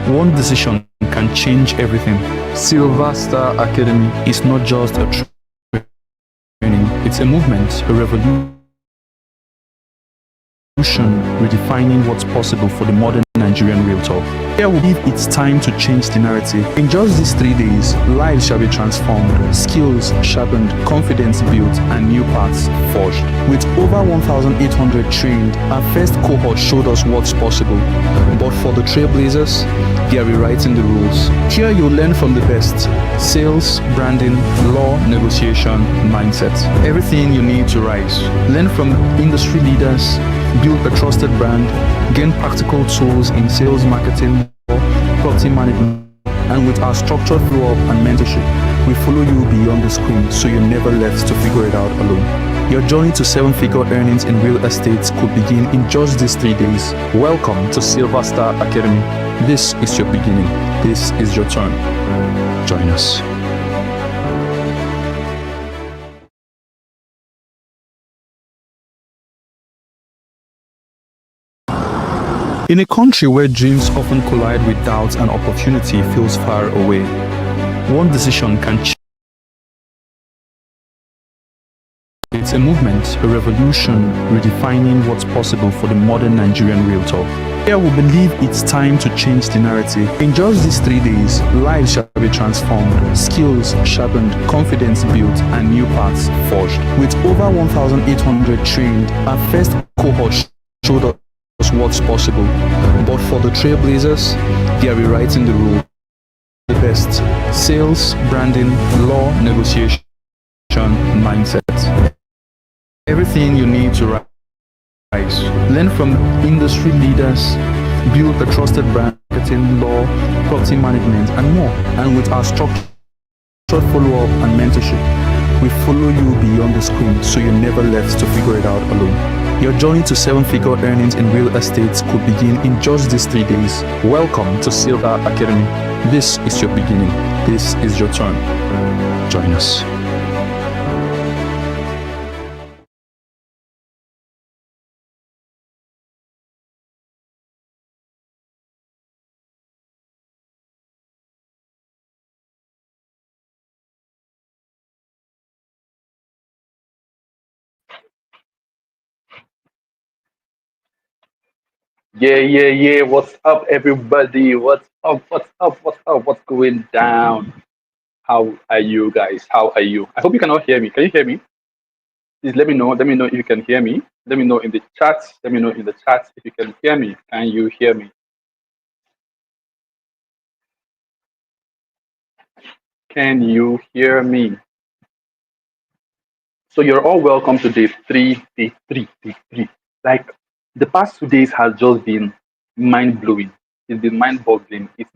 One decision can change everything. Sylvastar Academy is not just a training, it's a movement, a revolution, redefining what's possible for the modern Nigerian realtor. Here we believe it's time to change the narrative. In just these 3 days, lives shall be transformed, skills sharpened, confidence built, and new paths forged. With over 1,800 trained, our first cohort showed us what's possible. But for the trailblazers, they are rewriting the rules. Here you'll learn from the best: sales, branding, law, negotiation, mindset. Everything you need to rise. Learn from industry leaders, build a trusted brand, gain practical tools in sales, marketing, property management, and with our structured flow-up and mentorship, we follow you beyond the screen so you're never left to figure it out alone. Your journey to 7-figure earnings in real estate could begin in just these 3 days. Welcome to Sylvastar Academy. This is your beginning. This is your turn. Join us. In a country where dreams often collide with doubts and opportunity feels far away, one decision can change. It's a movement, a revolution, redefining what's possible for the modern Nigerian realtor. Here we believe it's time to change the narrative. In just these 3 days, lives shall be transformed, skills sharpened, confidence built, and new paths forged. With over 1,800 trained, our first cohort showed us what's possible. But for the trailblazers, they are rewriting the rules. The best: sales, branding, law, negotiation, mindset. Everything you need to rise. Learn from industry leaders, build a trusted brand, marketing, law, property management, and more. And with our structured follow-up and mentorship, we follow you beyond the screen so you're never left to figure it out alone. Your journey to 7-figure earnings in real estate could begin in just these 3 days. Welcome to Sylvastar Academy. This is your beginning. This is your turn. Join us. Yeah. What's up, everybody? What's up? What's going down? How are you guys? How are you? I hope you can all hear me. Can you hear me? Please let me know. Let me know if you can hear me. Let me know in the chat. Let me know in the chat if you can hear me. Can you hear me? Can you hear me? So you're all welcome to day three. Like, the past 2 days has just been mind blowing. It's been mind boggling. It's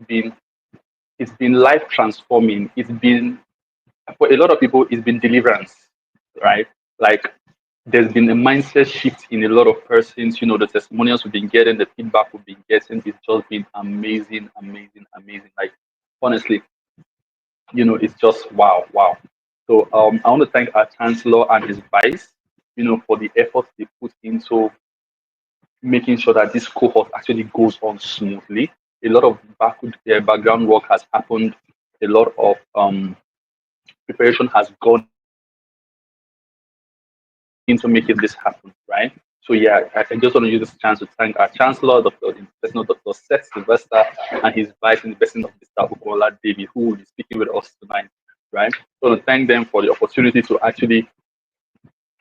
been life transforming. It's been, for a lot of people, it's been deliverance, right? Like, there's been a mindset shift in a lot of persons. The testimonials we've been getting, the feedback we've been getting, it's just been amazing. Like, honestly, it's just wow. So I want to thank our chancellor and his vice, for the efforts they put into making sure that this cohort actually goes on smoothly. A lot of background work has happened. A lot of preparation has gone into making this happen, right? So yeah, I just want to use this chance to thank our chancellor, Dr. Seth Sylvester, and his vice in the person of Mr. Okunuola David, who will be speaking with us tonight, right? So I want to thank them for the opportunity to actually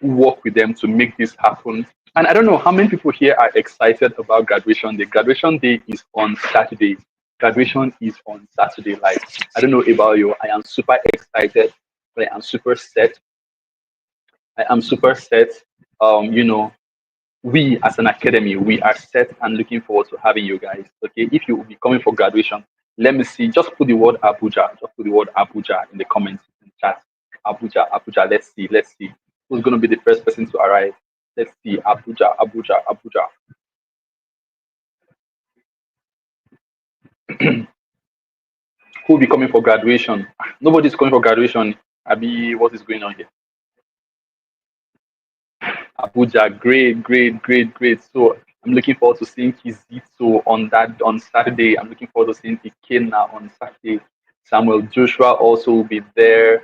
work with them to make this happen. And I don't know how many people here are excited about graduation day. Graduation day is on Saturday. Graduation is on Saturday. Like, I don't know about you. I am super excited. I am super set. We as an academy, we are set and looking forward to having you guys. Okay, if you will be coming for graduation, let me see. Just put the word Abuja. Just put the word Abuja in the comments in the chat. Abuja. Let's see. Who's going to be the first person to arrive? Let's see. Abuja. Who will be coming for graduation? Nobody's coming for graduation. Abi, what is going on here? Abuja, great. So I'm looking forward to seeing Kizito on Saturday. I'm looking forward to seeing Ikenna on Saturday. Samuel Joshua also will be there.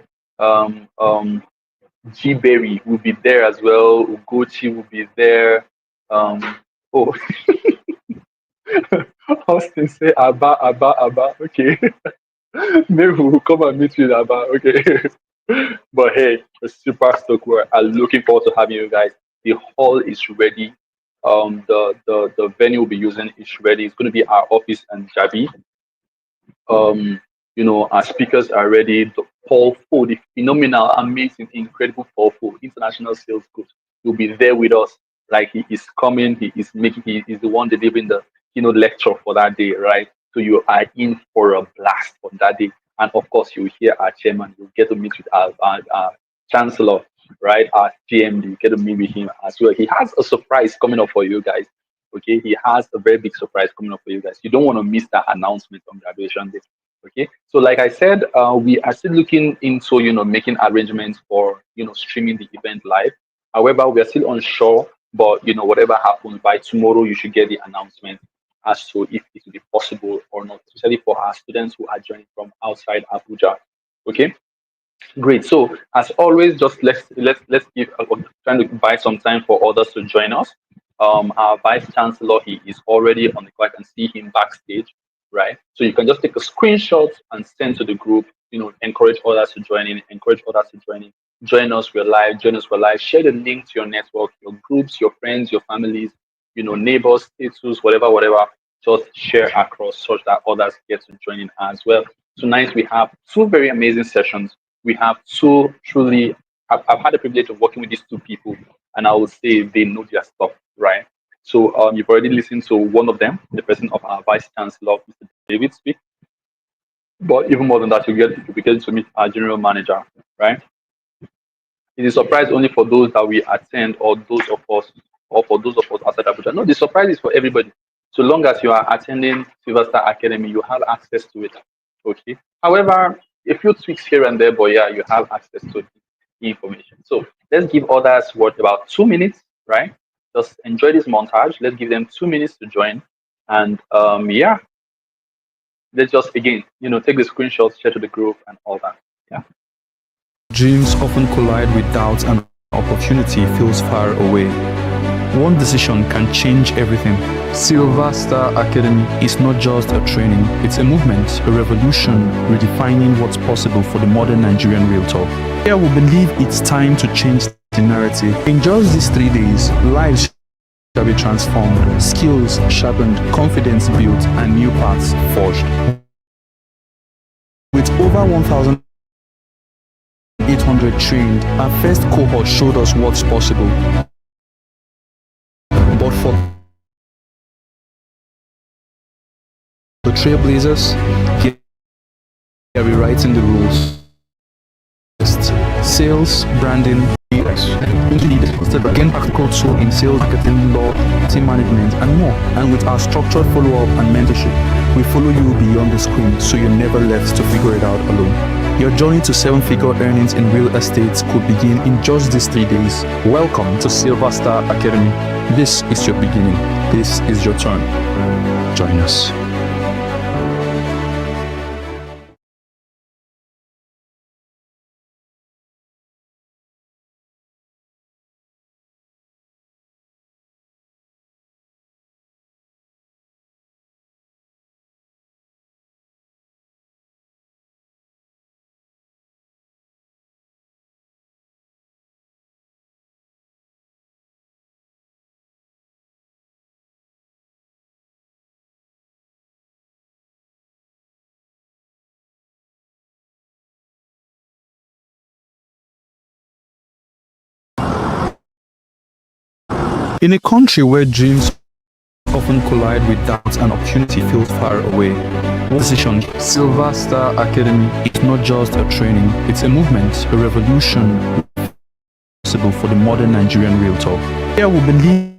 G Berry will be there as well. Ugochi will be there. Oh, Austin say Abba. Okay, maybe we'll come and meet you in Abba. Okay, but hey, we're super stoked. We're looking forward to having you guys. The hall is ready. The venue we'll be using is ready. It's going to be our office and Jabi. Um, our speakers are ready. Paul Fo, the phenomenal, amazing, incredible Paul Fo, international sales coach, will be there with us. Like he is coming, he is the one delivering the lecture for that day, right? So you are in for a blast on that day. And of course, you hear our chairman, you get to meet with our chancellor, right? Our GMD, you get to meet with him as well. He has a surprise coming up for you guys. Okay, he has a very big surprise coming up for you guys. You don't want to miss that announcement on graduation day. Okay, so like I said, we are still looking into making arrangements for streaming the event live. However, we are still unsure, but whatever happens by tomorrow, you should get the announcement as to if it will be possible or not, especially for our students who are joining from outside Abuja. Okay. Great. So as always, just let's give trying to buy some time for others to join us. Our vice chancellor, he is already on the call. I can see him backstage, right? So you can just take a screenshot and send to the group. Encourage others to join in. Encourage others to join in. Join us. We're live. Join us. We're live. Share the link to your network, your groups, your friends, your families, neighbors, status, whatever. Just share across such that others get to join in as well. Tonight we have two very amazing sessions. We have two truly, I've had the privilege of working with these two people, and I would say they know their stuff, right? So you've already listened to one of them, the person of our vice chancellor, Mr. David, speak. But even more than that, you get to meet our general manager, right? It is a surprise only for those that we attend, or for those of us outside Abuja. No, the surprise is for everybody. So long as you are attending Sylvastar Academy, you have access to it. Okay. However, a few tweaks here and there, but yeah, you have access to the information. So let's give others what about 2 minutes, right? Just enjoy this montage. Let's give them 2 minutes to join, and yeah, let's just again, take the screenshots, share to the group, and all that. Yeah. Dreams often collide with doubts and opportunity feels far away. One decision can change everything. Sylvastar Academy is not just a training, it's a movement, a revolution, redefining what's possible for the modern Nigerian realtor. Here we believe it's time to change the narrative. In just these 3 days, lives shall be transformed, skills sharpened, confidence built, and new paths forged. With over 1,800 trained, our first cohort showed us what's possible. But for the trailblazers, they are rewriting the rules. Sales, branding, UX, again practical tool in sales, marketing, law, team management, and more. And with our structured follow-up and mentorship, we follow you beyond the screen, so you're never left to figure it out alone. Your journey to 7-figure earnings in real estate could begin in just these 3 days. Welcome to Sylvastar Academy. This is your beginning. This is your turn. Join us. In a country where dreams often collide with doubts and opportunity feels far away, one decision, Sylvastar Academy, is not just a training, it's a movement, a revolution possible for the modern Nigerian realtor. Here we believe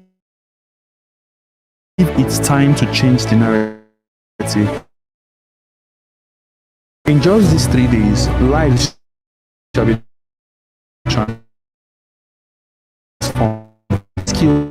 it's time to change the narrative. In just these 3 days, lives shall be transformed, skills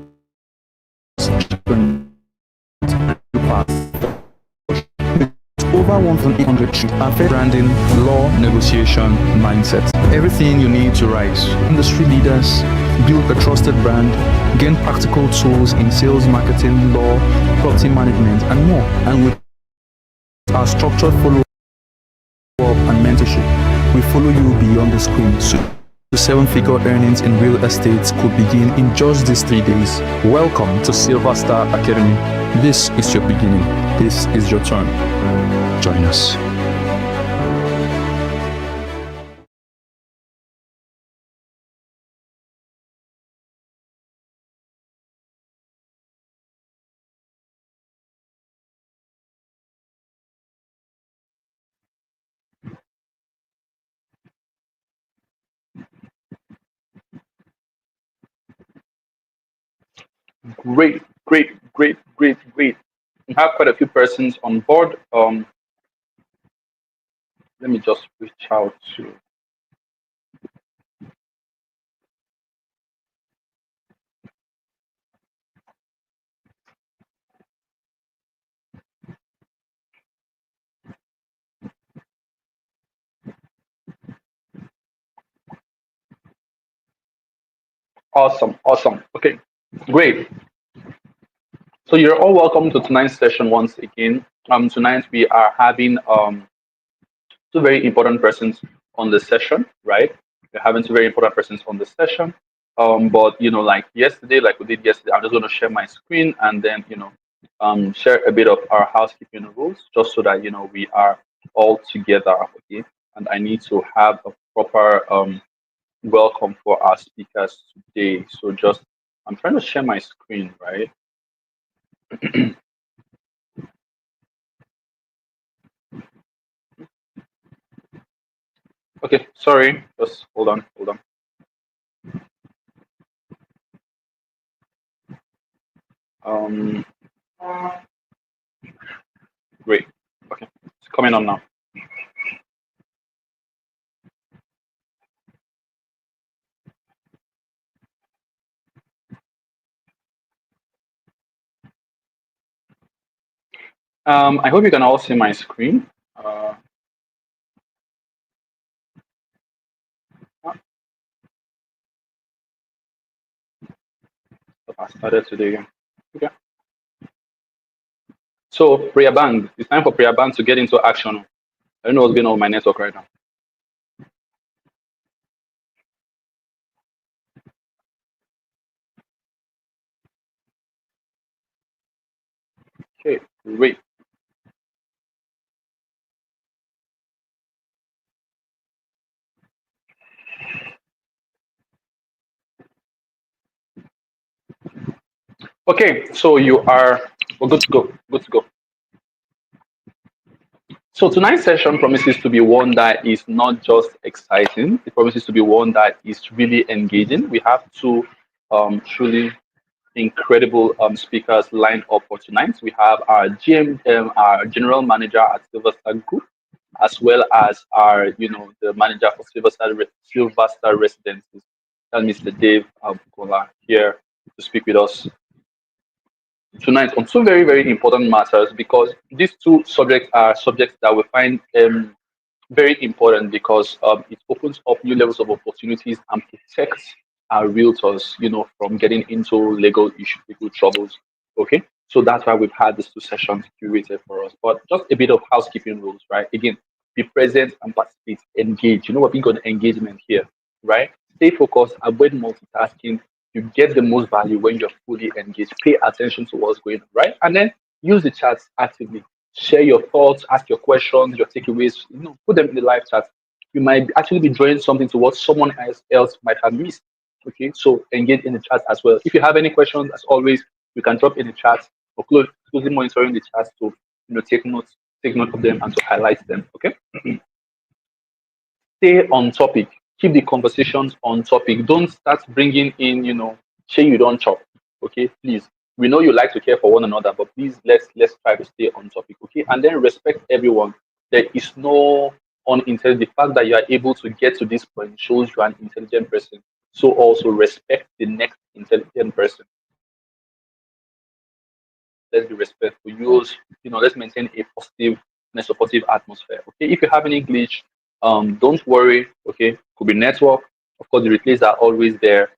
over 1,800 affect branding, law, negotiation, mindset. Everything you need to rise. Industry leaders, build a trusted brand, gain practical tools in sales, marketing, law, property management, and more. And with our structured follow-up and mentorship, we follow you beyond the screen soon. The 7-figure earnings in real estate could begin in just these 3 days. Welcome to Sylvastar Academy. This is your beginning. This is your turn. Join us. Great, great, great, great, great. We have quite a few persons on board. Let me just reach out to. Awesome, awesome. Okay, great. So you're all welcome to tonight's session once again. Tonight we are having two very important persons on the session, right? We're having two very important persons on the session. But like yesterday, like we did yesterday, I'm just going to share my screen and then share a bit of our housekeeping rules, just so that we are all together, okay? And I need to have a proper welcome for our speakers today. So just I'm trying to share my screen, right? Okay, sorry, just hold on, hold on. Um, Great. Okay, it's coming on now. I hope you can all see my screen. I started today again. Okay. So prayer band. It's time for prayer band to get into action. I don't know what's going on with my network right now. Okay, great. Okay, so we're good to go. Good to go. So tonight's session promises to be one that is not just exciting. It promises to be one that is really engaging. We have two truly incredible speakers lined up for tonight. We have our our general manager at Sylvastar Group, as well as our, the manager for Sylvastar Residences, and Mr. Dave Okunuola here to speak with us tonight on two very, very important matters, because these two subjects are subjects that we find very important, because it opens up new levels of opportunities and protects our realtors, from getting into legal issues, legal troubles. Okay, so that's why we've had these two sessions curated for us. But just a bit of housekeeping rules, right? Again, be present and participate, engage. We're being on engagement here, right? Stay focused, avoid multitasking. You get the most value when you're fully engaged. Pay attention to what's going on, right? And then use the chats actively. Share your thoughts, ask your questions, your takeaways, put them in the live chat. You might actually be drawing something to what someone else might have missed. Okay, so engage in the chat as well. If you have any questions, as always, you can drop in the chat or closely monitoring the chat to take note of them and to highlight them. Okay. Stay on topic. Keep the conversations on topic. Don't start bringing in, say you don't chop. Okay, please. We know you like to care for one another, but please let's try to stay on topic. Okay, and then respect everyone. There is no unintelligent. The fact that you are able to get to this point shows you are an intelligent person. So also respect the next intelligent person. let's be respectful. Let's maintain a positive and a supportive atmosphere. Okay, if you have any glitch, don't worry. Okay, could be network. Of course, the replays are always there.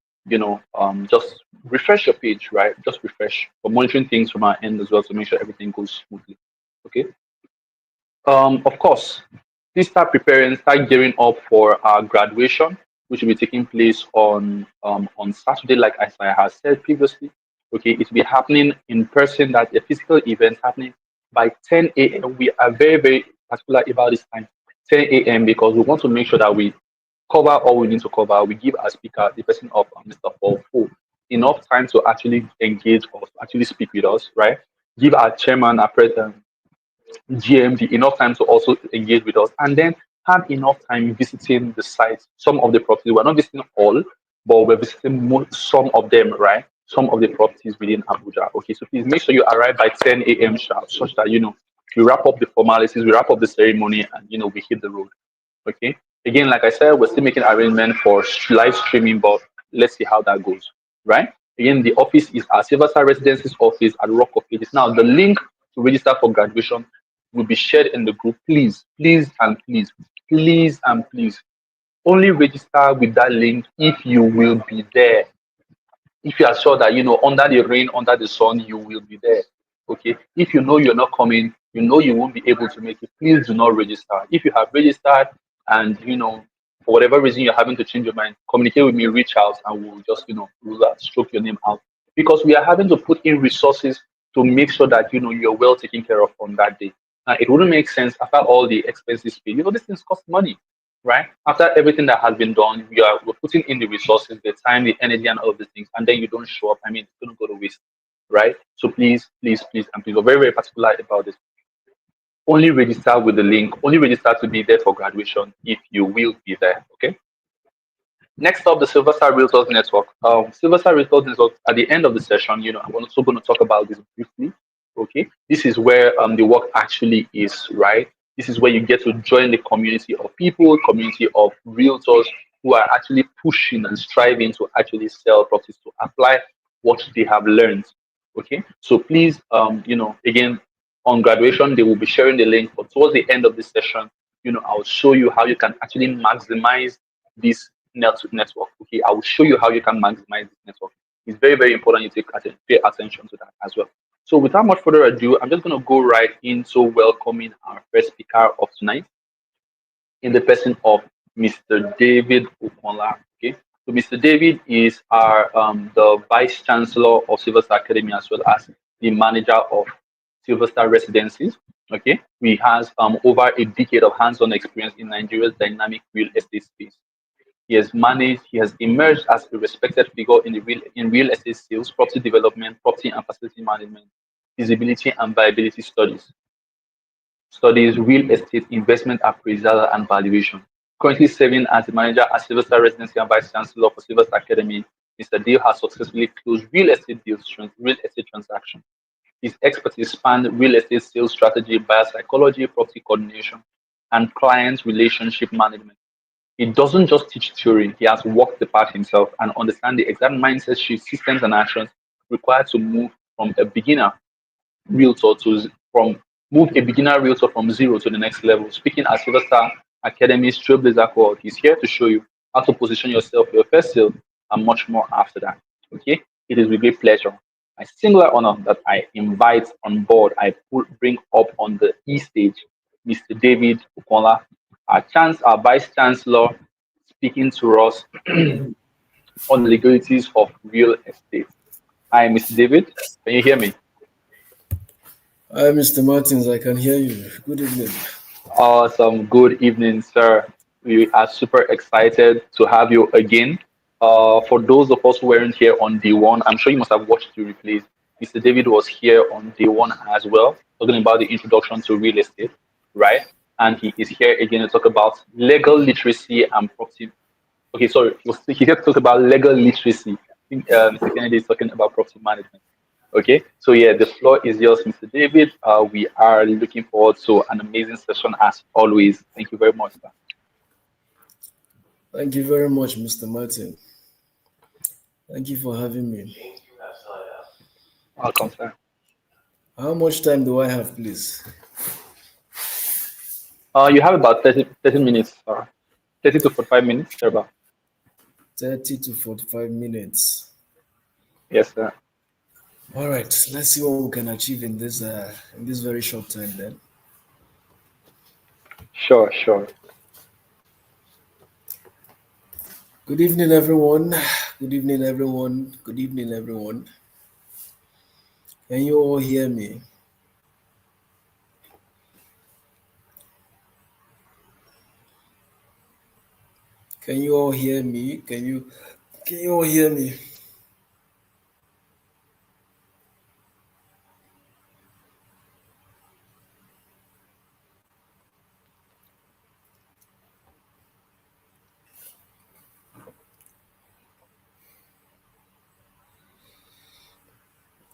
Just refresh your page, right? Just refresh. We're monitoring things from our end as well to make sure everything goes smoothly. Okay. Of course, please start preparing, start gearing up for our graduation, which will be taking place on Saturday, like as I have said previously. Okay, it will be happening in person. That a physical event happening by 10 a.m. We are very, very particular about this time, 10 a.m. because we want to make sure that we cover all we need to cover. We give our speaker, the person of Mr. Paul, enough time to actually engage or actually speak with us, right? Give our chairman, our president, GMD enough time to also engage with us, and then have enough time visiting the sites. Some of the properties we're not visiting all, but we're visiting some of them, right? Some of the properties within Abuja. Okay, so please make sure you arrive by 10 a.m. sharp, such that we wrap up the formalities, we wrap up the ceremony, and we hit the road. Okay. Again, like I said, we're still making arrangement for live streaming, but let's see how that goes. Right. Again, the office is our Sylvastar Residences office at Rock of Ages. Now, the link to register for graduation will be shared in the group. Please, please, and please, please, and please, only register with that link if you will be there. If you are sure that under the rain, under the sun, you will be there. Okay. If you know you're not coming, you won't be able to make it, please do not register. If you have registered and for whatever reason you're having to change your mind, communicate with me, reach out, and we'll just stroke your name out, because we are having to put in resources to make sure that you're well taken care of on that day. It wouldn't make sense after all the expenses paid. These things cost money, right? After everything that has been done, we're putting in the resources, the time, the energy, and all of these things, and then you don't show up. I mean, it's going to go to waste, right? So please, please, please, and please, we're very, very particular about this. Only register with the link. Only register to be there for graduation if you will be there. Okay. Next up, the Sylvastar Realtors Network. Sylvastar Realtors Network. At the end of the session, I'm also going to talk about this briefly. Okay, this is where the work actually is, right? This is where you get to join the community of people, community of realtors who are actually pushing and striving to actually sell properties, to apply what they have learned. Okay, so please, again, on graduation, they will be sharing the link. But towards the end of this session, I'll show you how you can actually maximize this network. Okay, I will show you how you can maximize this network. It's very, very important you pay attention to that as well. So without much further ado, I'm just going to go right into welcoming our first speaker of tonight in the person of Mr. David Okunuola. Okay, so Mr. David is our the Vice Chancellor of Sylvastar Academy, as well as the manager of Sylvastar Residences. Okay, he has over a decade of hands-on experience in Nigeria's dynamic real estate space. He has emerged as a respected figure in real estate sales, property development, property and facility management, feasibility and viability studies, real estate investment appraisal and valuation. Currently serving as the manager at Sylvastar Residency and Vice Chancellor for Sylvastar Academy, Mr. Dale has successfully closed real estate transactions. His expertise spanned real estate sales strategy, buyer psychology, property coordination, and client relationship management. He doesn't just teach theory, he has walked the path himself and understand the exact mindset shifts, systems, and actions required to from a beginner realtor to from move a beginner realtor from zero to the next level. Speaking at Sylvastar Academy's Trailblazer Cohort, he's here to show you how to position yourself for your first sale and much more after that. Okay, it is with great pleasure, my singular honor, that I invite on board, bring up on the stage Mr. David Okunuola, our Vice Chancellor, speaking to us on the legalities of real estate. Hi, Mr. David. Can you hear me? Hi, Mr. Martins. I can hear you. Good evening. Awesome. Good evening, sir. We are super excited to have you again. For those of us who weren't here on day one, I'm sure you must have watched the replays. Mr. David was here on day one as well, talking about the introduction to real estate, right? And he is here again to talk about legal literacy and property. Okay, sorry, he's here to talk about legal literacy. I think Mr. Kennedy is talking about property management. Okay, so yeah, the floor is yours, Mr. David. We are looking forward to an amazing session as always. Thank you very much, sir. Thank you very much, Mr. Martin. Thank you for having me. Welcome, sir. How much time do I have, please? You have about 30 minutes, 30 to 45 minutes, thereabout. 30 to 45 minutes. Yes, sir. All right, let's see what we can achieve in this very short time then. Sure, sure. Good evening, everyone. Good evening, everyone. Good evening, everyone. Can you all hear me? Can you all hear me? Can you all hear me?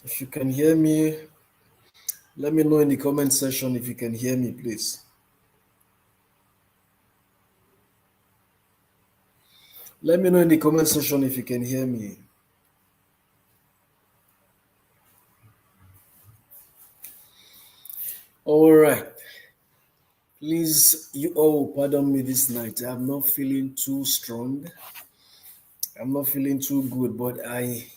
If you can hear me, let me know in the comment section if you can hear me, please. Let me know in the comment section if you can hear me. All right. Please, you all pardon me this night. I'm not feeling too strong. I'm not feeling too good, but I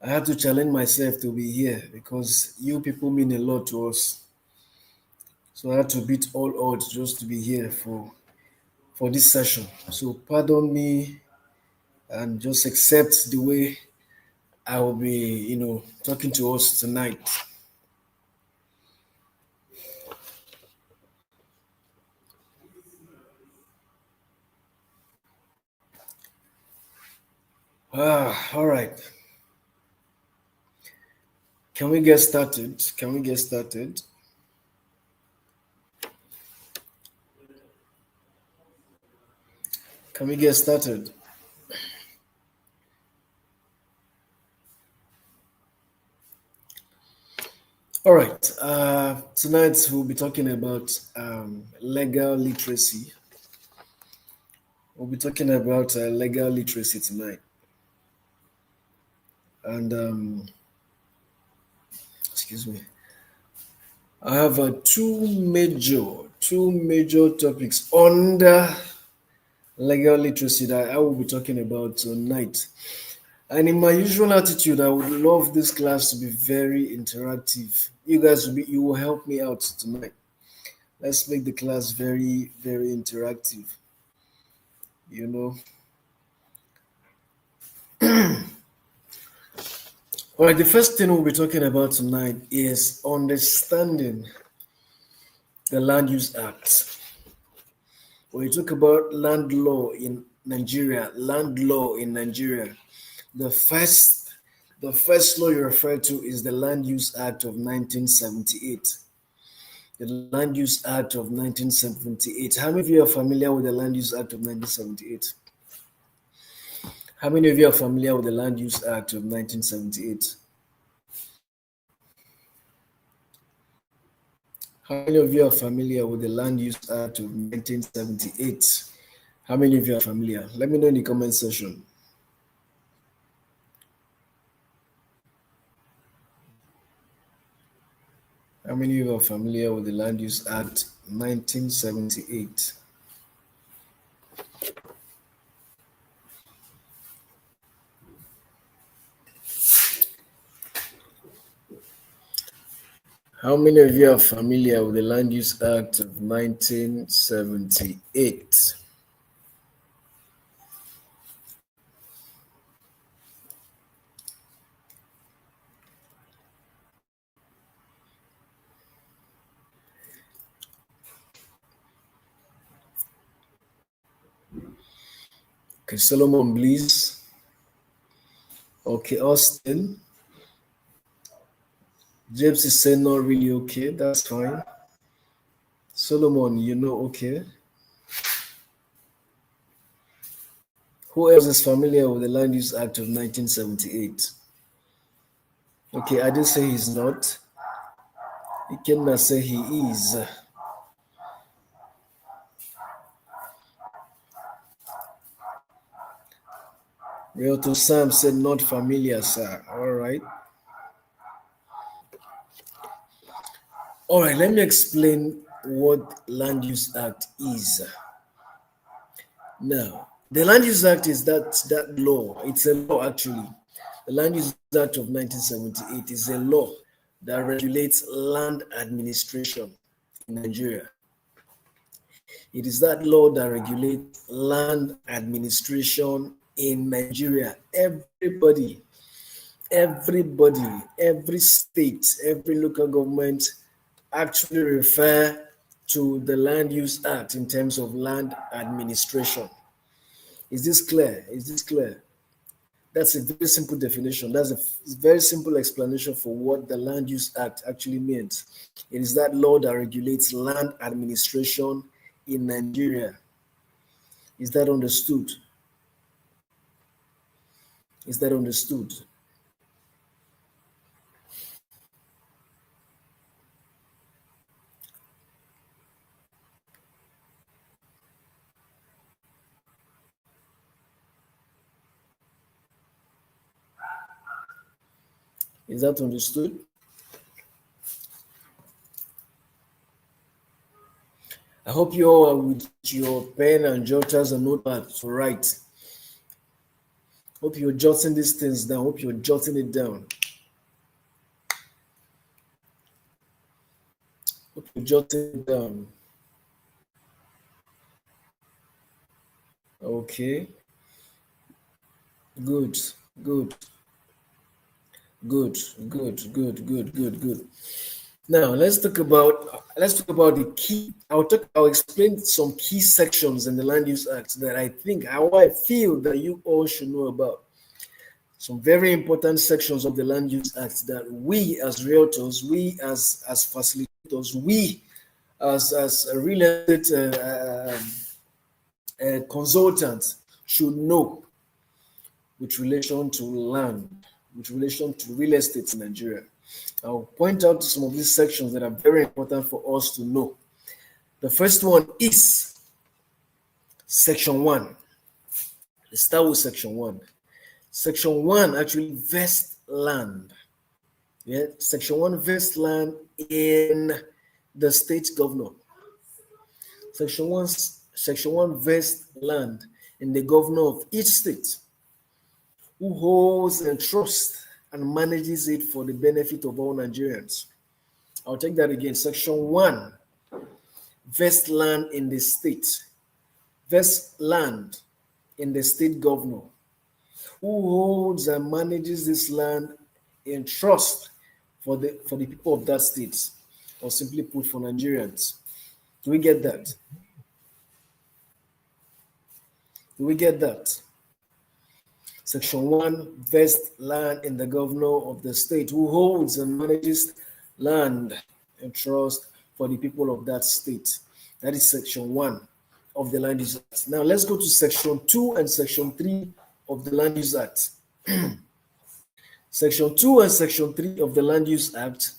had to challenge myself to be here because you people mean a lot to us. So I had to beat all odds just to be here for this session. So pardon me and just accept the way I will be, talking to us tonight. All right. Can we get started? Can we get started? Can we get started? All right. Tonight we'll be talking about legal literacy. We'll be talking about legal literacy tonight. And excuse me. I have two major topics under legal literacy that I will be talking about tonight. And in my usual attitude, I would love this class to be very interactive. You will help me out tonight. Let's make the class very, very interactive. You know. All right, the first thing we'll be talking about tonight is understanding the Land Use Act. When you talk about land law in Nigeria, the first law you refer to is the Land Use Act of 1978. The Land Use Act of 1978. How many of you are familiar with the Land Use Act of 1978? How many of you are familiar with the Land Use Act of 1978? How many of you are familiar with the Land Use Act of 1978? How many of you are familiar? Let me know in the comment section. How many of you are familiar with the Land Use Act 1978? How many of you are familiar with the Land Use Act of 1978? Okay, Solomon, please. Okay, Austin. James is saying not really okay. That's fine. Solomon, okay. Who else is familiar with the Land Use Act of 1978? Okay, I didn't say he's not. He cannot say he is. Realtor Sam said not familiar, sir. All right. All right, let me explain what Land Use Act is. Now, the Land Use Act is that law. It's a law actually. The Land Use Act of 1978 is a law that regulates land administration in Nigeria. It is that law that regulates land administration in Nigeria. Everybody, every state, every local government actually refer to the Land Use Act in terms of land administration. Is this clear? Is this clear? That's a very simple definition. That's a very simple explanation for what the Land Use Act actually means. It is that law that regulates land administration in Nigeria. Is that understood? Is that understood? Is that understood? I hope you all are with your pen and jotters and notepad to write. Hope you're jotting these things down. Hope you're jotting it down. Hope you're jotting it down. Okay. Good. Good. Good. Good. Good. Good. Good. Good. Now let's talk about the key. I'll explain some key sections in the Land Use Act that I feel that you all should know about. Some very important sections of the Land Use Act that we as realtors, we as facilitators, we as real estate consultants should know with relation to land, with relation to real estate in Nigeria. I'll point out some of these sections that are very important for us to know. The first one is Section 1. Let's start with Section 1. Section 1 actually vests land. Yeah, Section 1 vests land in the state governor. Section 1 vests land in the governor of each state, who holds and trusts and manages it for the benefit of all Nigerians. I'll take that again. Section 1 vests land in the state, vests land in the state governor, who holds and manages this land in trust for the people of that state, or simply put, for Nigerians. Do we get that? Do we get that? Section 1 vests land in the governor of the state, who holds and manages land and trust for the people of that state. That is Section 1 of the Land Use Act. Now let's go to Section 2 and Section 3 of the Land Use Act. Section 2 and Section 3 of the Land Use Act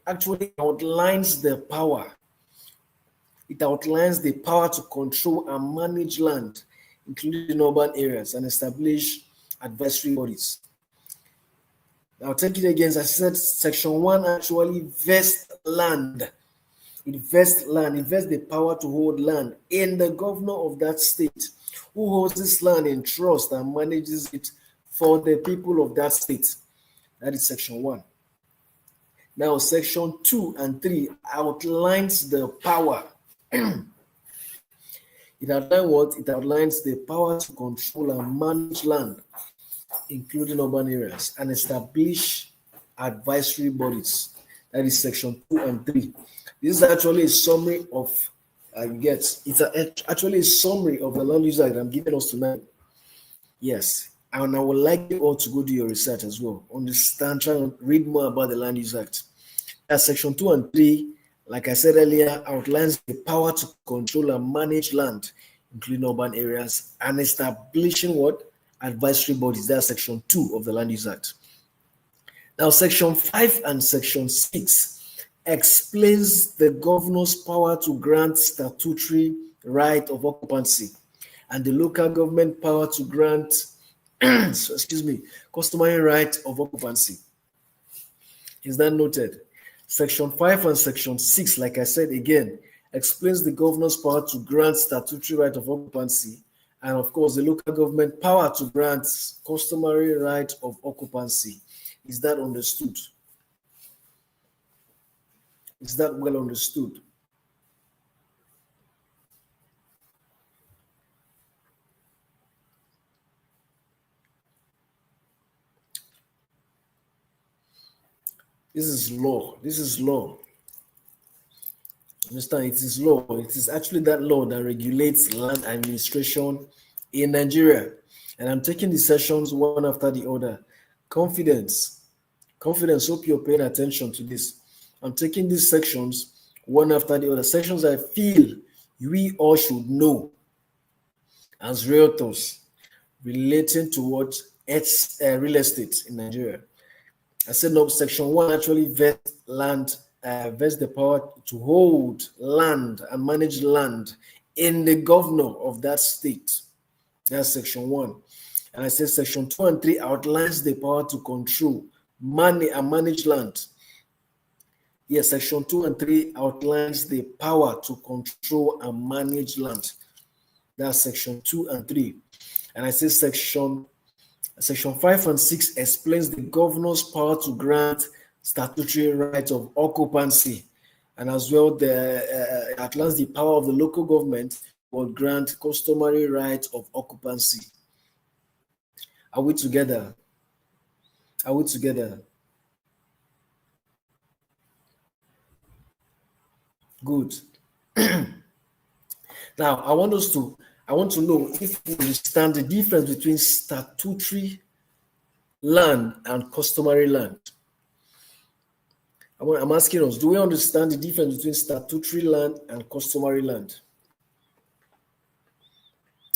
actually outlines the power. It outlines the power to control and manage land, including urban areas, and establish advisory bodies. I'll take it again. As I said, Section 1 actually vests land. It vests land. It vests the power to hold land in the governor of that state, who holds this land in trust and manages it for the people of that state. That is Section 1. Now, Section 2 and 3 outlines the power. It outlines what? It outlines the power to control and manage land, including urban areas, and establish advisory bodies. That is Section 2 and 3. This is actually a summary of, actually a summary of the Land Use Act I'm giving us tonight. Yes, and I would like you all to go do your research as well. Understand, try and read more about the Land Use Act. That's Section 2 and 3. Like I said earlier, outlines the power to control and manage land, including urban areas, and establishing what? Advisory bodies. That's Section 2 of the Land Use Act. Now, Section 5 and Section 6 explains the governor's power to grant statutory right of occupancy and the local government power to grant, customary right of occupancy. Is that noted? Section 5 and Section 6, like I said again, explains the governor's power to grant statutory right of occupancy, and of course the local government power to grant customary right of occupancy. Is that understood? Is that well understood? This is law. This is law. Understand? It is law. It is actually that law that regulates land administration in Nigeria. And I'm taking the sessions one after the other. Confidence. Confidence. Hope you're paying attention to this. I'm taking these sections one after the other. Sections I feel we all should know as realtors relating to what real estate in Nigeria. I said no, Section 1 actually vests the power to hold land and manage land in the governor of that state. That's Section 1. And I said Section 2 and 3 outlines the power to control, manage land. Yes, Section 2 and 3 outlines the power to control and manage land. That's Section 2 and 3. And I said Section 5 and 6 explains the governor's power to grant statutory right of occupancy, and as well outlines the power of the local government will grant customary right of occupancy. Are we together? Are we together? Good. Now, I want to know if we understand the difference between statutory land and customary land. I'm asking us, do we understand the difference between statutory land and customary land?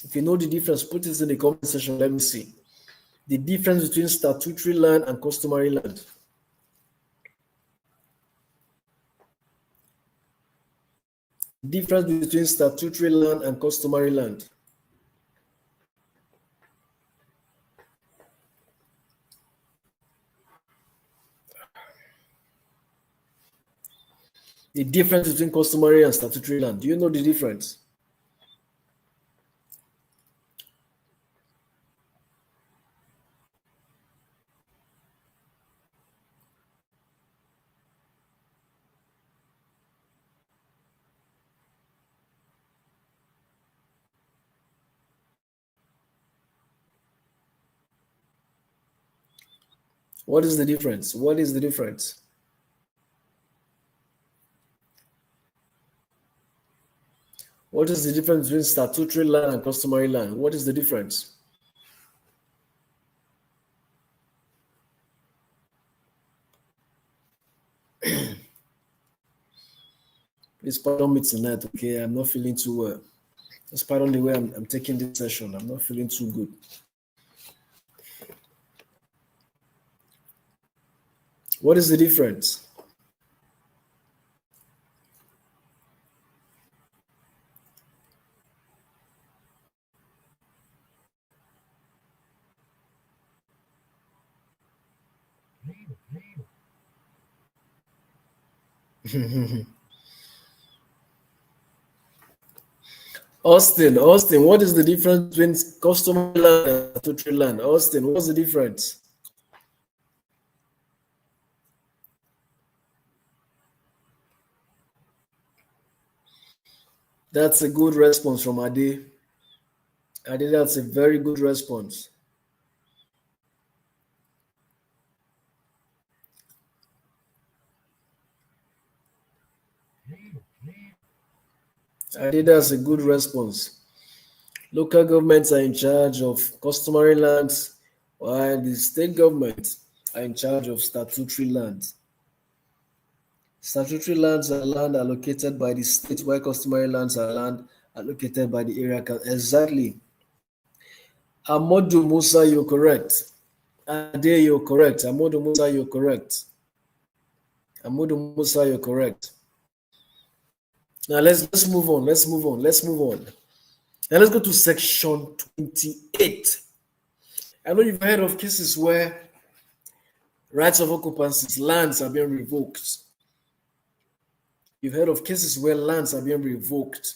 If you know the difference, put it in the comment section. Let me see. The difference between statutory land and customary land. Difference between statutory land and customary land. The difference between customary and statutory land. Do you know the difference? What is the difference? What is the difference? What is the difference between statutory land and customary land? What is the difference? Please pardon me tonight, okay? I'm not feeling too well. Just pardon the way I'm taking this session. I'm not feeling too good. What is the difference? Austin, what is the difference between customary land and statutory land? Austin, what's the difference? That's a good response from Ade. Ade, that's a very good response. Ade, that's a good response. Local governments are in charge of customary lands, while the state governments are in charge of statutory lands. Statutory lands are land allocated by the state, while customary lands are land allocated by the area. Exactly. Amodu Musa, you're correct. Ade, you're correct. Amodu Musa, you're correct. Amodu Musa, you're correct. Now let's move on. Let's move on. Now let's go to section 28. I know you've heard of cases where rights of occupancy, lands are being revoked. You've heard of cases where lands are being revoked.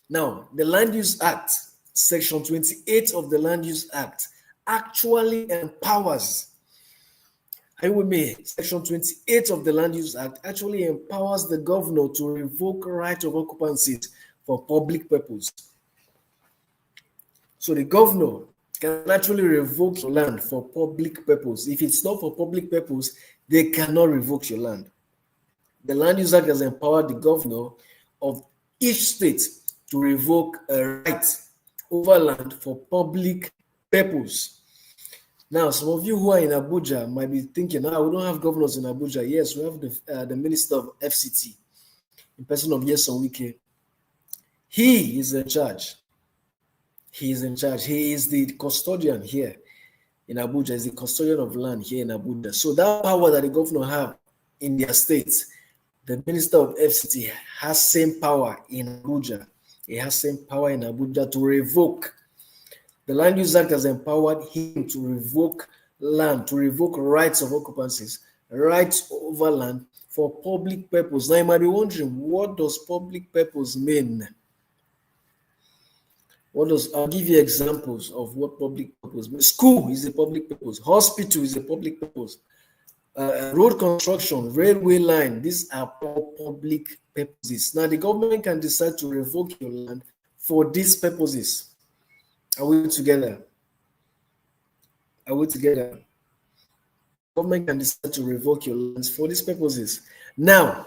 Now, the Land Use Act, Section 28 of the Land Use Act, actually empowers, are you with me? Section 28 of the Land Use Act actually empowers the governor to revoke right of occupancy for public purpose. So the governor can actually revoke your land for public purpose. If it's not for public purpose, they cannot revoke your land. The Land Use Act has empowered the governor of each state to revoke a right over land for public purpose. Now, some of you who are in Abuja might be thinking, we don't have governors in Abuja. Yes, we have the Minister of FCT, in person of Nyesom Wike. He is in charge. He is in charge. He is the custodian here in Abuja. Is the custodian of land here in Abuja. So that power that the governor have in their states, the Minister of FCT has same power in Abuja. He has same power in Abuja to revoke. The Land Use Act has empowered him to revoke land, to revoke rights of occupancies, rights over land for public purpose. Now you might be wondering, what does public purpose mean? I'll give you examples of what public purpose means. School is a public purpose. Hospital is a public purpose. Road construction, railway line, these are all public purposes. Now the government can decide to revoke your land for these purposes. Are we together? Are we together? Government can decide to revoke your lands for these purposes. Now,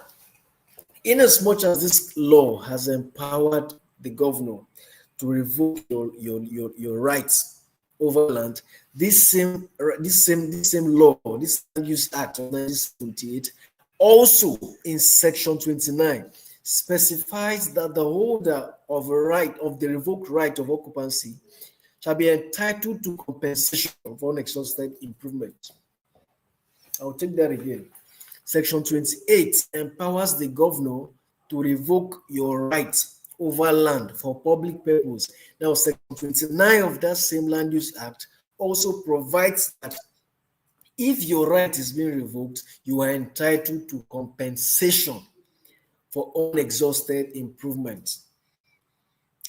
in as much as this law has empowered the governor to revoke your rights over land, this same law, this Land Use Act of 1978, also in Section 29 specifies that the holder of a right, of the revoked right of occupancy, shall be entitled to compensation for unexhausted improvement. I'll take that again. Section 28 empowers the governor to revoke your right over land for public purpose. Now, Section 29 of that same Land Use Act also provides that if your right is being revoked, you are entitled to compensation for unexhausted improvements.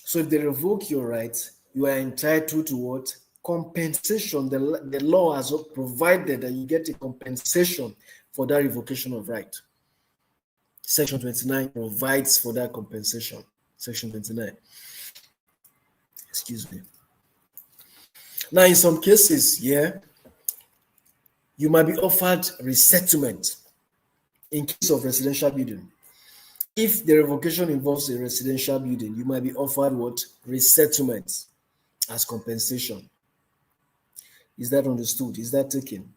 So if they revoke your rights, you are entitled to what? Compensation. The law has provided that you get a compensation for that revocation of right. Section 29 provides for that compensation. Section 29. Excuse me. Now, in some cases, you might be offered resettlement in case of residential building. If the revocation involves a residential building, you might be offered what? Resettlement as compensation. Is that understood? Is that taken?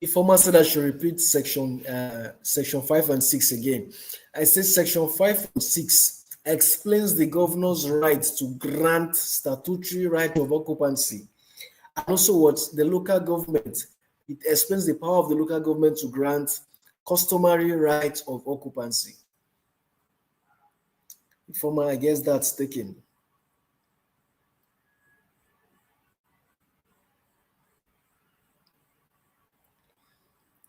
Informer said I should repeat section 5 and 6 again. I said section 5 and 6 explains the governor's right to grant statutory right of occupancy. And also what the local government, it explains the power of the local government to grant customary right of occupancy. Informer, I guess that's taken.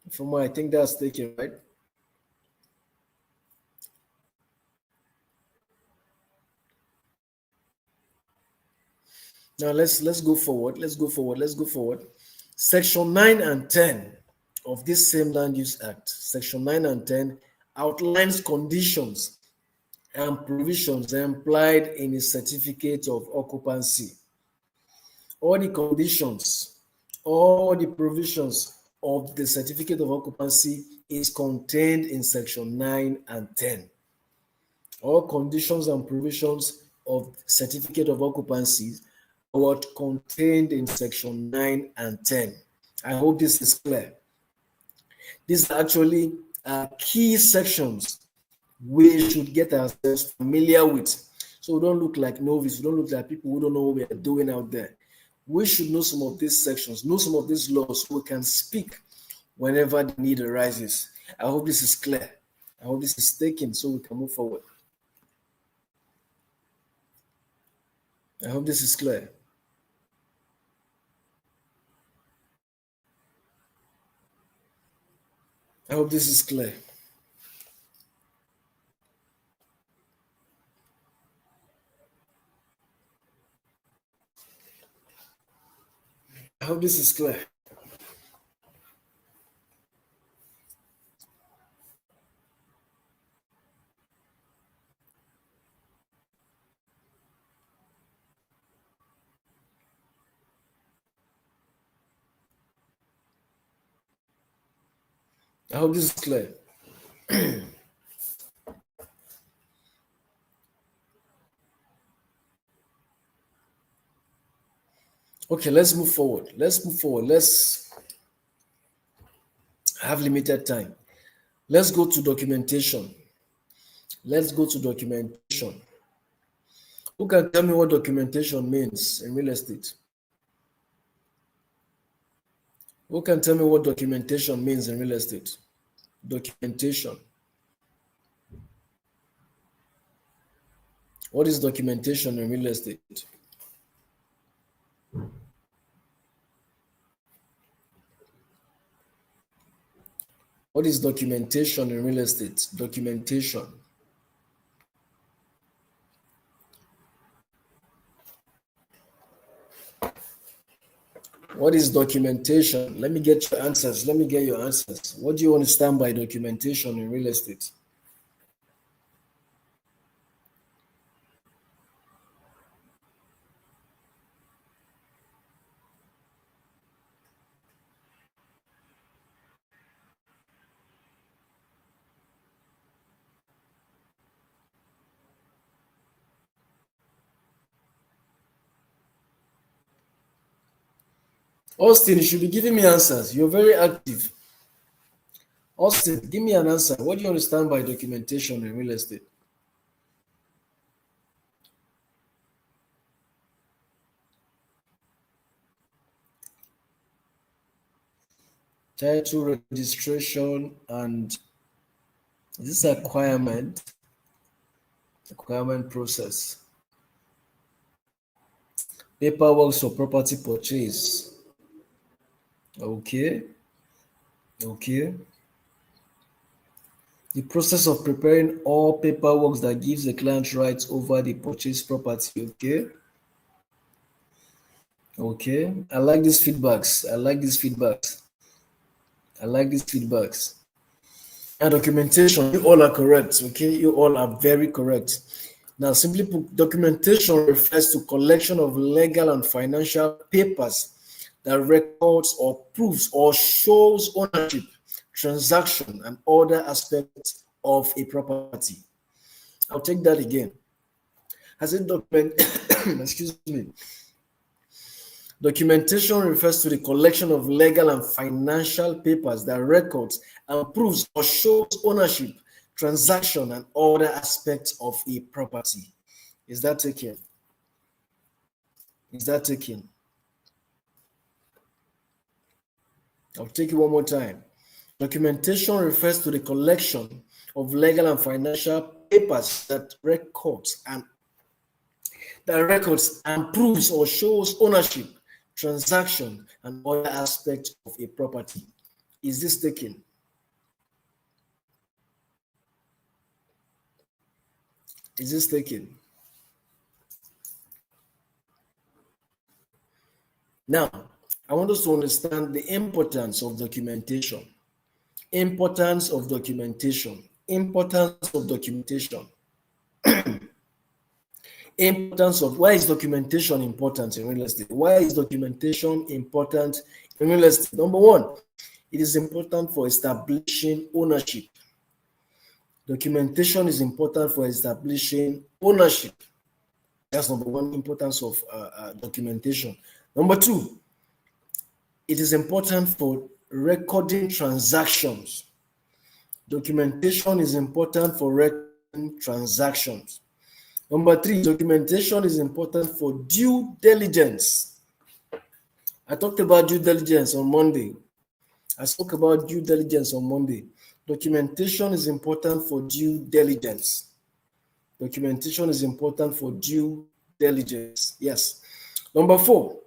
Informer, I think that's taken, right? Now let's go forward. Let's go forward. Section 9 and 10 of this same Land Use Act, Section 9 and 10 outlines conditions and provisions implied in a certificate of occupancy. All the conditions, all the provisions of the certificate of occupancy is contained in Section 9 and 10. All conditions and provisions of certificate of occupancy are what contained in Section 9 and 10. I hope this is clear. These are actually key sections we should get ourselves familiar with. So we don't look like novices, we don't look like people who don't know what we are doing out there. We should know some of these sections, know some of these laws, so we can speak whenever the need arises. I hope this is clear. I hope this is taken so we can move forward. I hope this is clear. I hope this is clear. I hope this is clear. I hope this is clear. Okay, let's move forward. Let's have limited time. Let's go to documentation. Who can tell me what documentation means in real estate? Who can tell me what documentation means in real estate? Documentation. What is documentation in real estate? What is documentation in real estate? Documentation. What is documentation? Let me get your answers. What do you understand by documentation in real estate? Austin, you should be giving me answers. You're very active. Austin, give me an answer. What do you understand by documentation in real estate? Title registration and is this acquirement process? Paperwork for property purchase. Okay. The process of preparing all paperwork that gives the client rights over the purchased property. Okay. I like these feedbacks. And documentation, you all are correct. Okay, you all are very correct. Now, simply put, documentation refers to collection of legal and financial papers that records or proves or shows ownership, transaction, and other aspects of a property. I'll take that again. As a document, excuse me. Documentation refers to the collection of legal and financial papers that records and proves or shows ownership, transaction, and other aspects of a property. Is that taken? I'll take it one more time. Documentation refers to the collection of legal and financial papers that records and proves or shows ownership, transaction, and other aspects of a property. Is this taken? Now, I want us to understand the importance of documentation. Importance of documentation. Why is documentation important in real estate? Number one, it is important for establishing ownership. Documentation is important for establishing ownership. That's number one, importance of documentation. Number two, it is important for recording transactions. Documentation is important for recording transactions. Number three, documentation is important for due diligence. I talked about due diligence on Monday. Documentation is important for due diligence. Yes. Number four,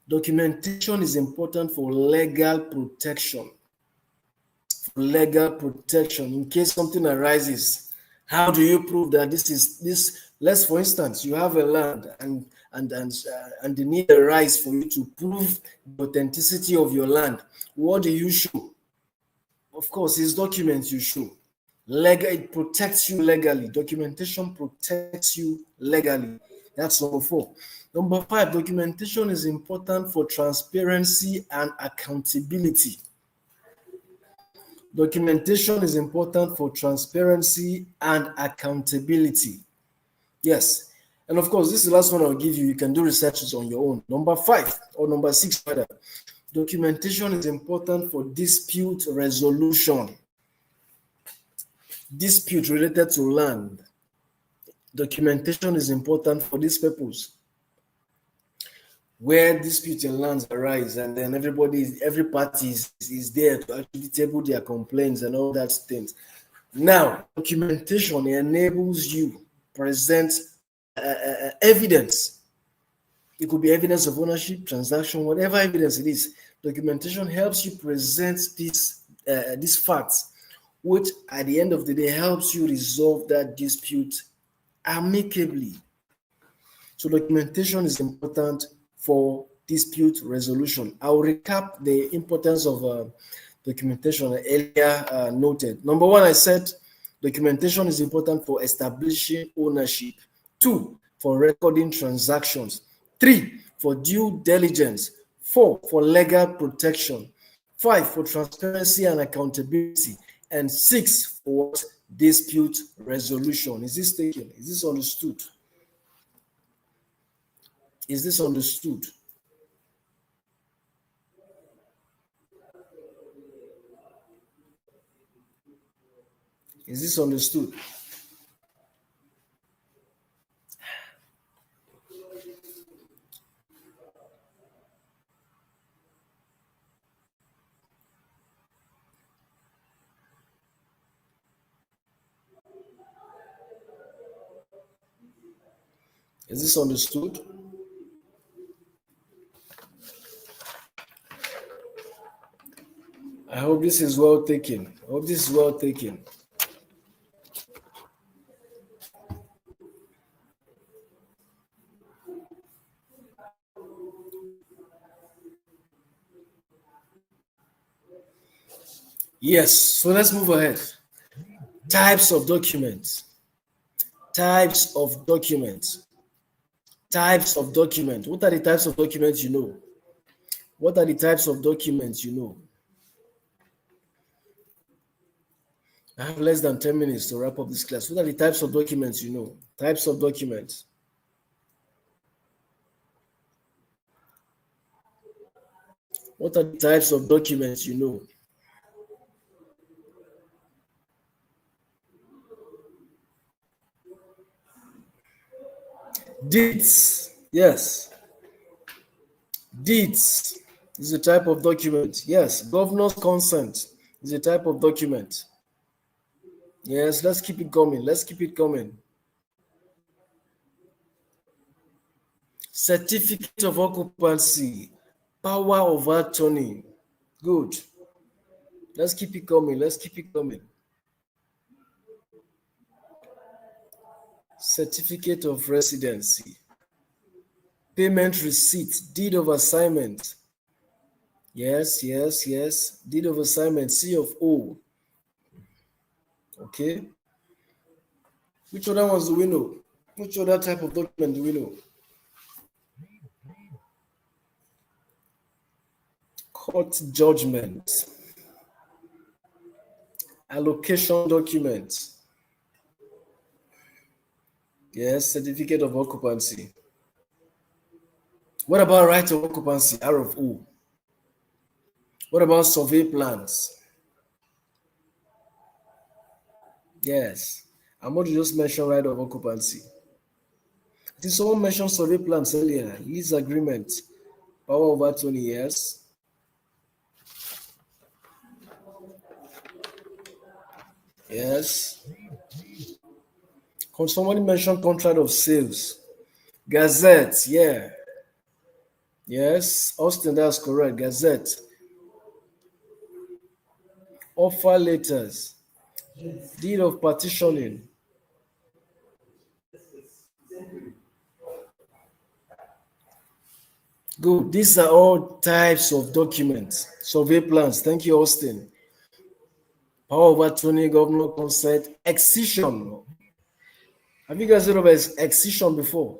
documentation is important for legal protection. for legal protection in case something arises. How do you prove that this is this? Let's, for instance, you have a land and the need arises for you to prove the authenticity of your land. What do you show? Of course, it's documents you show. It protects you legally. Documentation protects you legally. That's number 4. Number 5, documentation is important for transparency and accountability. Documentation is important for transparency and accountability. Yes. And of course, this is the last one I'll give you. You can do researches on your own. Number 5, or number 6 rather. Documentation is important for dispute resolution. Dispute related to land. Documentation is important for this purpose. Where disputes in lands arise, and then every party is there to actually table their complaints and all that things. Now, documentation enables you present evidence. It could be evidence of ownership, transaction, whatever evidence it is. Documentation helps you present these facts, which at the end of the day helps you resolve that dispute amicably. So documentation is important for dispute resolution. I'll recap the importance of documentation earlier noted. Number 1, I said documentation is important for establishing ownership. 2, for recording transactions. 3, for due diligence. 4, for legal protection. 5, for transparency and accountability. And 6, for dispute resolution. Is this taken? Is this understood? Is this understood? Is this understood? Is this understood? I hope this is well taken. I hope this is well taken. Yes, so let's move ahead. Types of documents. Types of documents. Types of documents. What are the types of documents you know? What are the types of documents you know? I have less than 10 minutes to wrap up this class. What are the types of documents you know? Types of documents. What are the types of documents you know? Deeds. Yes. Deeds is a type of document. Yes. Governor's consent is a type of document. Yes, let's keep it coming. Let's keep it coming. Certificate of occupancy, power of attorney. Good. Let's keep it coming. Let's keep it coming. Certificate of residency, payment receipt, deed of assignment. Yes, yes, yes. Deed of assignment, C of O. Okay. Which other ones do we know? Which other type of document do we know? Court judgment, allocation document. Yes, certificate of occupancy. What about right of occupancy, R of O? What about survey plans? Yes. I'm going to just mention right of occupancy. I think someone mentioned survey plans earlier. Lease agreement, power of attorney, yes. Yes. Somebody mentioned contract of sales. Gazette, yeah. Yes, Austin, that's correct. Gazette. offer letters, deed of partitioning. Good. These are all types of documents. Survey plans. Thank you, Austin. Power of attorney, governor consent, excision. Have you guys heard of excision before?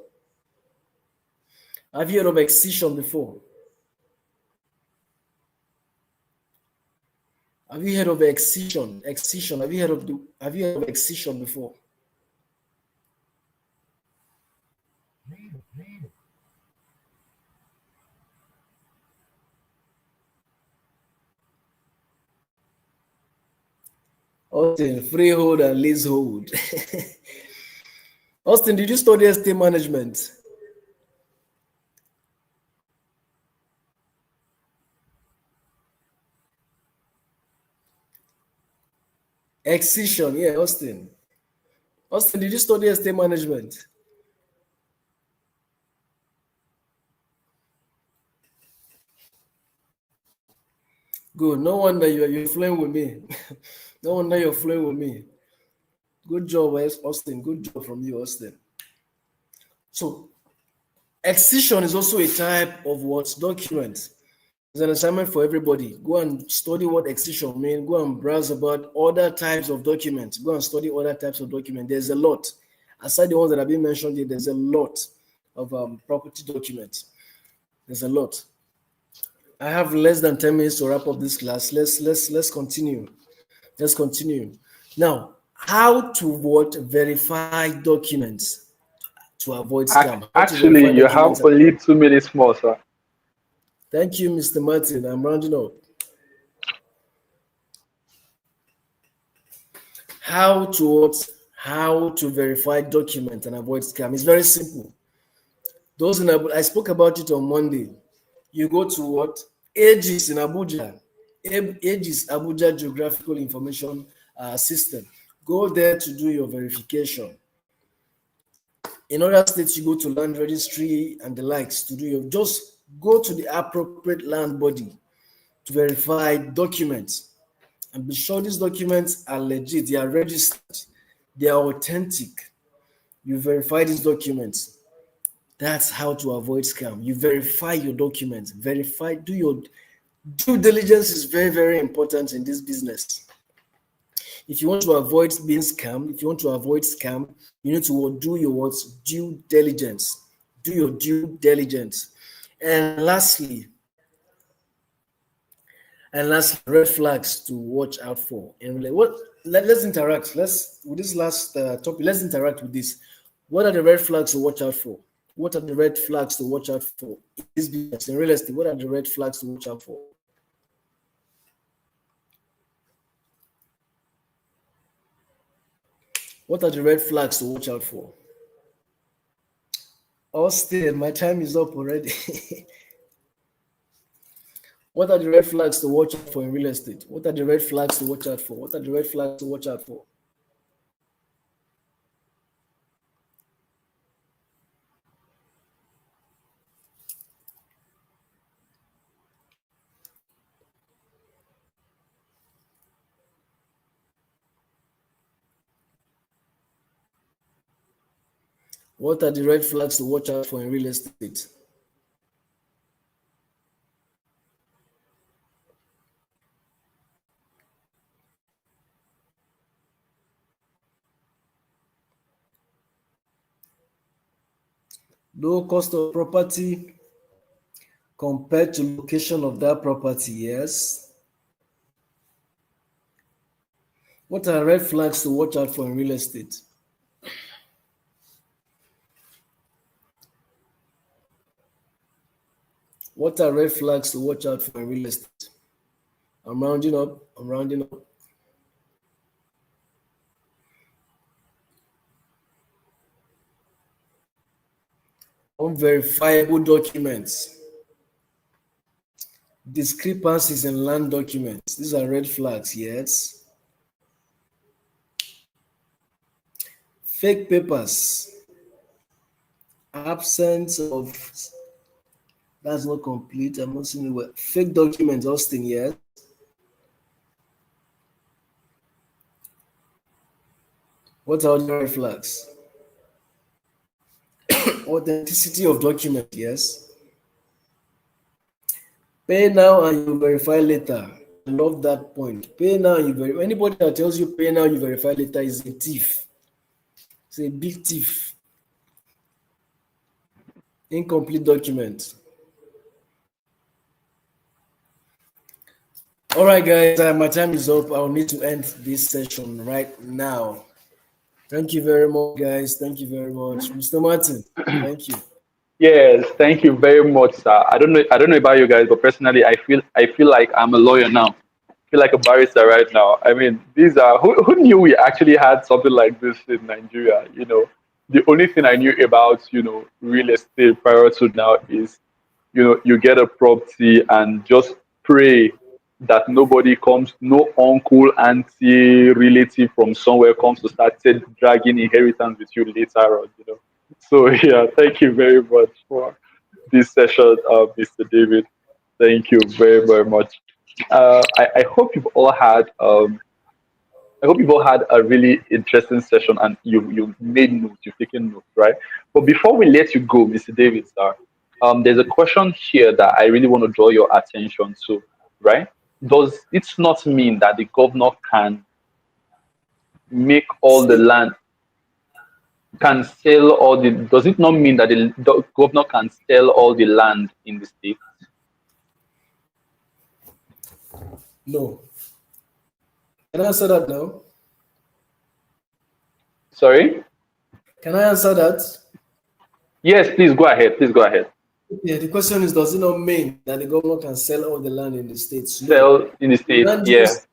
Have you heard of excision before? Have you heard of excision? Excision. Have you heard of excision before? Austin, freehold and leasehold. Austin, did you study estate management? Excision, yeah, Austin. Austin, did you study estate management? Good. No wonder you're flowing with me. No wonder you're flowing with me. Good job, Austin. Good job from you, Austin. So, excision is also a type of what document. It's an assignment for everybody. Go and study what excision means. Go and browse about other types of documents. Go and study other types of documents. There's a lot. Aside the ones that have been mentioned here, there's a lot of property documents. There's a lot. I have less than 10 minutes to wrap up this class. Let's continue. Let's continue. Now, how to verify documents to avoid scam? Actually, you have only 2 minutes more, sir. Thank you, Mr. Martin. I'm rounding up. How to verify document and avoid scam? It's very simple. I spoke about it on Monday. You go to what? Aegis in Abuja. Aegis, Abuja Geographical Information System. Go there to do your verification. In other states, you go to land registry and the likes to do just go to the appropriate land body to verify documents and be sure these documents are legit, they are registered, they are authentic. You verify these documents. That's how to avoid scam. You verify your documents, do your due diligence is very, very important in this business. If you want to avoid being scammed, you need to do your due diligence. Do your due diligence. And lastly, red flags to watch out for. And let's interact. With this last topic, let's interact with this. What are the red flags to watch out for? What are the red flags to watch out for in this business, in real estate? What are the red flags to watch out for? What are the red flags to watch out for? Austin, my time is up already. What are the red flags to watch out for in real estate? What are the red flags to watch out for? What are the red flags to watch out for? What are the red flags to watch out for in real estate? Low cost of property compared to location of that property, yes. What are red flags to watch out for in real estate? What are red flags to watch out for in real estate? I'm rounding up. Unverifiable documents. Discrepancies in land documents. These are red flags, yes. Fake papers. Absence of, that's not complete. I'm not seeing it well. Fake documents, Austin, yes. What are the red flags? Authenticity of document, yes. Pay now and you verify later. I love that point. Pay now and you verify. Anybody that tells you pay now, you verify later is a thief. It's a big thief. Incomplete document. All right, guys, my time is up. I'll need to end this session right now. Thank you very much, guys. Thank you very much. Mr. Martin, thank you. Yes, thank you very much, sir. I don't know about you guys, but personally, I feel like I'm a lawyer now. I feel like a barrister right now. I mean, these are who knew we actually had something like this in Nigeria. The only thing I knew about real estate prior to now is you get a property and just pray that nobody comes, no uncle, auntie, relative from somewhere comes to start dragging inheritance with you later on. So yeah, thank you very much for this session, Mr. David. Thank you very, very much. I hope you've all had a really interesting session and you made notes, you've taken notes, right? But before we let you go, Mr. David, sir, there's a question here that I really want to draw your attention to, right? Does it not mean that the governor can make all the See, land, can sell all the, does it not mean that the governor can sell all the land in the state? no. Can I answer that now? Sorry? Can I answer that? Yes, please go ahead. Please go ahead. Yeah, the question is, does it not mean that the governor can sell all the land in the states? No. Sell in the The state, Land yeah. Use,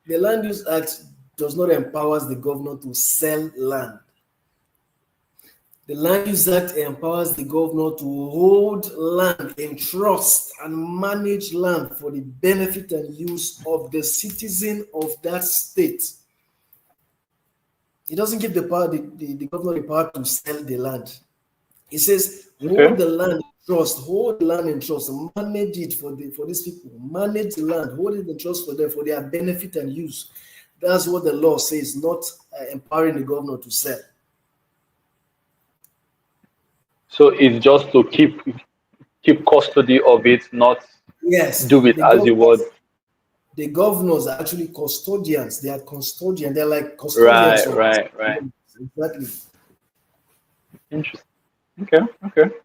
the Land Use Act does not empower the governor to sell land. The Land Use Act empowers the governor to hold land in trust and manage land for the benefit and use of the citizen of that state. It doesn't give the governor the power to sell the land. It says Okay. hold the land in trust, hold the land in trust, manage it for these people, manage the land, hold it in trust for them for their benefit and use. That's what the law says, not empowering the governor to sell. So it's just to keep custody of it, not Yes, do it as you would. the governors are actually custodians. They are custodians. They're like custodians Right, of right, right. exactly. Interesting. Okay, okay.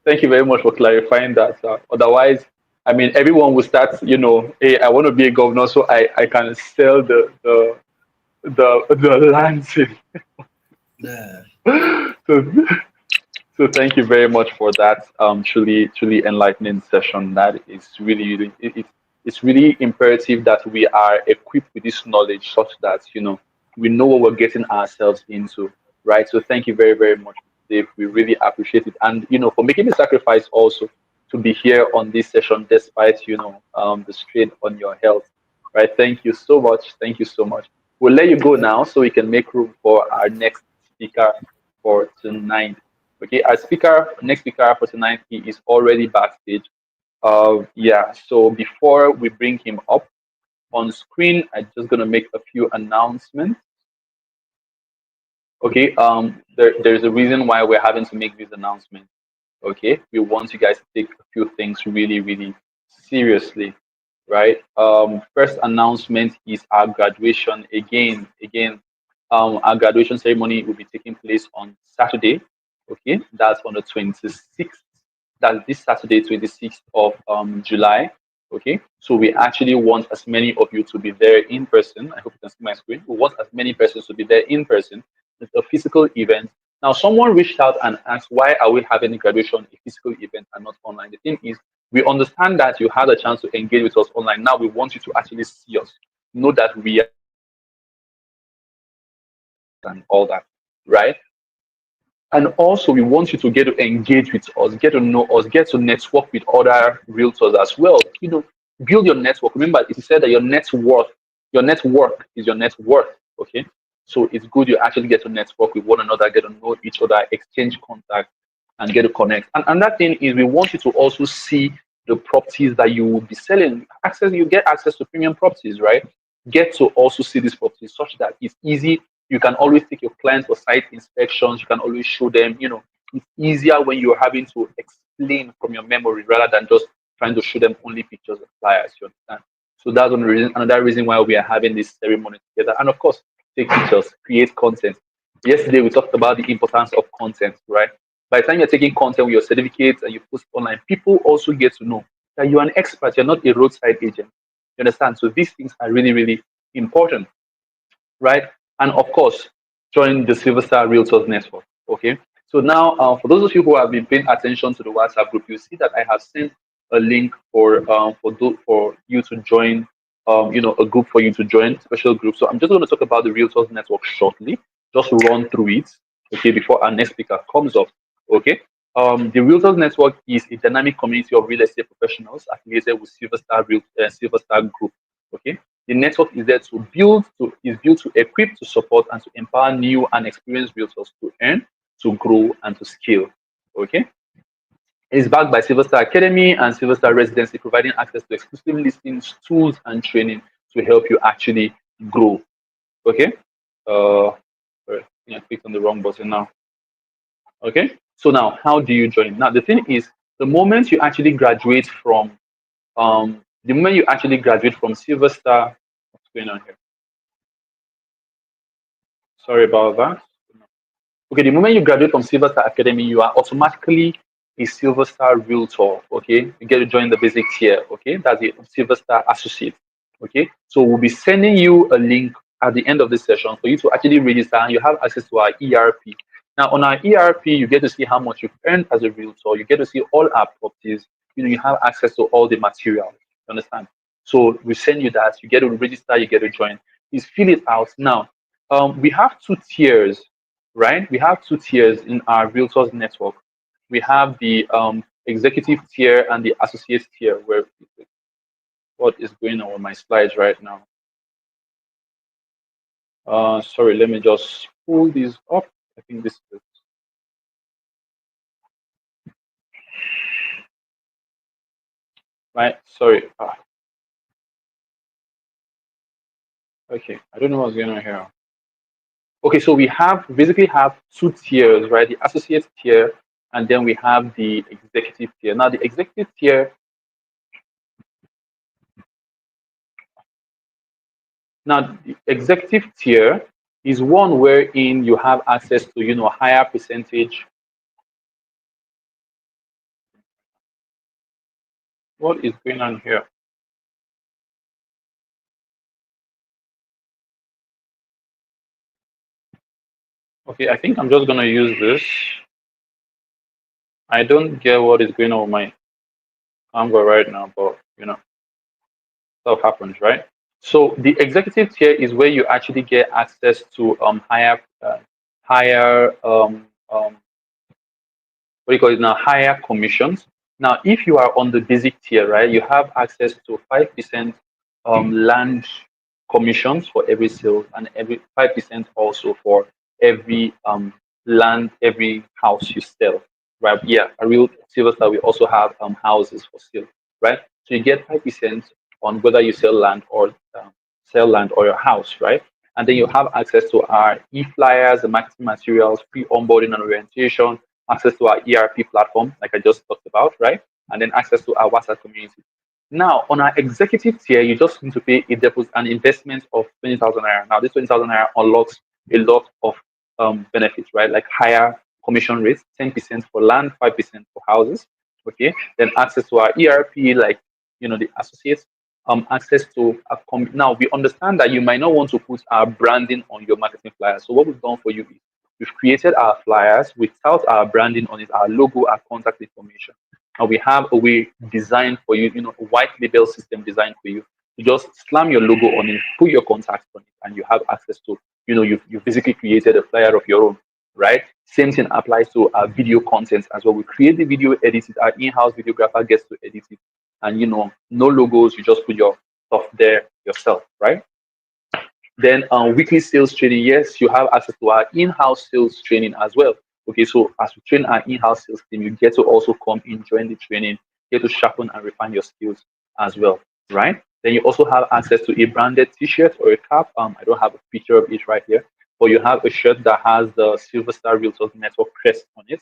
Thank you very much for clarifying that. Otherwise, I mean, everyone will start, hey, I want to be a governor so I can sell the lands. Yeah. So, so thank you very much for that truly enlightening session. That is really it's really imperative that we are equipped with this knowledge such that we know what we're getting ourselves into, right? So thank you very, very much, Dave. We really appreciate it, and for making the sacrifice also to be here on this session despite the strain on your health, right? Thank you so much. Thank you so much. We'll let you go now so we can make room for our next speaker for tonight. Okay, our next speaker for tonight, he is already backstage. Yeah, so before we bring him up on screen, I'm just gonna make a few announcements. Okay, there's a reason why we're having to make these announcements. Okay, we want you guys to take a few things really, really seriously, right? First announcement is our graduation. Again, our graduation ceremony will be taking place on Saturday. Okay, that's on the 26th. That's this Saturday, 26th of July. Okay, so we actually want as many of you to be there in person. I hope you can see my screen. We want as many persons to be there in person. It's a physical event. Now, someone reached out and asked, why are we having a graduation, a physical event, and not online? The thing is, we understand that you had a chance to engage with us online. Now, we want you to actually see us, know that we are and all that, right? And also, we want you to get to engage with us, get to know us, get to network with other realtors as well. Build your network. Remember, it is said that your network is your net worth. Okay, so it's good you actually get to network with one another, get to know each other, exchange contact, and get to connect. And another thing is, we want you to also see the properties that you will be selling. You get access to premium properties, right? Get to also see these properties such that it's easy You can always take your clients for site inspections. You can always show them, it's easier when you're having to explain from your memory rather than just trying to show them only pictures of flyers. You understand? So that's one reason, another reason why we are having this ceremony together. And of course, take pictures, create content. Yesterday we talked about the importance of content, right? By the time you're taking content with your certificates and you post online, people also get to know that you're an expert, you're not a roadside agent. You understand? So these things are really, really important, right? And of course, join the Sylvastar Realtors Network. Okay. So now, for those of you who have been paying attention to the WhatsApp group, you see that I have sent a link for you to join, a group for you to join, special group. So I'm just going to talk about the Realtors Network shortly, just run through it, okay, before our next speaker comes up. Okay. The Realtors Network is a dynamic community of real estate professionals affiliated with Sylvastar Group. Okay. The network is there is built to equip, to support, and to empower new and experienced realtors to earn, to grow, and to scale. Okay. It is backed by Sylvastar Academy and Sylvastar Residency, providing access to exclusive listings, tools, and training to help you actually grow. Okay. Sorry, I clicked on the wrong button now. Okay. So now, how do you join? Now, the thing is, the moment you actually graduate from Sylvastar, what's going on here? Sorry about that. Okay, the moment you graduate from Sylvastar Academy, you are automatically a Sylvastar Realtor. Okay, you get to join the basic tier. Okay, that's the Sylvastar Associate. Okay, so we'll be sending you a link at the end of this session for you to actually register, and you have access to our ERP. Now, on our ERP, you get to see how much you've earned as a realtor. You get to see all our properties. You have access to all the materials. You understand? So we send you that. You get to register. You get to join. Please fill it out now. We have two tiers, right? We have two tiers in our realtors network. We have the executive tier and the associate tier. Where what is going on with my slides right now? Sorry, let me just pull these up. I think this is right. Sorry. Okay, I don't know what's going on here. Okay, so we basically have two tiers, right? The associate tier, and then we have the executive tier. Now, the executive tier. Now, the executive tier is one wherein you have access to, a higher percentage. What is going on here? Okay, I think I'm just going to use this. I don't get what is going on with my Canva right now, but, stuff happens, right? So the executive tier is where you actually get access to higher what do you call it now? Higher commissions. Now, if you are on the basic tier, right, you have access to 5% land commissions for every sale, and every 5% also for every land, every house you sell, right? Yeah, a real Sylvastar, we also have houses for sale, right? So you get 5% on whether you sell land or your house, right? And then you have access to our e-flyers, the marketing materials, pre-onboarding and orientation, access to our ERP platform, like I just talked about, right? And then access to our WhatsApp community. Now, on our executive tier, you just need to pay a deposit, an investment of 20,000 naira. Now, this 20,000 naira unlocks a lot of benefits, right? Like higher commission rates, 10% for land, 5% for houses. Okay. Then access to our ERP, like the associates. Access to now we understand that you might not want to put our branding on your marketing flyer. So what we've done for you is we've created our flyers without our branding on it, our logo, our contact information. And we have a way designed for you, a white label system designed for you. You just slam your logo on it, put your contact on it, and you have access to, you've basically created a flyer of your own, right? Same thing applies to our video content as well. We create the video, edit it, our in-house videographer gets to edit it. And, no logos, you just put your stuff there yourself, right? Then weekly sales training, yes, you have access to our in-house sales training as well. Okay, so as we train our in-house sales team, you get to also come in, join the training, get to sharpen and refine your skills as well, right? Then you also have access to a branded t-shirt or a cap. I don't have a picture of it right here, but you have a shirt that has the Sylvastar Realtors Network crest on it.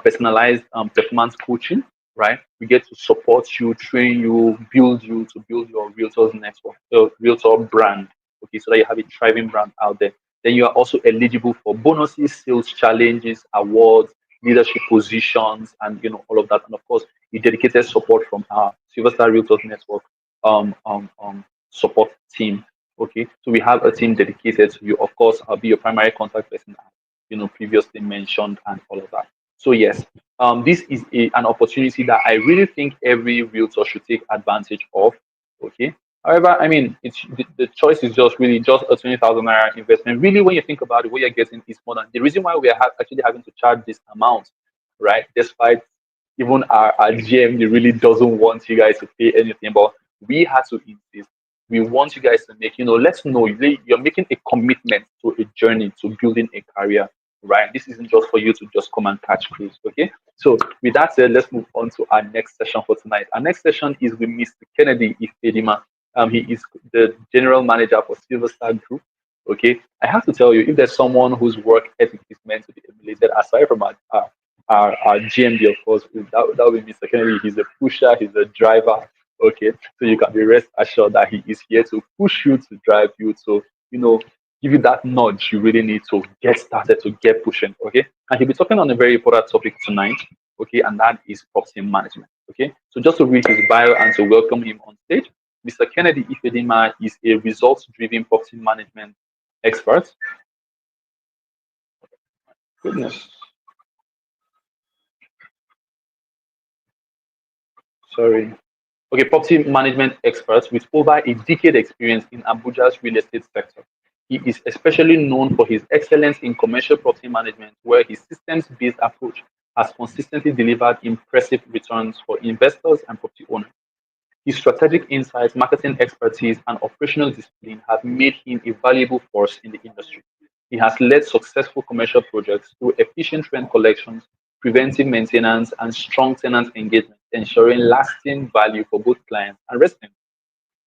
Personalized performance coaching, right? We get to support you, train you, build you to build your Realtors network, Realtor brand. Okay, so that you have a thriving brand out there. Then you are also eligible for bonuses, sales challenges, awards, leadership positions, and all of that. And of course, the dedicated support from our Sylvastar Realtors Network support team. Okay, so we have a team dedicated to you. Of course, I'll be your primary contact person, previously mentioned, and all of that. So yes, this is an opportunity that I really think every realtor should take advantage of. Okay. However, I mean, the choice is just really just a 20,000 naira investment. Really, when you think about it, what you're getting is more than the reason why we are actually having to charge this amount, right? Despite even our GM, he really doesn't want you guys to pay anything, but we had to insist. We want you guys to make, let's know you're making a commitment to a journey to building a career, right? This isn't just for you to just come and catch cruise, okay? So with that said, let's move on to our next session for tonight. Our next session is with Mr. Kennedy Iffedinma. He is the general manager for Sylvastar Group. Okay, I have to tell you, if there's someone whose work ethic is meant to be emulated, aside from our GMD, of course, that would be Mr. Kennedy. He's a pusher, he's a driver. Okay, so you can be rest assured that he is here to push you, to drive you, to give you that nudge you really need to get started, to get pushing. Okay, and he'll be talking on a very important topic tonight. Okay, and that is property management. Okay, so just to read his bio and to welcome him on stage, Mr. Kennedy Iffedinma is a results-driven property management expert. Goodness. Sorry. Okay, property management expert with over a decade experience in Abuja's real estate sector. He is especially known for his excellence in commercial property management, where his systems-based approach has consistently delivered impressive returns for investors and property owners. His strategic insights, marketing expertise, and operational discipline have made him a valuable force in the industry. He has led successful commercial projects through efficient rent collections, preventive maintenance, and strong tenant engagement, ensuring lasting value for both clients and residents.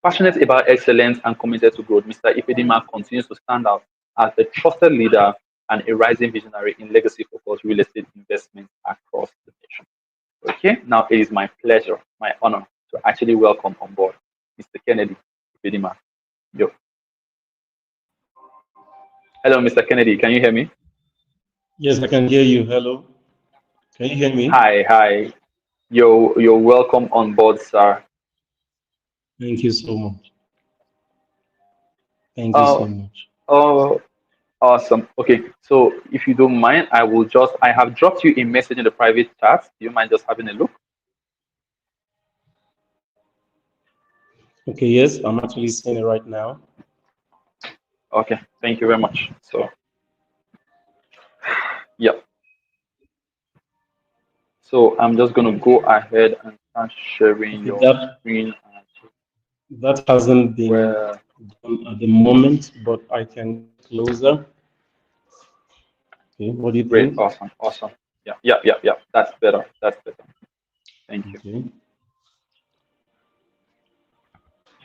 Passionate about excellence and committed to growth, Mr. Iffedinma continues to stand out as a trusted leader and a rising visionary in legacy-focused real estate investments across the nation. Okay, now it is my pleasure, my honor to actually welcome on board Mr. Kennedy Iffedinma. Yo. Hello, Mr. Kennedy. Can you hear me? Yes, I can hear you. Hello. Can you hear me? Hi. You're welcome on board, sir. Thank you so much. Thank you so much. Oh, awesome. Okay, so if you don't mind, I have dropped you a message in the private chat. Do you mind just having a look? Okay, yes, I'm actually seeing it right now. Okay, thank you very much. So, yeah. So I'm just going to go ahead and start sharing your screen. That hasn't been done at the moment, but I can get closer. Okay, what do you think? Great, awesome. Yeah. That's better. Thank you. Okay.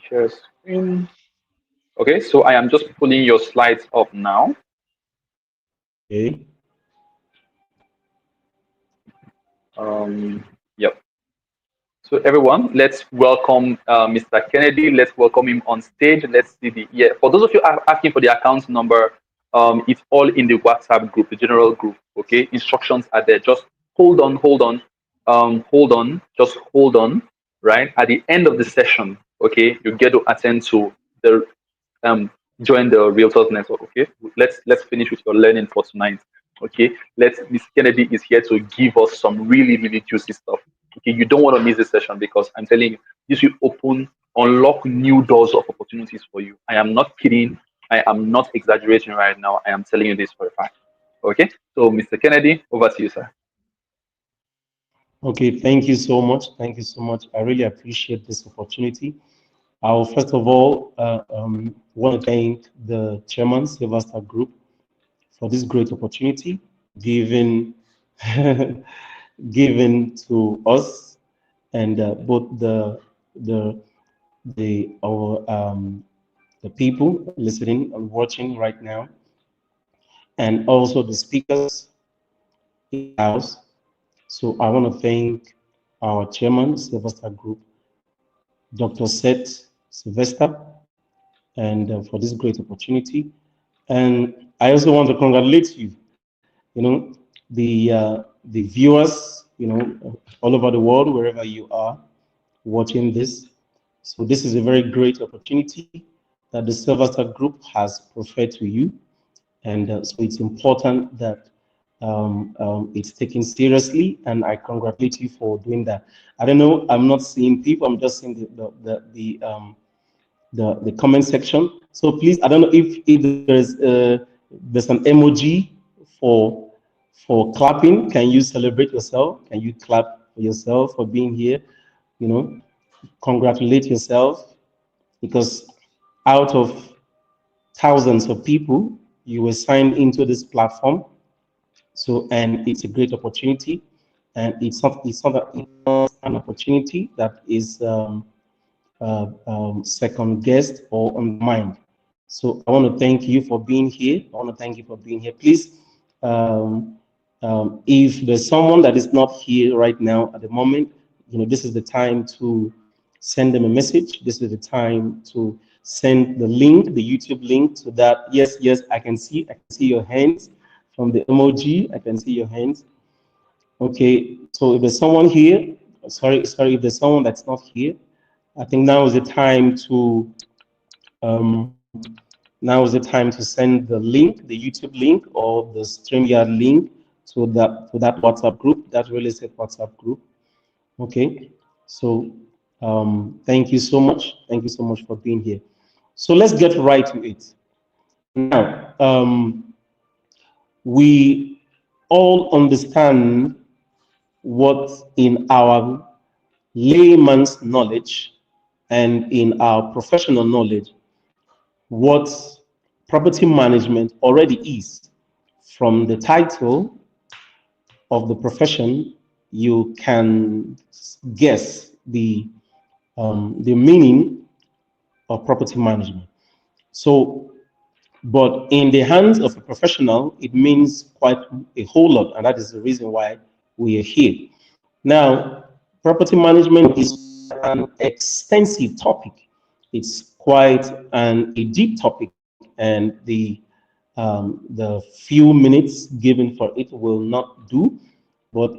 Share screen. Okay, so I am just pulling your slides up now. Okay. Yep. So everyone, let's welcome Mr. Kennedy. Let's welcome him on stage. Let's see for those of you asking for the account number, it's all in the WhatsApp group, the general group. Okay, instructions are there. Just hold on. Just hold on. Right at the end of the session, okay, you get to attend to the join the Realtors Network. Okay, let's finish with your learning for tonight. Okay, Miss Kennedy is here to give us some really juicy stuff. Okay, you don't want to miss this session because I'm telling you, this will unlock new doors of opportunities for you. I am not kidding. I am not exaggerating right now. I am telling you this for a fact. Okay, so Mr. Kennedy, over to you, sir. Okay, thank you so much. Thank you so much. I really appreciate this opportunity. I will first of all want to thank the chairman, Sylvastar Group, for this great opportunity given given to us and both the people listening and watching right now. and also the speakers in the house. So I want to thank our chairman, Sylvastar Group, Dr. Seth Sylvester, and for this great opportunity. And I also want to congratulate you, the viewers, all over the world, wherever you are watching this. So this is a very great opportunity that the Sylvastar Group has preferred to you. And so it's important that it's taken seriously, and I congratulate you for doing that. I don't know, I'm not seeing people, I'm just seeing the comment section. So please, I don't know if there's an emoji for clapping. Can you celebrate yourself? Can you clap for yourself for being here? Congratulate yourself, because out of thousands of people, you were signed into this platform. So, and it's a great opportunity, and it's not an opportunity that is second guessed or undermined. So I want to thank you for being here. Please, if there's someone that is not here right now at the moment, this is the time to send them a message. This is the time to send the link, the YouTube link, to that. Yes, I can see your hands from the emoji. I can see your hands. Okay, so if there's someone here, sorry, if there's someone that's not here, I think now is the time to send the link, the YouTube link or the StreamYard link to that WhatsApp group, that real estate WhatsApp group. Okay, so thank you so much. Thank you so much for being here. So let's get right to it. Now, we all understand what in our layman's knowledge and in our professional knowledge, what property management already is. From the title of the profession, you can guess the meaning of property management. So, but in the hands of a professional, it means quite a whole lot, and that is the reason why we are here. Now, property management is an extensive topic. It's quite a deep topic, and the few minutes given for it will not do. But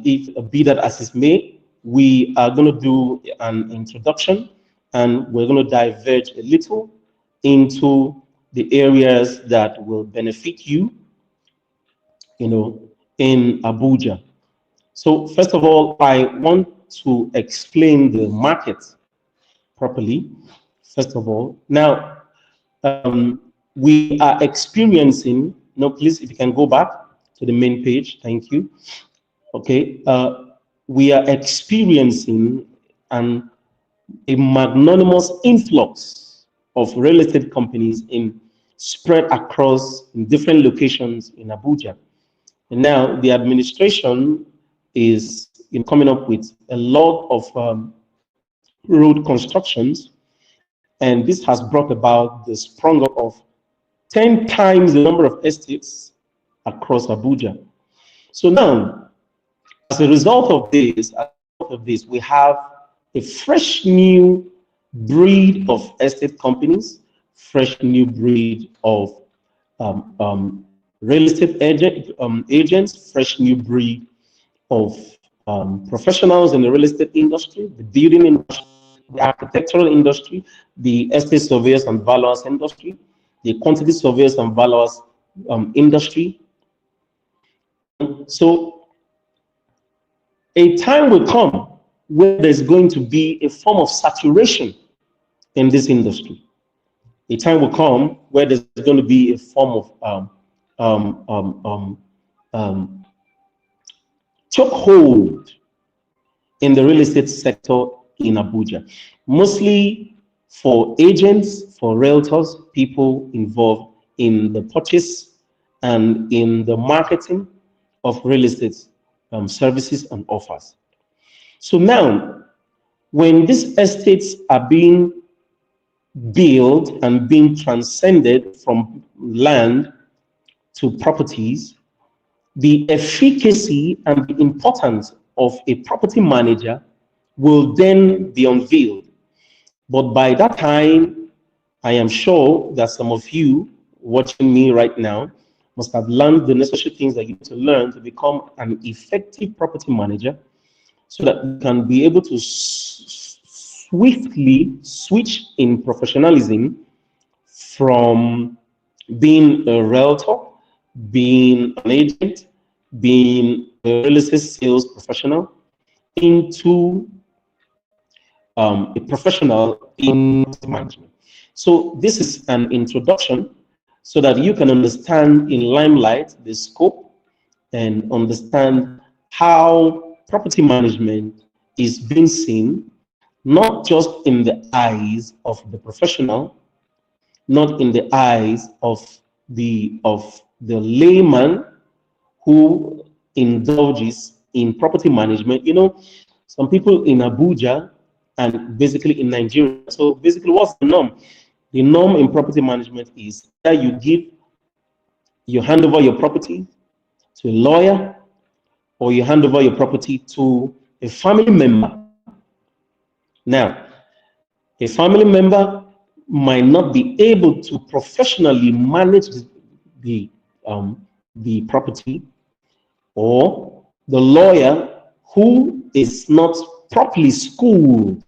if be that as it may, we are going to do an introduction, and we're going to diverge a little into the areas that will benefit you, in Abuja. So first of all, I want to explain the market properly. First of all, now we are experiencing. No, please, if you can go back to the main page, thank you. Okay, we are experiencing a magnanimous influx of real estate companies spread across in different locations in Abuja. And now the administration is coming up with a lot of road constructions, and this has brought about the sprung up of 10 times the number of estates across Abuja. So now, as a result of this, we have a fresh new breed of estate companies, fresh new breed of real estate agents, fresh new breed of professionals in the real estate industry, the building industry, the architectural industry, the estate surveyors and valuers industry, the quantity surveyors and valuers industry. So a time will come where there's going to be a form of saturation in this industry. A time will come where there's going to be a form of chokehold in the real estate sector in Abuja, mostly for agents, for realtors, people involved in the purchase and in the marketing of real estate services and offers. So now, when these estates are being built and being transcended from land to properties, the efficacy and the importance of a property manager will then be unveiled. But by that time, I am sure that some of you watching me right now must have learned the necessary things that you need to learn to become an effective property manager, so that you can be able to swiftly switch in professionalism from being a realtor, being an agent, being a real estate sales professional, into a professional in management. So this is an introduction so that you can understand in Limelight the scope and understand how property management is being seen, not just in the eyes of the professional, not in the eyes of the layman who indulges in property management. You know, some people in Abuja and basically in Nigeria. So basically, what's the norm? The norm in property management is that you hand over your property to a lawyer, or you hand over your property to a family member. Now, a family member might not be able to professionally manage the property, or the lawyer who is not properly schooled,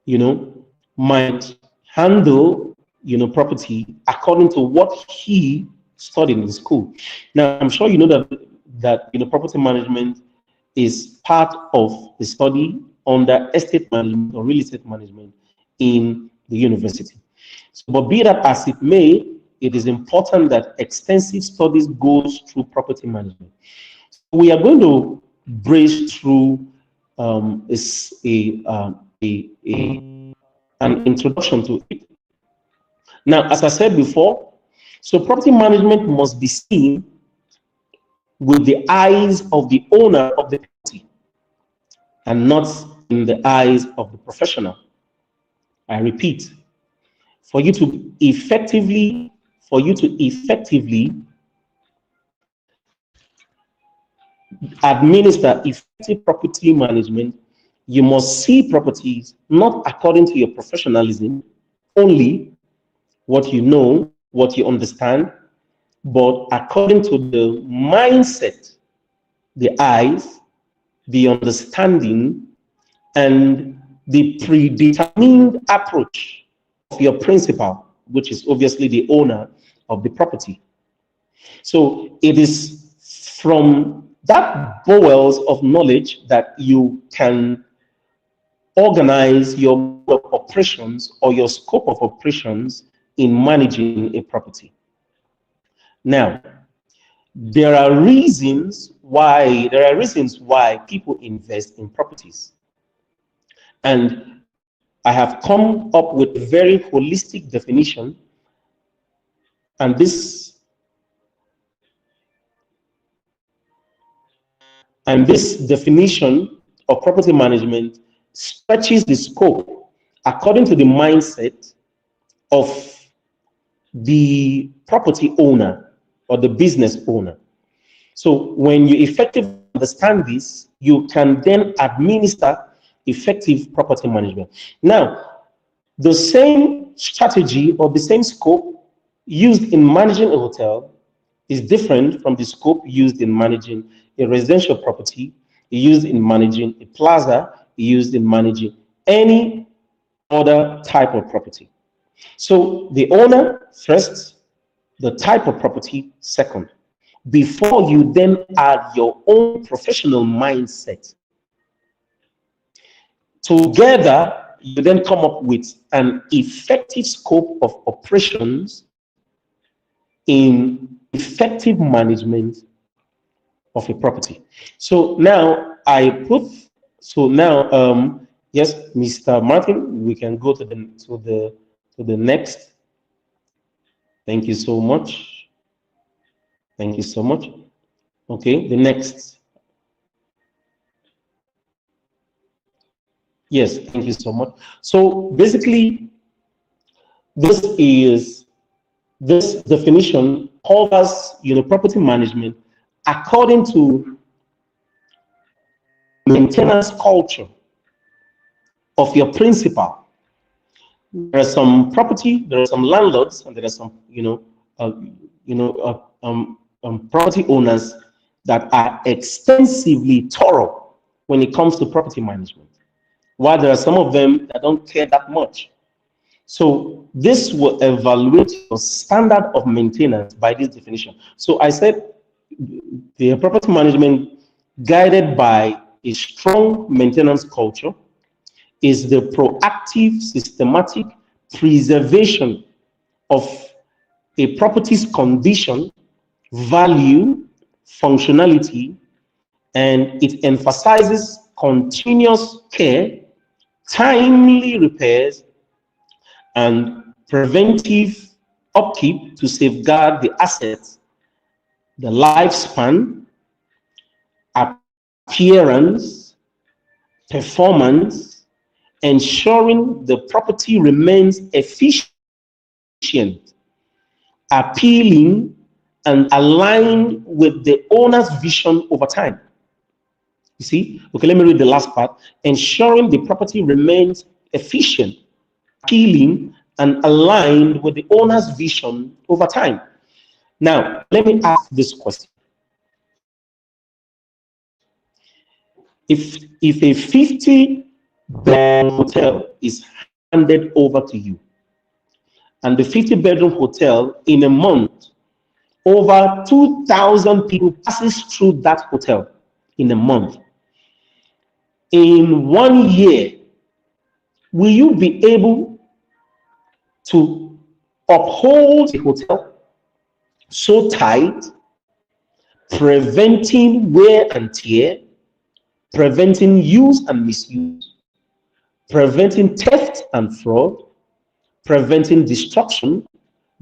you know, might handle, you know, property according to what he studied in school. Now, I'm sure you know that you know, property management is part of the study under estate management or real estate management in the university. So, but be that as it may, it is important that extensive studies goes through property management. We are going to breeze through an introduction to it. Now, as I said before, so property management must be seen with the eyes of the owner of the property and not in the eyes of the professional. I repeat, for you to effectively administer effective property management, you must see properties not according to your professionalism only, what you know, what you understand, but according to the mindset, the eyes, the understanding, and the predetermined approach of your principal, which is obviously the owner of the property. So it is from that bowels of knowledge that you can organize your operations or your scope of operations in managing a property. Now, there are reasons why people invest in properties. And I have come up with a very holistic definition, and this definition of property management stretches the scope according to the mindset of the property owner or the business owner. So when you effectively understand this, you can then administer effective property management. Now, the same strategy or the same scope used in managing a hotel is different from the scope used in managing a residential property, used in managing a plaza, used in managing any other type of property. So the owner first, the type of property second, before you then add your own professional mindset. Together, you then come up with an effective scope of operations in effective management of a property. So now yes, Mr. Martin, we can go to the next. Thank you so much. Thank you so much. Okay, the next. Yes, thank you so much. So basically, this is This definition covers, property management according to maintenance culture of your principal. There are some landlords, and there are some, property owners that are extensively thorough when it comes to property management, while there are some of them that don't care that much. So this will evaluate your standard of maintenance by this definition. So I said the property management guided by a strong maintenance culture is the proactive, systematic preservation of a property's condition, value, functionality, and it emphasizes continuous care, timely repairs, and preventive upkeep to safeguard the assets, the lifespan, appearance, performance, ensuring the property remains efficient, appealing, and aligned with the owner's vision over time. You see? Okay, let me read the last part. Ensuring the property remains efficient, appealing, and aligned with the owner's vision over time. Now, let me ask this question. If a 50-bed hotel is handed over to you, and the 50-bedroom hotel in a month, over 2,000 people passes through that hotel in a month. In 1 year, will you be able to uphold the hotel so tight, preventing wear and tear, preventing use and misuse, preventing theft and fraud, preventing destruction,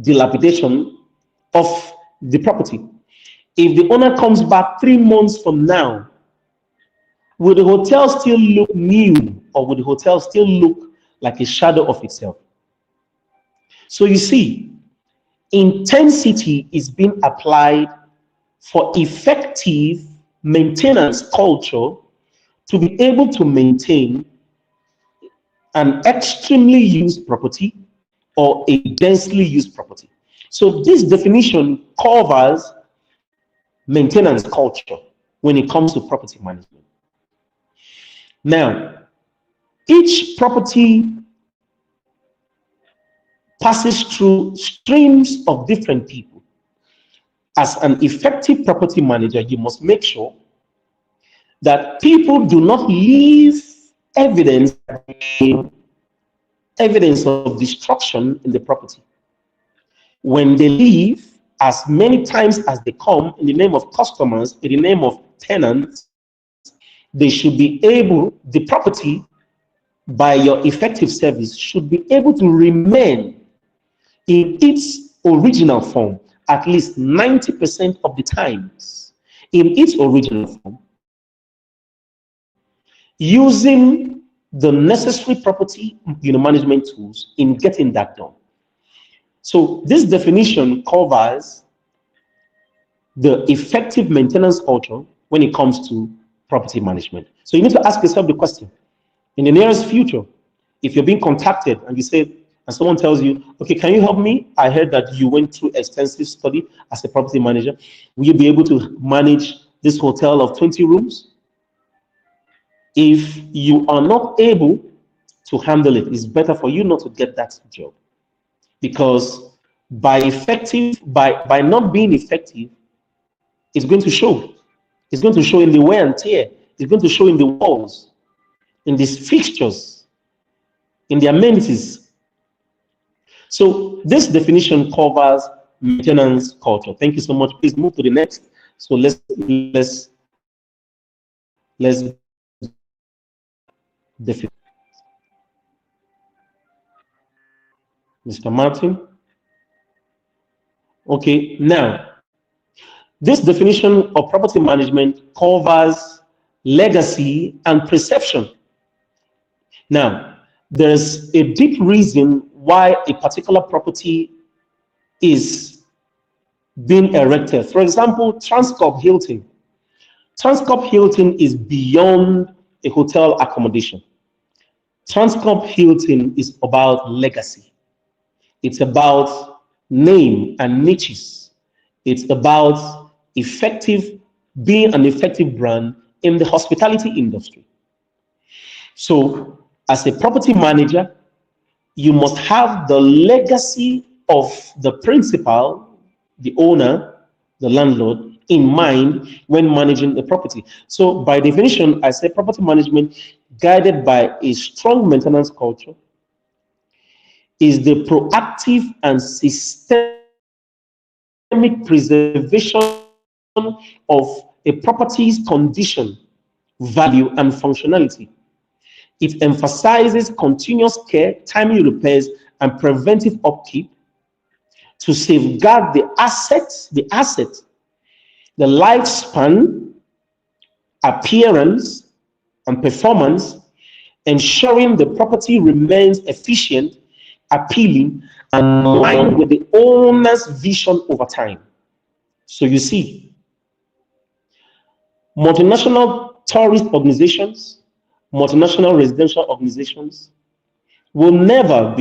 dilapidation of the property? If the owner comes back 3 months from now, will the hotel still look new, or will the hotel still look like a shadow of itself? So you see, intensity is being applied for effective maintenance culture to be able to maintain an extremely used property or a densely used property. So this definition covers maintenance culture when it comes to property management. Now, each property passes through streams of different people. As an effective property manager, you must make sure that people do not leave evidence of destruction in the property. When they leave, as many times as they come in the name of customers, in the name of tenants, they should be able, the property, by your effective service, should be able to remain in its original form at least 90% of the times, in its original form, using the necessary property management tools in getting that done. So this definition covers the effective maintenance culture when it comes to property management. So you need to ask yourself the question, in the nearest future, if you're being contacted and you say, and someone tells you, okay, can you help me? I heard that you went through extensive study as a property manager. Will you be able to manage this hotel of 20 rooms? If you are not able to handle it, it's better for you not to get that job. Because by not being effective, it's going to show. It's going to show in the wear and tear. It's going to show in the walls, in these fixtures, in the amenities. So this definition covers maintenance culture. Thank you so much. Please move to the next. So let's define. Mr. Martin. Okay, now this definition of property management covers legacy and perception. Now, there's a deep reason why a particular property is being erected. For example, Transcorp Hilton. Transcorp Hilton is beyond a hotel accommodation. Transcorp Hilton is about legacy. It's about name and niches. It's about being an effective brand in the hospitality industry. So as a property manager, you must have the legacy of the principal, the owner, the landlord in mind when managing the property. So by definition, I say property management guided by a strong maintenance culture is the proactive and systemic preservation of a property's condition, value, and functionality. It emphasizes continuous care, timely repairs, and preventive upkeep to safeguard the assets, the lifespan, appearance, and performance, ensuring the property remains efficient, appealing, and aligned with the owner's vision over time. So you see, multinational tourist organizations, multinational residential organizations will never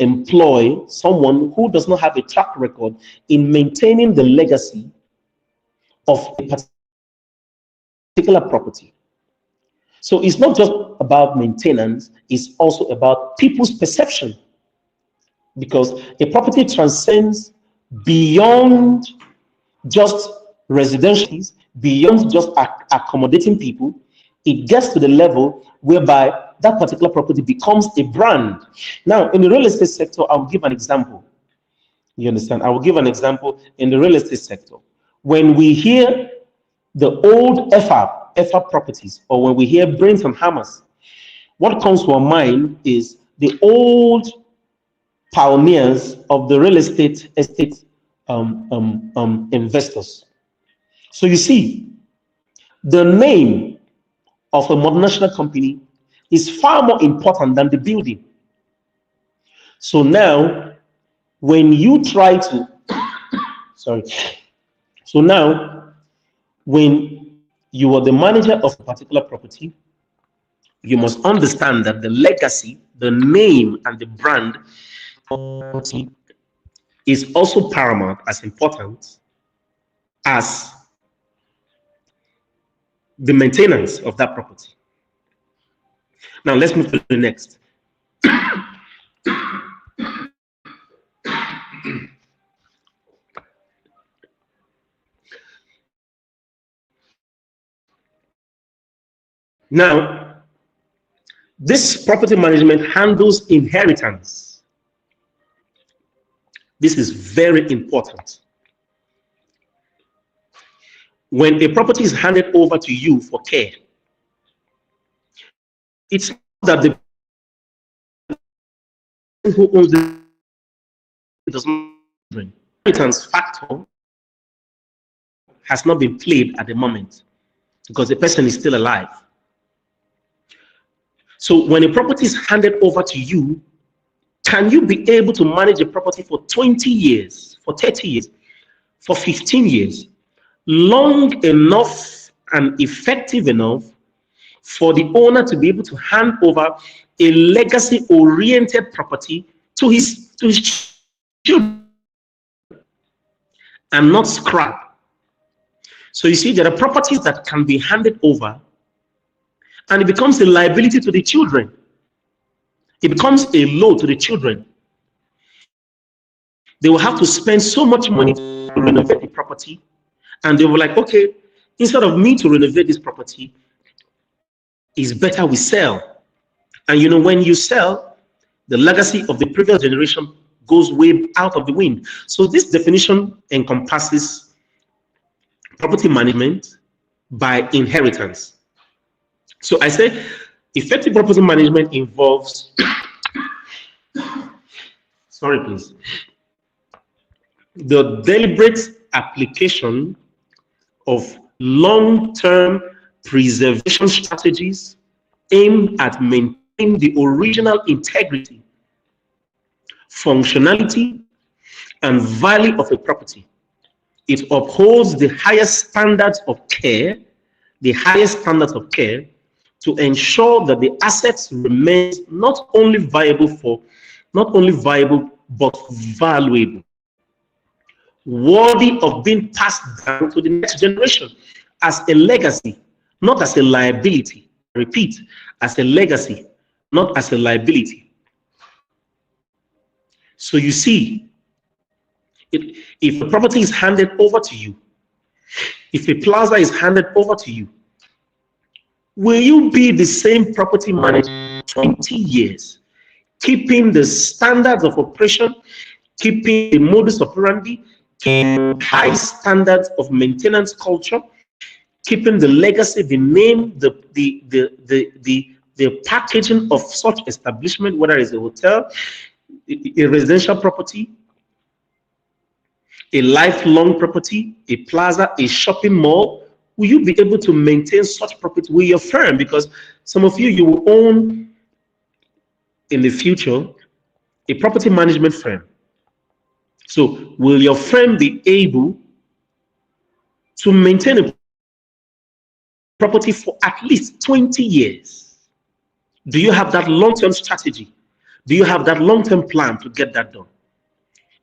employ someone who does not have a track record in maintaining the legacy of a particular property. So it's not just about maintenance, it's also about people's perception, because a property transcends beyond just residentials, beyond just accommodating people. It gets to the level whereby that particular property becomes a brand. Now, in the real estate sector, I'll give an example. You understand? I will give an example in the real estate sector. When we hear the old FR properties, or when we hear Brains and Hammers, what comes to our mind is the old pioneers of the real estate investors. So you see, the name of a multinational company is far more important than the building. So now, when you try to, when you are the manager of a particular property, you must understand that the legacy, the name, and the brand is also paramount, as important as the maintenance of that property. Now let's move to the next. Now, this property management handles inheritance. This is very important. When a property is handed over to you for care, it's not that the person who owns the inheritance factor has not been played at the moment because the person is still alive. So when a property is handed over to you, can you be able to manage a property for 20 years, for 30 years, for 15 years, long enough and effective enough for the owner to be able to hand over a legacy-oriented property to his children and not scrap? So you see, there are properties that can be handed over and it becomes a liability to the children. It becomes a load to the children. They will have to spend so much money to renovate the property, and they were like, okay, instead of me to renovate this property, it's better we sell. And you know, when you sell, the legacy of the previous generation goes way out of the wind. So this definition encompasses property management by inheritance. So I said effective property management involves the deliberate application of long-term preservation strategies aimed at maintaining the original integrity, functionality, and value of a property. It upholds the highest standards of care, to ensure that the assets remain not only viable but valuable, worthy of being passed down to the next generation as a legacy, not as a liability. Repeat, as a legacy, not as a liability. So you see, if a property is handed over to you, if a plaza is handed over to you, will you be the same property manager 20 years, keeping the standards of operation, keeping the modus operandi, keeping high standards of maintenance culture, keeping the legacy, the name, the packaging of such establishment, whether it's a hotel, a residential property, a lifelong property, a plaza, a shopping mall? Will you be able to maintain such property with your firm? Because some of you will own in the future a property management firm. So will your firm be able to maintain a property for at least 20 years? Do you have that long-term strategy? Do you have that long-term plan to get that done?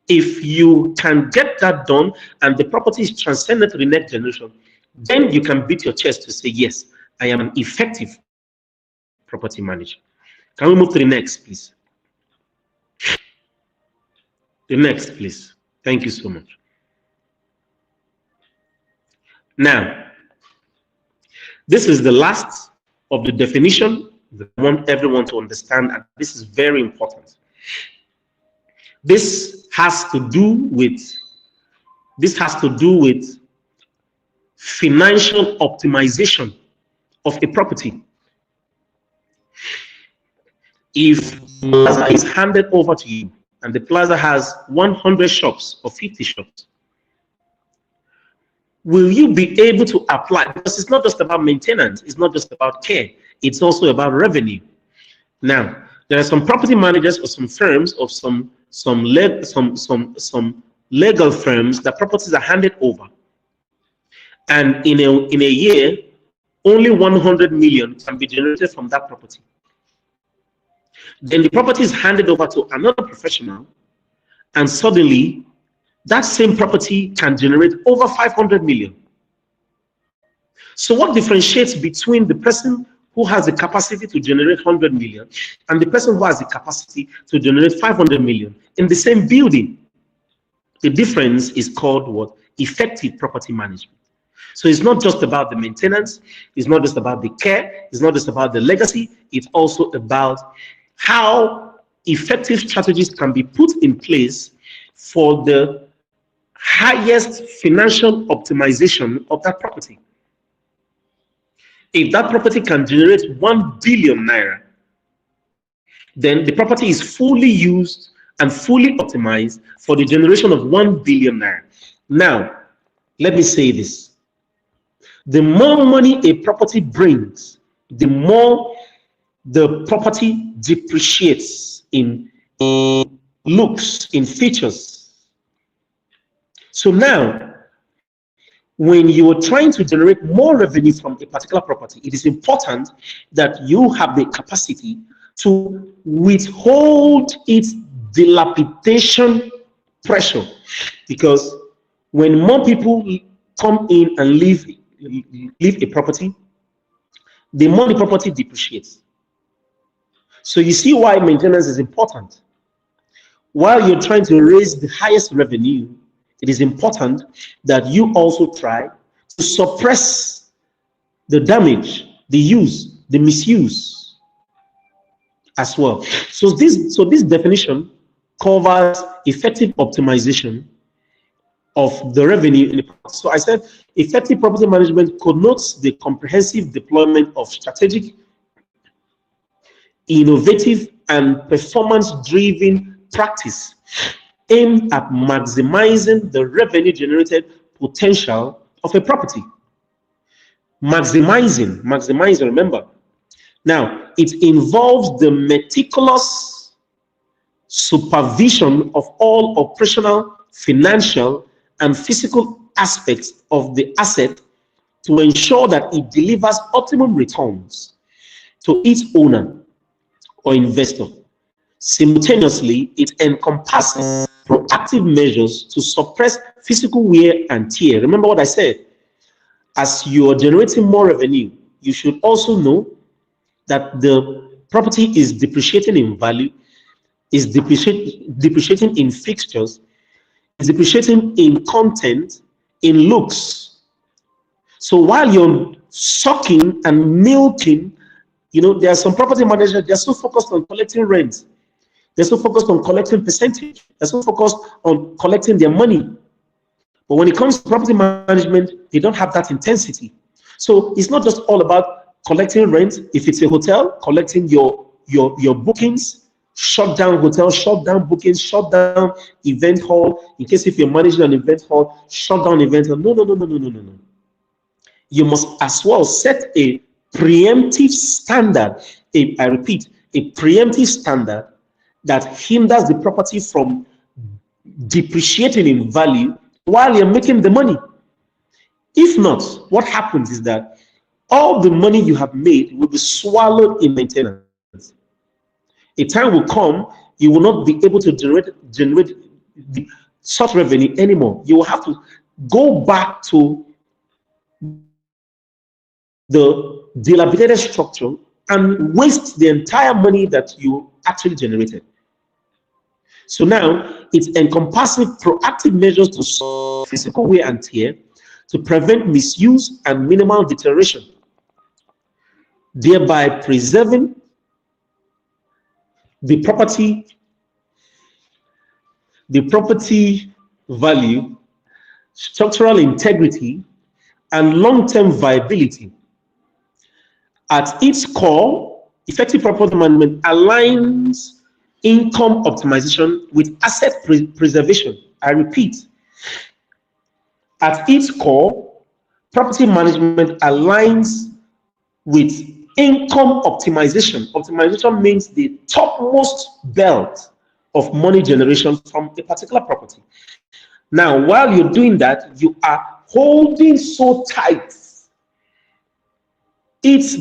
If you can get that done and the property is transcended to the next generation, then you can beat your chest to say, yes, I am an effective property manager. Can we move to the next, please? The next, please. Thank you so much. Now, this is the last of the definition that I want everyone to understand, and this is very important. This has to do with financial optimization of a property. If plaza is handed over to you and the plaza has 100 shops or 50 shops, will you be able to apply? Because it's not just about maintenance, it's not just about care, it's also about revenue. Now, there are some property managers or some firms or some legal firms that properties are handed over, and in a year, only 100 million can be generated from that property. Then the property is handed over to another professional, and suddenly that same property can generate over 500 million. So what differentiates between the person who has the capacity to generate 100 million and the person who has the capacity to generate 500 million in the same building? The difference is called what? Effective property management. So it's not just about the maintenance, it's not just about the care, it's not just about the legacy, it's also about how effective strategies can be put in place for the highest financial optimization of that property. If that property can generate 1 billion naira, then the property is fully used and fully optimized for the generation of 1 billion naira. Now, let me say this. The more money a property brings, the more the property depreciates in looks, in features. So now, when you are trying to generate more revenue from a particular property, it is important that you have the capacity to withhold its dilapidation pressure. Because when more people come in and leave a property, the more the property depreciates. So you see why maintenance is important. While you're trying to raise the highest revenue, it is important that you also try to suppress the damage, the use, the misuse as well. So this definition covers effective optimization of the revenue in the property. So I said effective property management connotes the comprehensive deployment of strategic, innovative, and performance-driven practice aimed at maximizing the revenue generated potential of a property. Maximizing, remember. Now, it involves the meticulous supervision of all operational, financial, and physical aspects of the asset to ensure that it delivers optimum returns to its owner or investor. Simultaneously, it encompasses proactive measures to suppress physical wear and tear. Remember what I said? As you are generating more revenue, you should also know that the property is depreciating in value, is depreciating in fixtures, is depreciating in content, in looks. So while you're sucking and milking, there are some property managers, they're so focused on collecting rent. They're so focused on collecting percentage. They're so focused on collecting their money. But when it comes to property management, they don't have that intensity. So it's not just all about collecting rent. If it's a hotel, collecting your bookings, shut down hotels, shut down bookings, shut down event hall. In case if you're managing an event hall, shut down event hall. No. You must as well set a preemptive standard. I repeat, a preemptive standard that hinders the property from depreciating in value while you're making the money. If not, what happens is that all the money you have made will be swallowed in maintenance. A time will come, you will not be able to generate such revenue anymore. You will have to go back to the dilapidated structure and waste the entire money that you actually generated. So now it's encompassing proactive measures to solve physical wear and tear, to prevent misuse and minimal deterioration, thereby preserving the property value, structural integrity, and long-term viability. At its core, effective property management aligns income optimization with asset preservation. I repeat, at its core, property management aligns with income optimization. Optimization means the topmost belt of money generation from a particular property. Now, while you're doing that, you are holding so tight its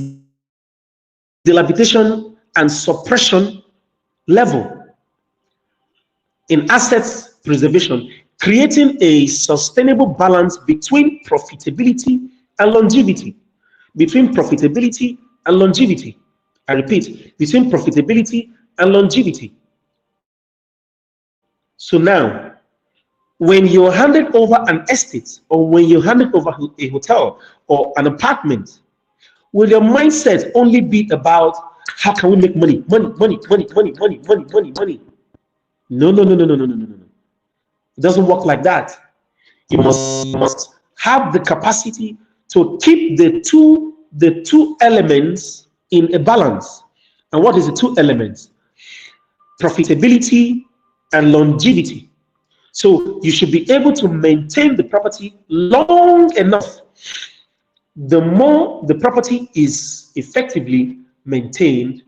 dilapidation and suppression level in assets preservation, creating a sustainable balance between profitability and longevity. Between profitability and longevity. I repeat, between profitability and longevity. So now, when you're handed over an estate, or when you're handed over a hotel or an apartment, will your mindset only be about how can we make money? Money. No. It doesn't work like that. You must have the capacity to keep the two elements in a balance. And what is the two elements? Profitability and longevity. So you should be able to maintain the property long enough. The more the property is effectively maintained,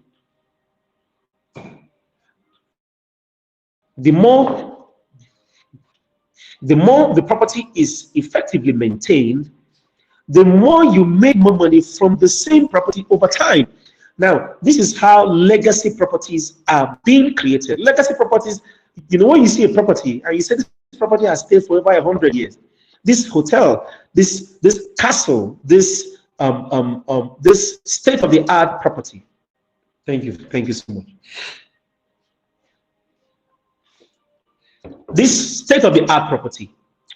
the more the property is effectively maintained, the more you make more money from the same property over time. Now, this is how legacy properties are being created. Legacy properties, when you see a property and you say this property has stayed for over 100 years, this hotel, this castle, this state-of-the-art property. Thank you so much. This state-of-the-art property,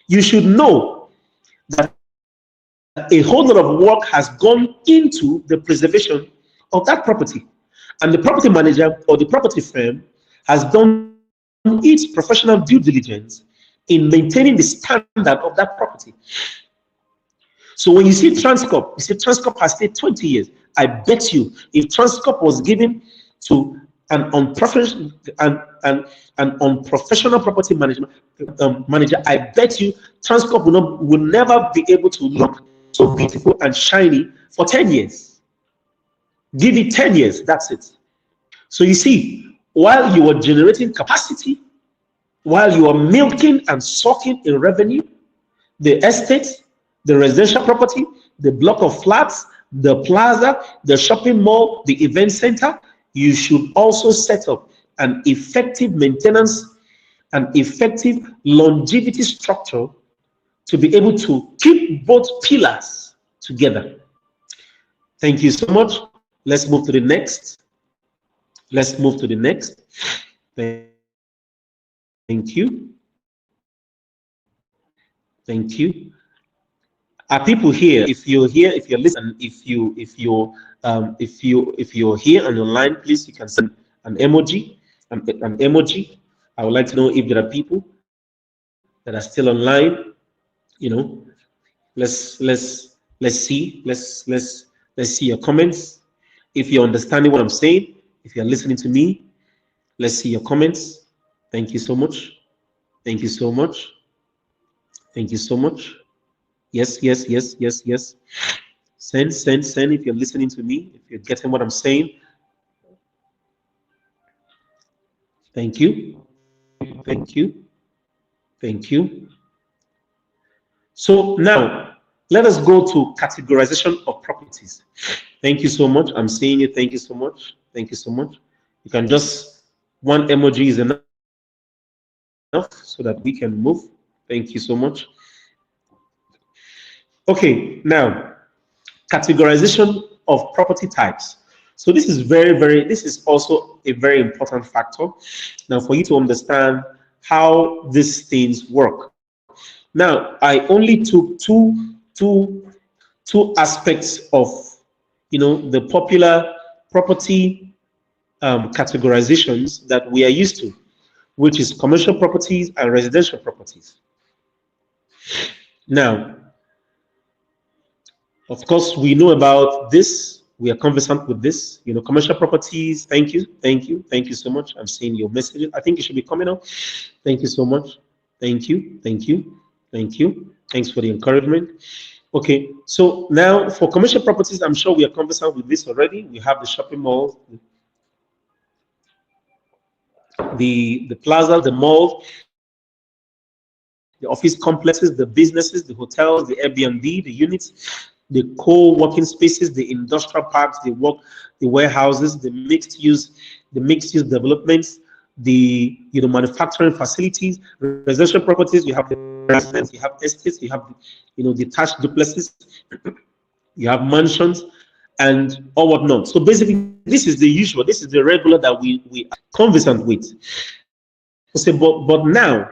you should know that a whole lot of work has gone into the preservation of that property, and the property manager or the property firm has done its professional due diligence in maintaining the standard of that property. So when you see Transcorp, you say Transcorp has stayed 20 years. I bet you, if Transcorp was given to an unprofessional property management manager, I bet you Transcorp will never be able to look so beautiful and shiny for 10 years. Give it 10 years, that's it. So you see, while you are generating capacity, while you are milking and sucking in revenue, the estate, the residential property, the block of flats, the plaza, the shopping mall, the event center, you should also set up an effective maintenance and effective longevity structure to be able to keep both pillars together. Thank you so much. Let's move to the next. Let's move to the next. Thank you. Thank you. Are people here? If you're here, if you're listening, if you're here and online, please, you can send an emoji. An emoji. I would like to know if there are people that are still online. You know, let's see your comments. If you're understanding what I'm saying, if you're listening to me, let's see your comments. Thank you so much. Thank you so much. Thank you so much. Yes. Send if you're listening to me, if you're getting what I'm saying. Thank you. Thank you. Thank you. So now let us go to categorization of properties. Thank you so much. I'm seeing you. Thank you so much. Thank you so much. You can just, one emoji is enough so that we can move. Thank you so much. Okay, now categorization of property types. So this is this is also a very important factor. Now, for you to understand how these things work. Now, I only took two aspects of, the popular property categorizations that we are used to, which is commercial properties and residential properties. Now, of course, we know about this. We are conversant with this. Commercial properties. Thank you so much. I'm seeing your messages. I think it should be coming up. Thank you so much. Thank you. Thanks for the encouragement. Okay, so now for commercial properties, I'm sure we are conversant with this already. We have the shopping malls, the plaza, the malls, the office complexes, the businesses, the hotels, the Airbnb, the units, the co-working spaces, the industrial parks, the warehouses, the mixed use developments, the manufacturing facilities, residential properties. You have the residents, you have estates, you have detached duplexes, you have mansions, and all whatnot. So basically, this is the usual, this is the regular that we are conversant with. So, but now,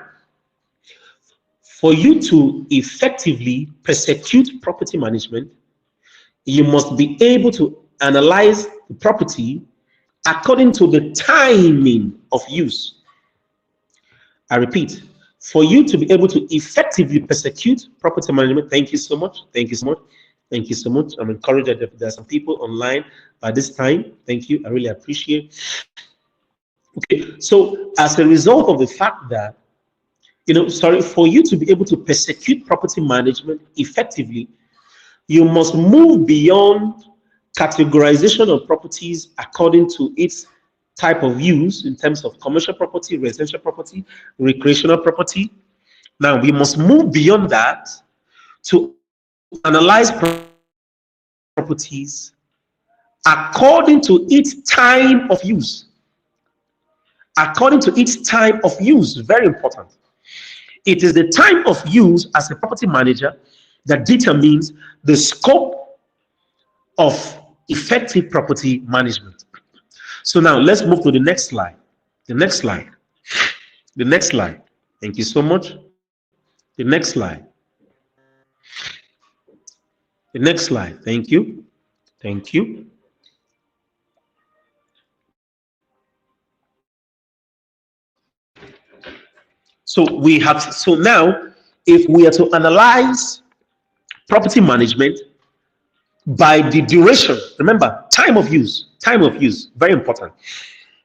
for you to effectively persecute property management, you must be able to analyze the property according to the timing of use. I repeat, for you to be able to effectively persecute property management, thank you so much. I'm encouraged that there are some people online by this time. Thank you. I really appreciate. Okay, so as a result of the fact that, for you to be able to persecute property management effectively, you must move beyond categorization of properties according to its type of use in terms of commercial property, residential property, recreational property. Now, we must move beyond that to analyze properties according to its time of use. According to its time of use, very important. It is the time of use as a property manager that determines the scope of effective property management. So now let's move to the next slide. The next slide. Thank you so much. The next slide. Thank you. So now, if we are to analyze property management by the duration, remember, time of use, very important.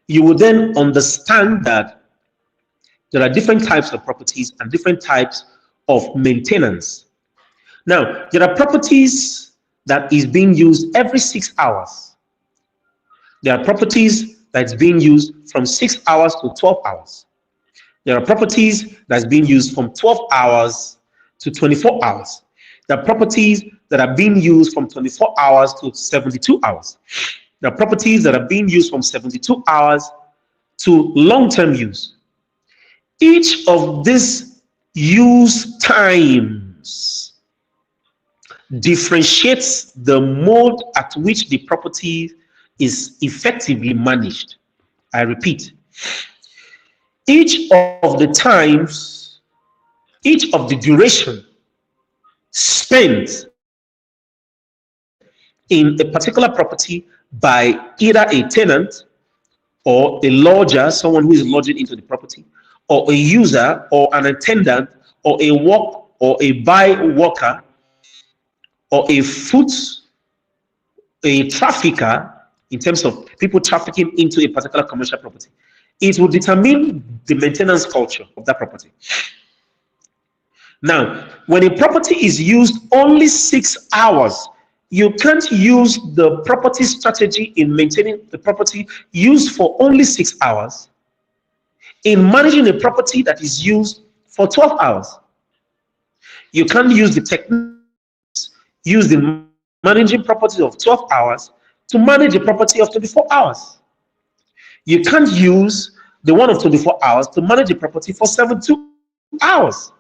You will then understand that there are different types of properties and different types of maintenance. Now, there are properties that is being used every 6 hours. There are properties that's being used from 6 hours to 12 hours. There are properties that's being used from 12 hours to 24 hours. There are properties that are being used from 24 hours to 72 hours. There are properties that are being used from 72 hours to long-term use. Each of these use times differentiates the mode at which the property is effectively managed. I repeat, each of the times, each of the duration spent in a particular property by either a tenant or a lodger, someone who is lodging into the property, or a user or an attendant or a work or a buy worker or a trafficker, in terms of people trafficking into a particular commercial property. It will determine the maintenance culture of that property. Now, when a property is used only 6 hours, you can't use the property strategy in maintaining the property used for only 6 hours in managing a property that is used for 12 hours. You can't use the techniques used in managing properties of 12 hours to manage a property of 24 hours. You can't use the one of 24 hours to manage a property for 72 hours.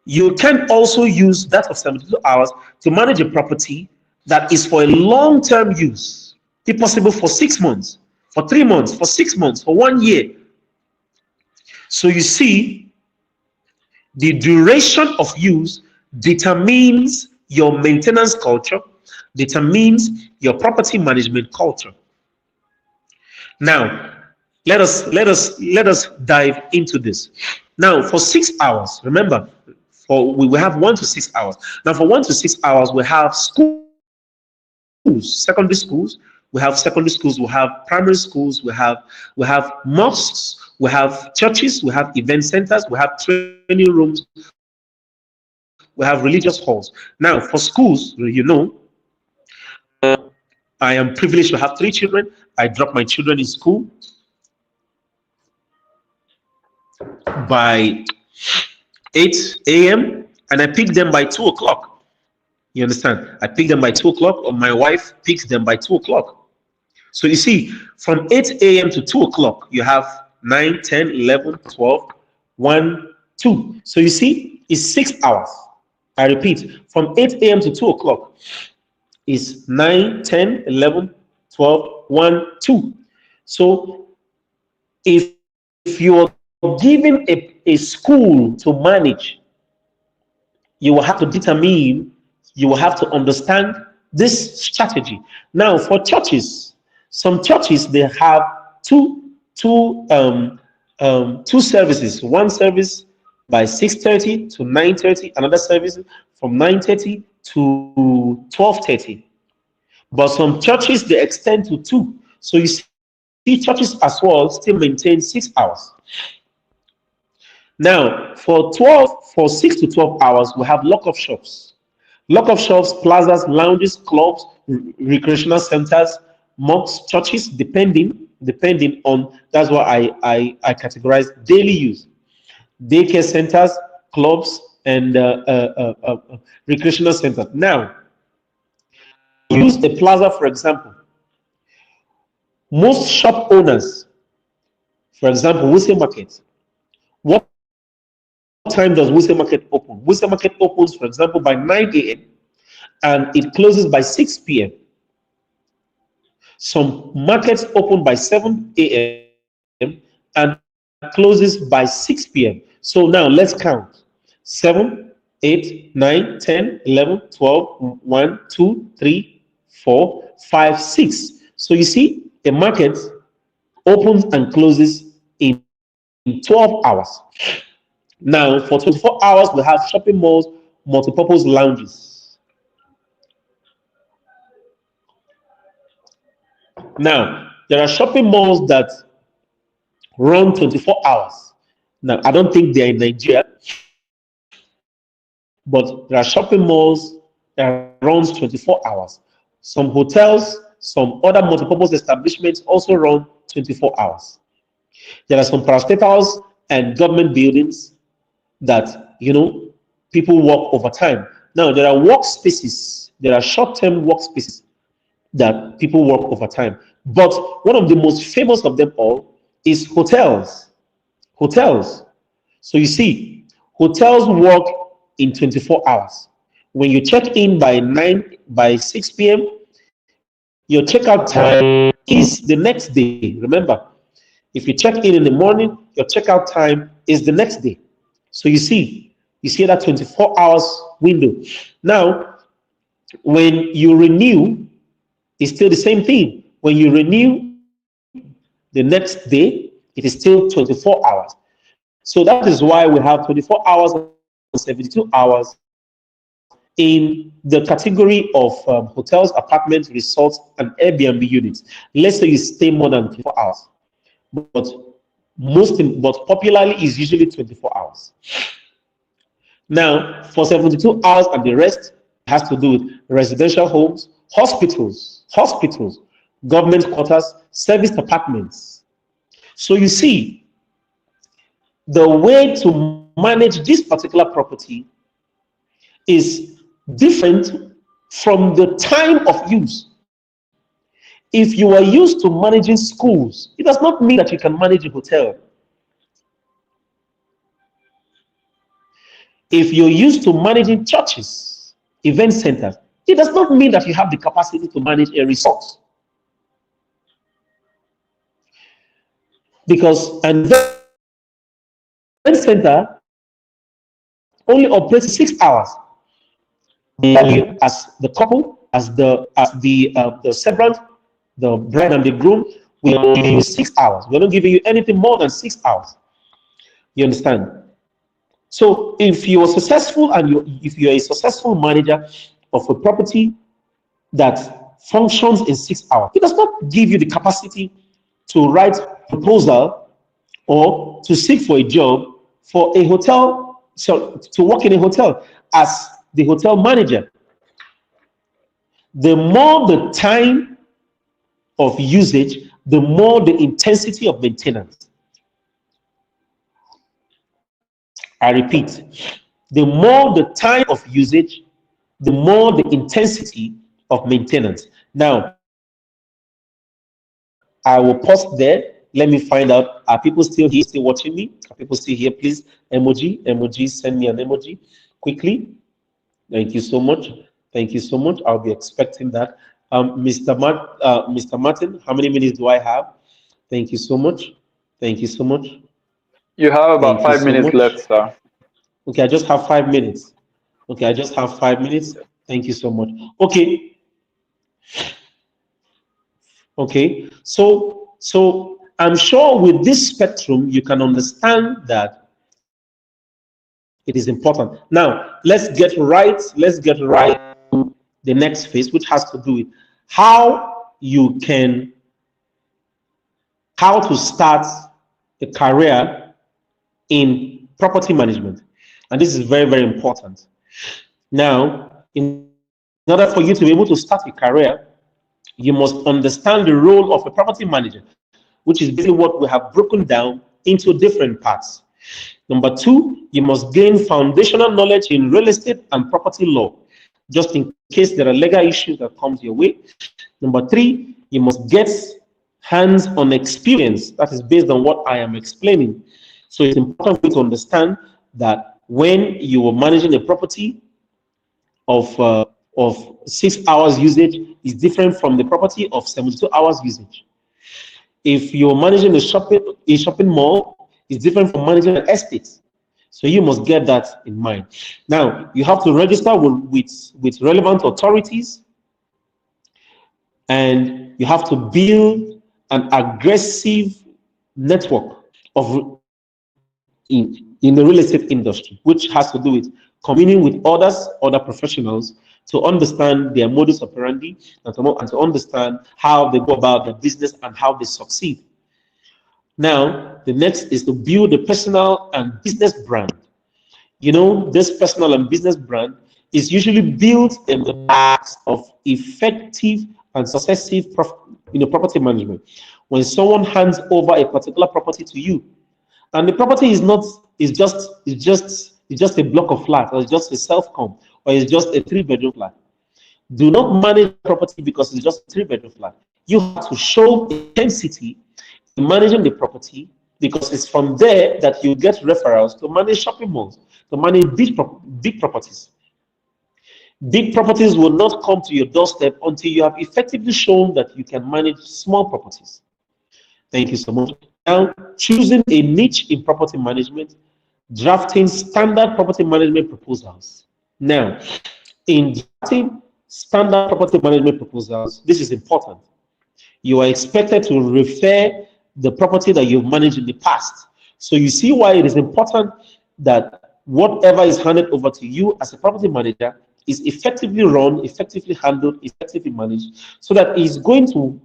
You can also use that of 72 hours to manage a property that is for a long-term use, if possible for 6 months, for 3 months, for 6 months, for 1 year. So you see, the duration of use determines your maintenance culture, determines your property management culture. Now, let us dive into this. Now, for 6 hours, remember, we will have 1 to 6 hours. Now, for 1 to 6 hours, we have schools, secondary schools. We have secondary schools. We have primary schools. We have mosques. We have churches. We have event centers. We have training rooms. We have religious halls. Now, for schools, you know, I am privileged to have 3 children. I drop my children in school by 8 a.m. and I pick them by 2 o'clock. You understand? I pick them by 2 o'clock, or my wife picks them by 2 o'clock. So you see, from 8 a.m. to 2 o'clock, you have 9, 10, 11, 12, 1, 2. So you see, it's 6 hours. I repeat, from 8 a.m. to 2 o'clock is 9, 10, 11, 12, 1, 2. So if you are given a school to manage, you will have to determine, you will have to understand this strategy. Now, for churches, some churches, they have two services. One service by 6:30 to 9:30, another service from 9:30 to 12:30. But some churches, they extend to 2. So you see, churches as well still maintain 6 hours. Now, for 6 to 12 hours, we have lock-up shops. Lock-up shops, plazas, lounges, clubs, recreational centers, mosques, churches, depending on, that's what I categorize daily use. Daycare centers, clubs, and recreational centers. Now, use a plaza, for example. Most shop owners, for example, Wholesale Market, what time does Wholesale Market open? Wholesale Market opens, for example, by 9 a.m. and it closes by 6 p.m. Some markets open by 7 a.m. and closes by 6 p.m. So now let's count. 7, 8, 9, 10, 11, 12, 1, 2, 3, 4, 5, 6. So you see, a market opens and closes in 12 hours. Now, for 24 hours, we have shopping malls, multipurpose lounges. Now, there are shopping malls that run 24 hours. Now, I don't think they're in Nigeria, but there are shopping malls that runs 24 hours. Some hotels, some other multipurpose establishments also run 24 hours. There are some parastatals and government buildings that, people work overtime. Now, there are workspaces, there are short-term workspaces that people work overtime. But one of the most famous of them all is hotels. Hotels. So you see, hotels work in 24 hours. When you check in by 6 p.m., your checkout time is the next day. Remember, if you check in the morning, your checkout time is the next day. So you see that 24 hours window. Now, when you renew, it's still the same thing. When you renew the next day, it is still 24 hours. So that is why we have 24 hours and 72 hours in the category of hotels, apartments, resorts, and Airbnb units. Let's say you stay more than 24 hours, but popularly is usually 24 hours. Now, for 72 hours and the rest has to do with residential homes, hospitals, government quarters, service apartments. So you see, the way to manage this particular property is different from the time of use. If you are used to managing schools, it does not mean that you can manage a hotel. If you're used to managing churches, event centers, it does not mean that you have the capacity to manage a resort. Because an event center only operates 6 hours. As the couple, as the celebrant, the bride and the groom, we are giving you 6 hours. We're not giving you anything more than 6 hours. You understand? So if you are successful and if you're a successful manager of a property that functions in 6 hours, it does not give you the capacity to write proposal or to seek for a job for a hotel, so to work in a hotel as the hotel manager. The more the time of usage, the more the intensity of maintenance. I repeat, the more the time of usage, the more the intensity of maintenance. Now, I will pause there. Let me find out, are people still here, still watching me? Are people still here? Please, emoji, send me an emoji quickly. Thank you so much. Thank you so much. I'll be expecting that. Mr. Martin, how many minutes do I have? Thank you so much. Thank you so much. You have about 5 minutes left, sir. Okay, I just have 5 minutes. Okay, I just have 5 minutes. Thank you so much. Okay. Okay, so I'm sure with this spectrum, you can understand that it is important. Now, let's get right to the next phase, which has to do with how to start a career in property management. And this is very, very important. Now, in order for you to be able to start a career, you must understand the role of a property manager, which is basically what we have broken down into different parts. Number two, you must gain foundational knowledge in real estate and property law, just in case there are legal issues that comes your way. Number three, you must get hands-on experience that is based on what I am explaining. So it's important for you to understand that when you are managing a property of 6 hours usage is different from the property of 72 hours usage. If you're managing a shopping mall, it's different from managing an estate. So you must get that in mind. Now, you have to register with relevant authorities, and you have to build an aggressive network of in the real estate industry, which has to do with communing with other professionals to understand their modus operandi and to understand how they go about their business and how they succeed. Now, the next is to build a personal and business brand. You know, this personal and business brand is usually built in the past of effective and successive property management. When someone hands over a particular property to you, and the property is just a block of flat, or it's just a self-com, or it's just a 3-bedroom flat. Do not manage property because it's just a 3-bedroom flat. You have to show intensity in managing the property, because it's from there that you get referrals to manage shopping malls, to manage big properties. Big properties will not come to your doorstep until you have effectively shown that you can manage small properties. Thank you so much. Now, choosing a niche in property management, drafting standard property management proposals. Now, in drafting standard property management proposals, this is important. You are expected to refer the property that you've managed in the past. So you see why it is important that whatever is handed over to you as a property manager is effectively run, effectively handled, effectively managed, so that it's going to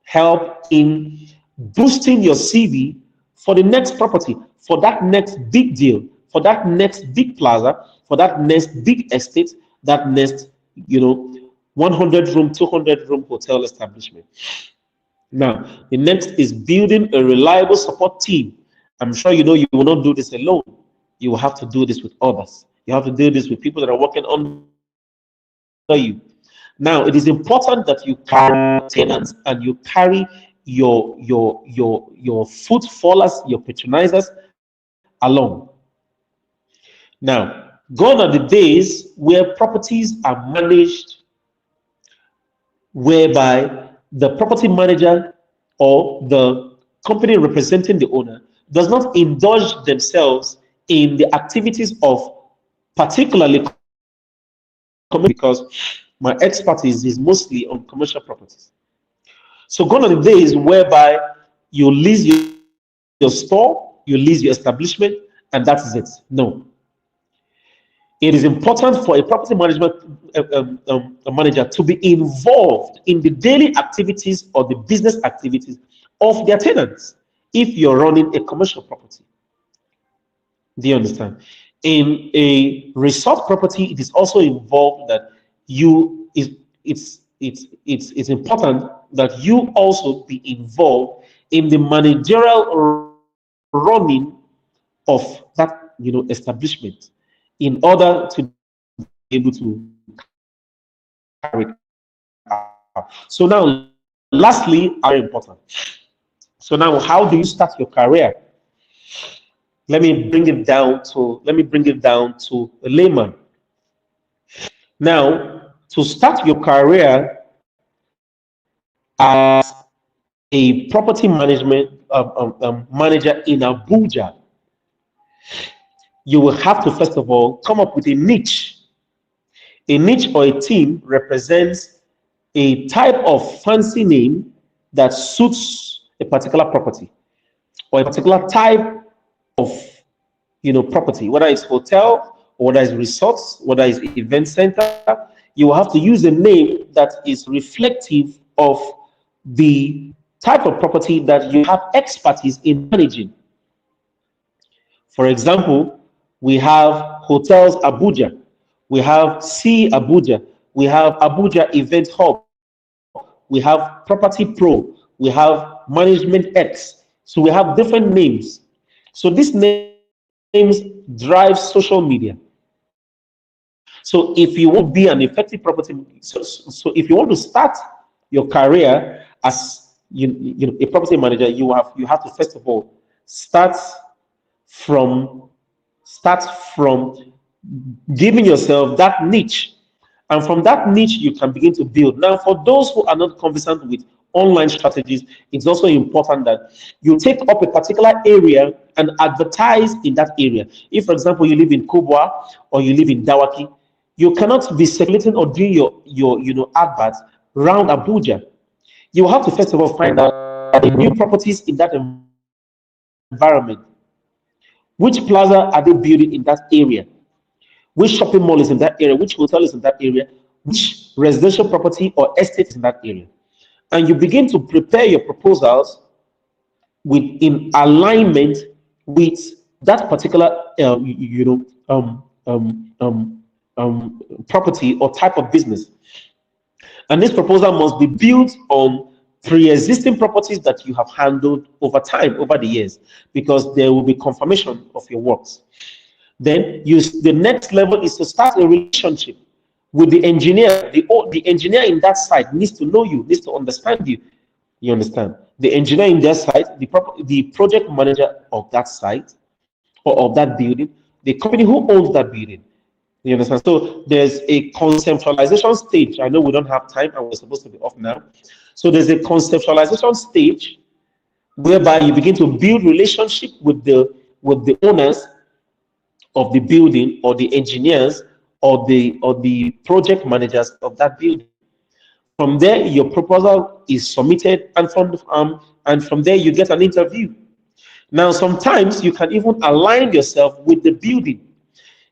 help in boosting your CV for the next property, for that next big deal, for that next big plaza, for that next big estate, that next, 100-room, 200-room hotel establishment. Now, the next is building a reliable support team. I'm sure you know you will not do this alone. You will have to do this with others. You have to do this with people that are working under you. Now, it is important that you carry tenants and you carry your footfallers, your patronizers along. Now, gone are the days where properties are managed whereby the property manager or the company representing the owner does not indulge themselves in the activities of particularly, because my expertise is mostly on commercial properties. So gone are the days whereby you lease your store, you lease your establishment, and that is it. No. It is important for a property management manager to be involved in the daily activities or the business activities of their tenants if you're running a commercial property. Do you understand? In a resort property, it is also involved that it's important that you also be involved in the managerial running of that establishment, in order to be able to carry it out. So now, lastly, are important. So now, how do you start your career? Let me bring it down to a layman. Now, to start your career as a property management manager in Abuja, you will have to first of all come up with a niche. A niche or a team represents a type of fancy name that suits a particular property or a particular type of property, whether it's hotel or whether it's resorts, whether it's event center. You will have to use a name that is reflective of the type of property that you have expertise in managing. For example, we have Hotels Abuja, we have C Abuja, we have Abuja Event Hub, we have Property Pro, we have Management X. So we have different names. So these names drive social media. So if you want to be an effective property, so if you want to start your career as a property manager, you have to first of all start from giving yourself that niche, and from that niche you can begin to build. Now, for those who are not conversant with online strategies, it's also important that you take up a particular area and advertise in that area. If, for example, you live in Kubwa or you live in Dawaki, you cannot be circulating or doing your adverts around Abuja. You have to first of all find out the new properties in that environment. Which plaza are they building in that area? Which shopping mall is in that area? Which hotel is in that area? Which residential property or estate is in that area? And you begin to prepare your proposals in alignment with that particular property or type of business. And this proposal must be built on pre-existing properties that you have handled over time, over the years, because there will be confirmation of your works. Then the next level is to start a relationship with the engineer. The engineer in that site needs to know you, needs to understand you. You understand? The engineer in that site, the project manager of that site or of that building, the company who owns that building. You understand? So there's a conceptualization stage. I know we don't have time and we're supposed to be off now. So there's a conceptualization stage whereby you begin to build relationship with the owners of the building, or the engineers, or the project managers of that building. From there, your proposal is submitted, and from there you get an interview. Now, sometimes you can even align yourself with the building.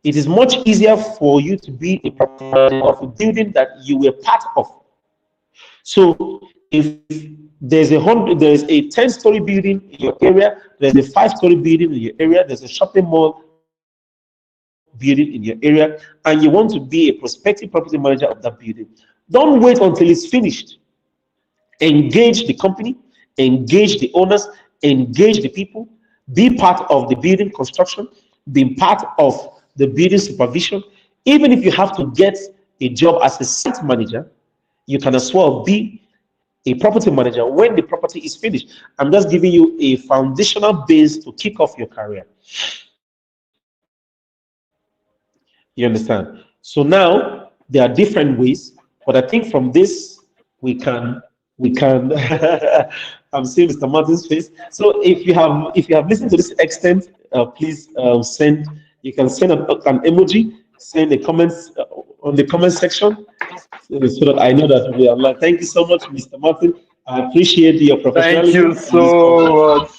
It is much easier for you to be a property manager of a building that you were part of. So if there's a 10-story building in your area, there's a 5-story building in your area, there's a shopping mall building in your area, and you want to be a prospective property manager of that building, don't wait until it's finished. Engage the company, engage the owners, engage the people, be part of the building construction, be part of the building supervision. Even if you have to get a job as a site manager, you can as well be a property manager when the property is finished. I'm just giving you a foundational base to kick off your career. You understand? So now there are different ways, but I think from this we can I'm seeing Mr. Martin's face. So if you have listened to this extent, please you can send an emoji, send the comments on the comment section, so that I know that we are live. Thank you so much, Mr. Martin. I appreciate your professionalism. Thank you so much.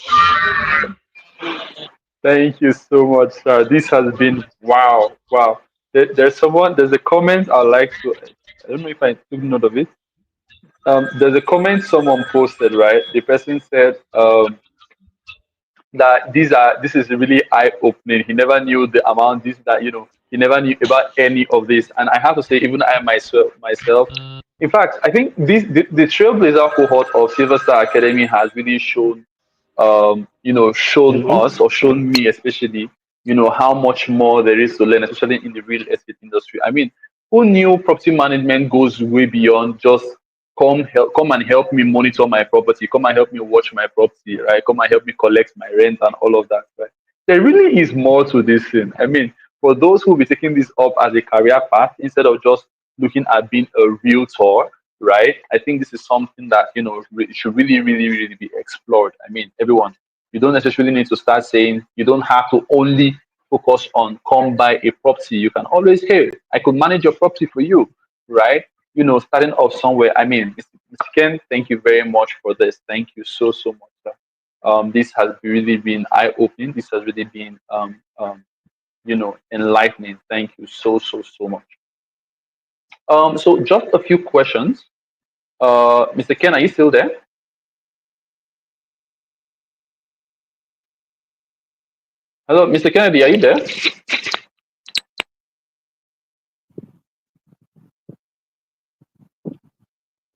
Thank you so much, sir. This has been wow. There's a comment I'd like to, I don't know if I took note of it. There's a comment someone posted, right? The person said that this is really eye opening. He never knew the amount he never knew about any of this. And I have to say, even I myself, in fact, I think the Trailblazer cohort of Sylvastar Academy has really shown shown us, or shown me especially, how much more there is to learn, especially in the real estate industry. I mean, who knew property management goes way beyond just come and help me monitor my property, come and help me watch my property, right? Come and help me collect my rent and all of that, right? There really is more to this thing. I mean, for those who will be taking this up as a career path instead of just looking at being a realtor, right? I think this is something that should really, really, really be explored. I mean, everyone, you don't necessarily need to start saying, you don't have to only focus on come buy a property. You can always, hey, I could manage your property for you, right? Starting off somewhere. I mean, Mr. Ken, thank you very much for this. Thank you so much, sir. This has really been eye-opening. This has really been enlightening. Thank you so much. So just a few questions. Mr. Ken, are you still there? Hello, Mr. Kennedy, are you there?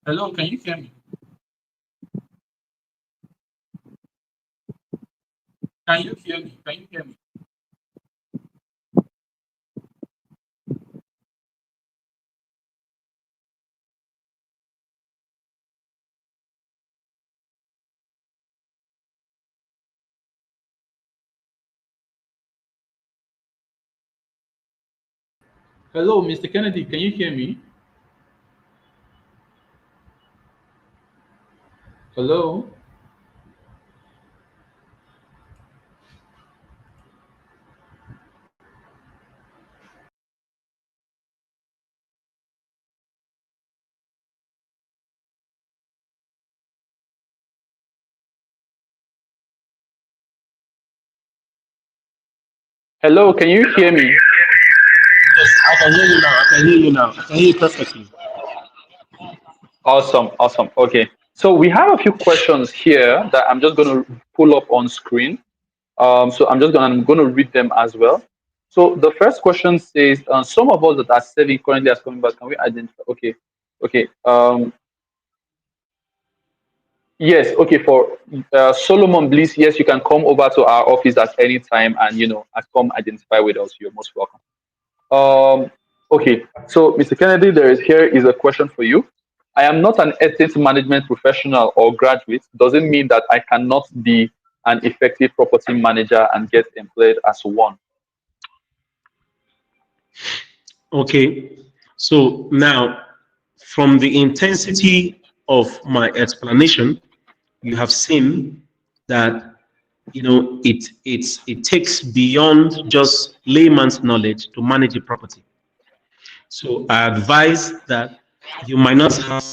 Hello, can you hear me? Can you hear me? Can you hear me? Hello, Mr. Kennedy, can you hear me? Hello? Hello, can you hear me? Yes, I can hear you now. I can hear you now. I can hear you perfectly. Awesome. Okay. So we have a few questions here that I'm just going to pull up on screen. So I'm going to read them as well. So the first question says, some of us that are selling currently as coming back, can we identify? Okay. Yes, okay. For Solomon Bliss, yes, you can come over to our office at any time, and come identify with us. You're most welcome. Okay, so Mr. Kennedy, here is a question for you. I am not an estate management professional or graduate. Doesn't mean that I cannot be an effective property manager and get employed as one. Okay, so now from the intensity of my explanation, you have seen that it takes beyond just layman's knowledge to manage a property. So I advise that you might not have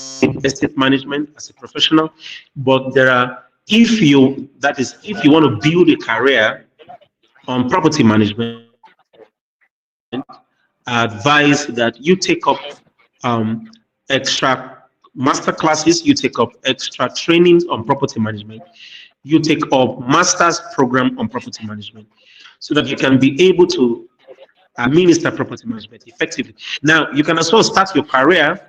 estate management as a professional, but there are, if you want to build a career on property management, I advise that you take up extra master classes, you take up extra trainings on property management, you take up master's program on property management, so that you can be able to administer property management effectively. Now, you can as well start your career.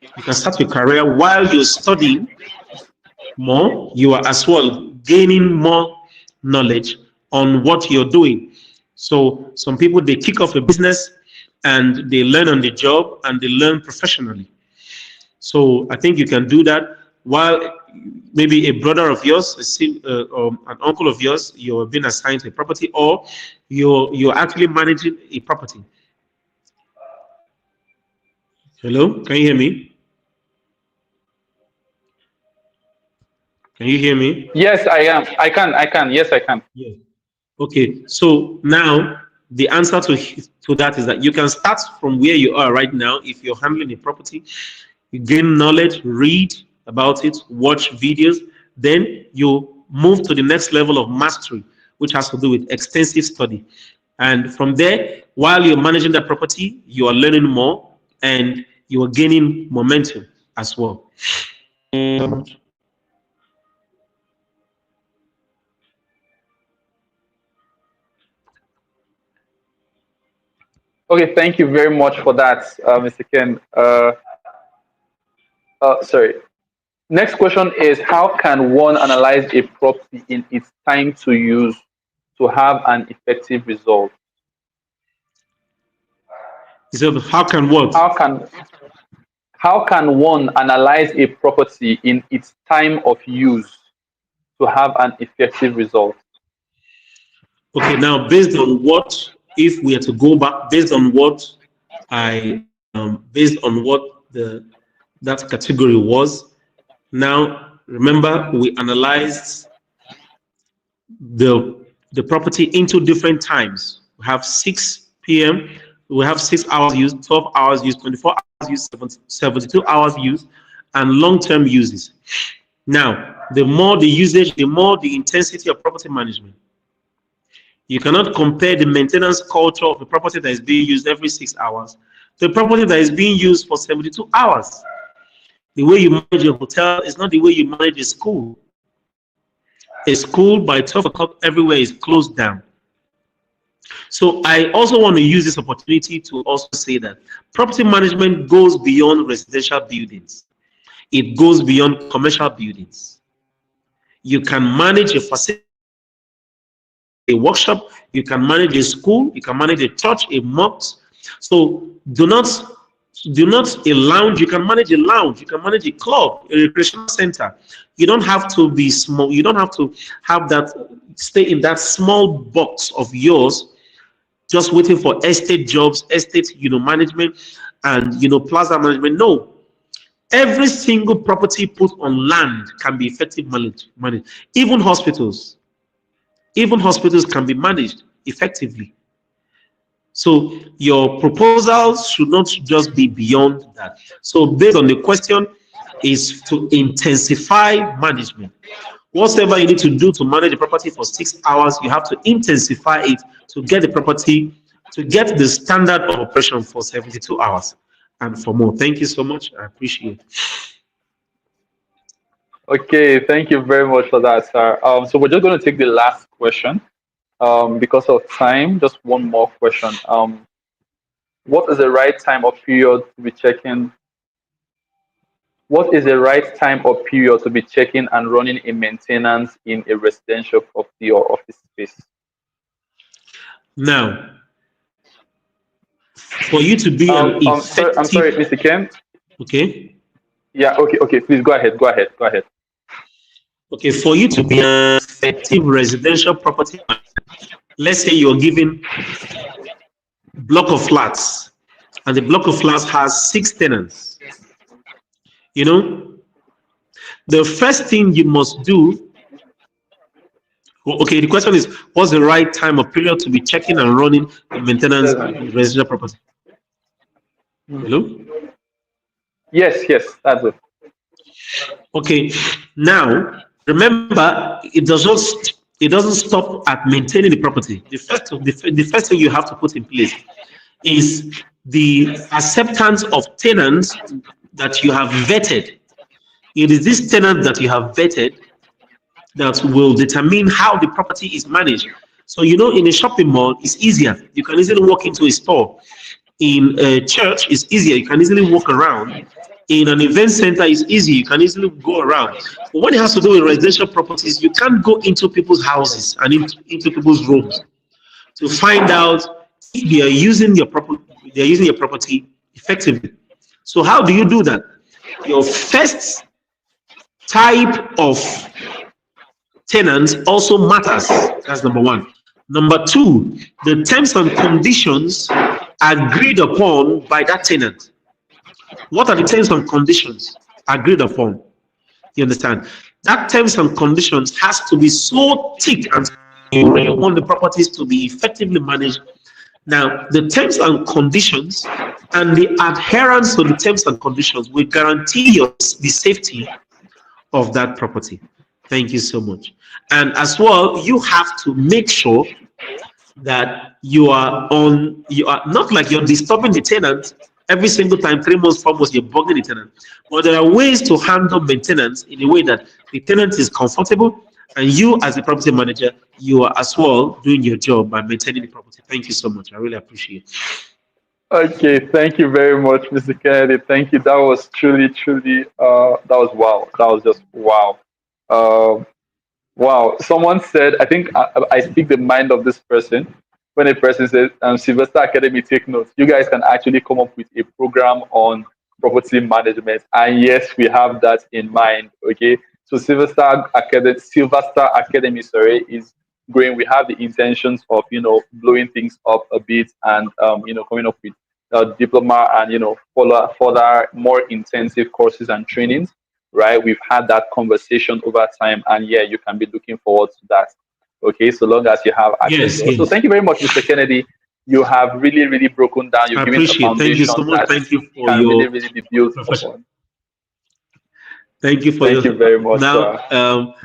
You can start your career while you're studying more. You are as well gaining more knowledge on what you're doing. So some people, they kick off a business and they learn on the job and they learn professionally. So I think you can do that while maybe a brother of yours, or an uncle of yours, you're being assigned to a property, or you're actually managing a property. Hello, can you hear me? Can you hear me? Yes, I am. I can. I can. Yes, I can. Yes. Okay, so now the answer to that is that you can start from where you are right now. If you're handling a property, you gain knowledge, read about it, watch videos, then you move to the next level of mastery, which has to do with extensive study. And from there, while you're managing the property, you are learning more and you are gaining momentum as well. Okay, thank you very much for that, Mr. Ken. Sorry. Next question is, how can one analyze a property in its time to use to have an effective result? So how can what? How can one analyze a property in its time of use to have an effective result? Okay, now based on what, if we are to go back, based on what that category was. Now remember, we analyzed the property into different times. We have 6 p.m. We have 6 hours use, 12 hours use, 24 hours use, 72 hours use, and long-term uses. Now, the more the usage, the more the intensity of property management. You cannot compare the maintenance culture of a property that is being used every 6 hours to a property that is being used for 72 hours. The way you manage a hotel is not the way you manage a school. A school by 12 o'clock everywhere is closed down. So I also want to use this opportunity to also say that property management goes beyond residential buildings. It goes beyond commercial buildings. You can manage a facility, a workshop, you can manage a school, you can manage a church, a mosque. So do not a lounge, you can manage a lounge, you can manage a club, a recreational center. You don't have to be small, you don't have to have that, stay in that small box of yours, just waiting for estate jobs, estate management, and plaza management. No, every single property put on land can be effectively managed. Even hospitals can be managed effectively. So your proposals should not just be beyond that. So based on the question is to intensify management. Whatever you need to do to manage a property for 6 hours, you have to intensify it to get the property, to get the standard of operation for 72 hours and for more. Thank you so much. I appreciate it. Okay, thank you very much for that, sir. So we're just going to take the last question. Because of time, just one more question. What is the right time or period to be checking What is the right time or period to be checking and running a maintenance in a residential property or office space? Now, for you to be an I'm sorry, effective, Mr. Ken. okay, Yeah, okay. Please go ahead. okay, for you to be an effective residential property, let's say you're given block of flats, and the block of flats has 6 tenants. You know, the first thing you must do, okay, the question is, what's the right time or period to be checking and running the maintenance in residential property? Hello? Yes, that's it. Okay, now remember, it doesn't stop at maintaining the property. The first thing you have to put in place is the acceptance of tenants that you have vetted. It is this tenant that you have vetted that will determine how the property is managed. So, in a shopping mall, it's easier. You can easily walk into a store. In a church, it's easier. You can easily walk around. In an event center, it's easy. You can easily go around. But when it has to do with residential properties, you can't go into people's houses and into people's rooms to find out if they are using your property effectively. So how do you do that? Your first type of tenants also matters. That's number one. Number two, the terms and conditions agreed upon by that tenant. What are the terms and conditions agreed upon? You understand? That terms and conditions has to be so thick, and you really want the properties to be effectively managed. Now, the terms and conditions and the adherence to the terms and conditions will guarantee the safety of that property. Thank you so much. And as well, you have to make sure that you are not like you're disturbing the tenant every single time, 3 months, 4 months, you're bugging the tenant. But there are ways to handle maintenance in a way that the tenant is comfortable, and you as a property manager, you are as well doing your job by maintaining the property. Thank you so much. I really appreciate it. Okay, thank you very much, Mr. Kennedy. Thank you. That was truly, that was wow. That was just wow. Wow. Someone said, I think I speak the mind of this person. When a person says, Sylvastar Academy, take notes. You guys can actually come up with a program on property management. And yes, we have that in mind. Okay. So Sylvastar Academy, is growing. We have the intentions of, blowing things up a bit and, coming up with diploma and, further more intensive courses and trainings. Right, we've had that conversation over time, and yeah, you can be looking forward to that. Okay, so long as you have access. Yes. So thank you very much, Mr. Kennedy. You have really broken down. You've given a foundation. Thank you so much. Thank you for can your really be built upon. Thank you for Thank you very much. Now,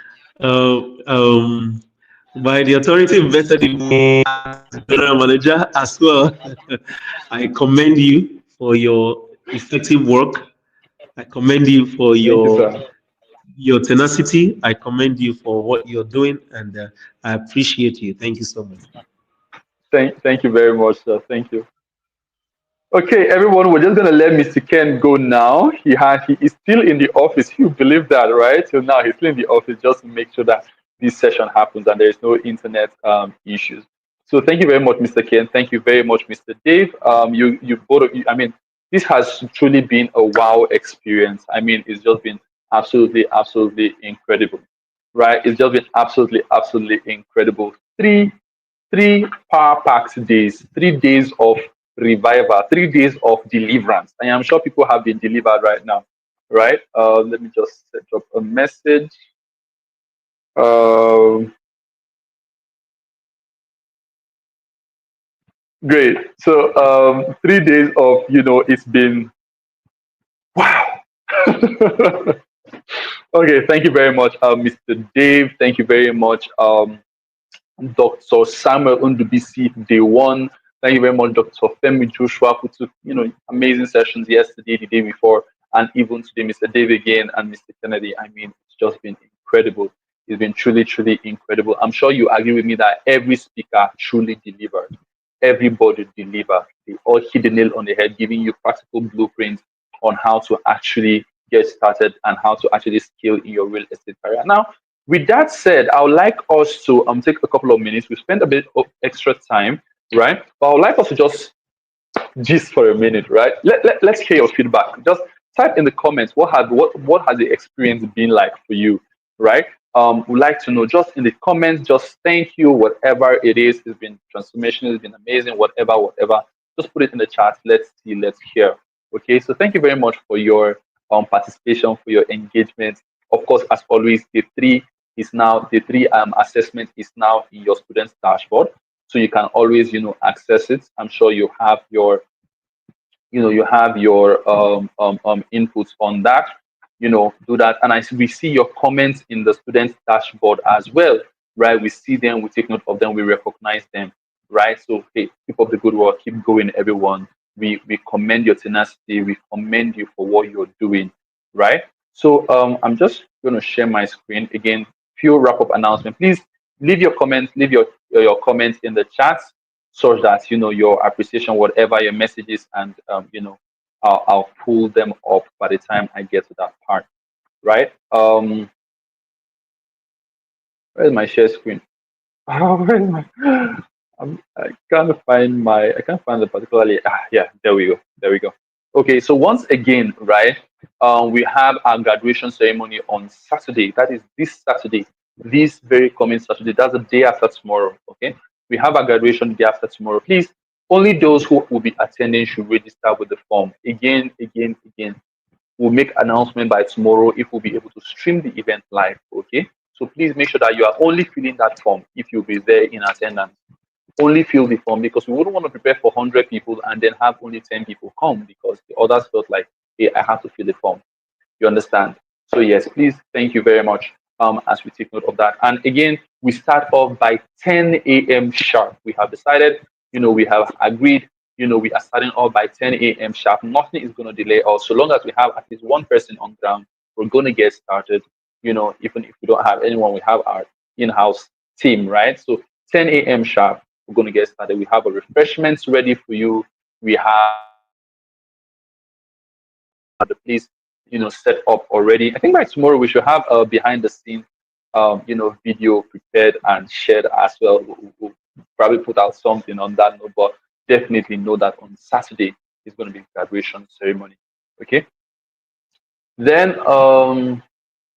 by the authority invested in me as general manager as well, I commend you for your effective work. I commend you for your tenacity. I commend you for what you're doing, and I appreciate you. Thank you so much. Thank you very much, sir. Thank you. Okay, everyone, we're just gonna let Mr. Ken go now. He is still in the office. You believe that, right? So now he's still in the office just to make sure that this session happens and there is no internet issues. So thank you very much, Mr. Ken. Thank you very much, Mr. Dave. You both of you. I mean, this has truly been a wow experience. I mean, it's just been absolutely incredible, right? It's just been absolutely incredible. Three power packed days, 3 days of revival, 3 days of deliverance. And I'm sure people have been delivered right now, right? Let me just set up a message. Great. So 3 days of, it's been wow. Okay, thank you very much, Mr. Dave. Thank you very much, Dr. Samuel Undubisi, day one. Thank you very much, Dr. Femi Joshua, who took, amazing sessions yesterday, the day before, and even today, Mr. Dave again, and Mr. Kennedy. I mean, it's just been incredible. It's been truly incredible. I'm sure you agree with me that every speaker truly delivered. Everybody delivered. They all hit the nail on the head, giving you practical blueprints on how to actually get started and how to actually scale in your real estate career. Now, with that said, I would like us to take a couple of minutes. We spent a bit of extra time, right? But I would like us to just gist for a minute, right? Let's hear your feedback. Just type in the comments what has the experience been like for you, right? We'd like to know just in the comments, just thank you, whatever it is. It's been transformational, it's been amazing, whatever. Just put it in the chat. Let's see, let's hear. Okay, so thank you very much for your participation, for your engagement. Of course, as always, the three assessment is now in your students' dashboard. So you can always, access it. I'm sure you have your, inputs on that. Do that, and we see your comments in the students' dashboard as well, right? We see them, we take note of them, we recognize them, right? So hey, keep up the good work, keep going, everyone. We commend your tenacity, we commend you for what you're doing, right? So I'm just going to share my screen again. Few wrap up announcement. Please leave your comments, leave your comments in the chat, so that your appreciation, whatever your messages, and I'll pull them up by the time I get to that part, right? Where's my share screen? Where's my? I can't find the particularly. Yeah, there we go. Okay, so once again, right? We have our graduation ceremony on Saturday. That is this Saturday, this very coming Saturday. That's the day after tomorrow. Okay, we have our graduation day after tomorrow. Please, only those who will be attending should register with the form. Again. We'll make announcement by tomorrow if we'll be able to stream the event live. Okay, so please make sure that you are only filling that form if you'll be there in attendance. Only fill the form, because we wouldn't want to prepare for 100 people and then have only 10 people come, because the others felt like, hey, I have to fill the form. You understand? So yes, please, thank you very much as we take note of that. And again, we start off by 10 a.m. sharp. We have decided, we have agreed, we are starting off by 10 a.m. sharp. Nothing is going to delay us. So long as we have at least one person on ground, we're going to get started. Even if we don't have anyone, we have our in-house team, right? So 10 a.m. sharp, we're going to get started. We have a refreshments ready for you. We have the place, set up already. I think by tomorrow we should have a behind the scene, video prepared and shared as well. We'll probably put out something on that note, but definitely know that on Saturday is going to be graduation ceremony. Okay. Then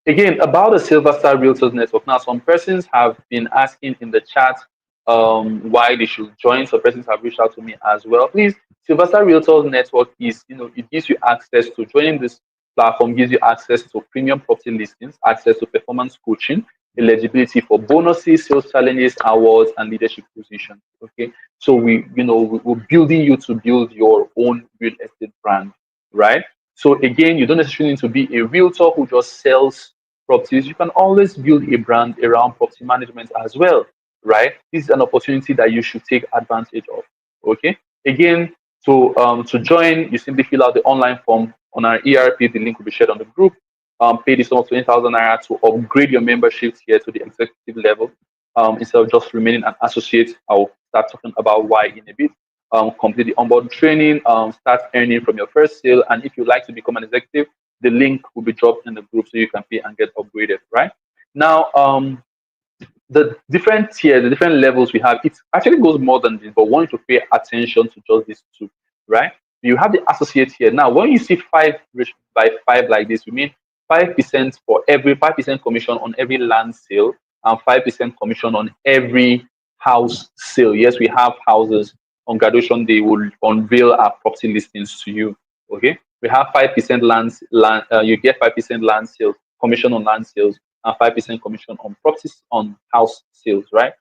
again, about the Sylvastar Realtors Network. Now, some persons have been asking in the chat why they should join. Some persons have reached out to me as well. Please, Sylvastar Realtors Network is, it gives you access to joining this platform, gives you access to premium property listings, access to performance coaching, eligibility for bonuses, sales challenges, awards, and leadership positions. Okay, so we're building you to build your own real estate brand, right? So again, you don't necessarily need to be a realtor who just sells properties. You can always build a brand around property management as well, right? This is an opportunity that you should take advantage of. Okay. Again, to join, you simply fill out the online form on our ERP. The link will be shared on the group. Pay the sum of 20,000 naira to upgrade your membership here to the executive level. Instead of just remaining an associate, I'll start talking about why in a bit. Complete the onboard training, start earning from your first sale. And if you'd like to become an executive, the link will be dropped in the group so you can pay and get upgraded, right? Now, the different tiers, the different levels we have, it actually goes more than this, but I want you to pay attention to just these two, right? You have the associate here. Now, when you see 5 by 5 like this, we mean 5% for every 5% commission on every land sale and 5% commission on every house sale. Yes, we have houses. On graduation day, we'll unveil our property listings to you. Okay, we have 5% land. You get 5% land sales commission on land sales and 5% commission on properties on house sales, right?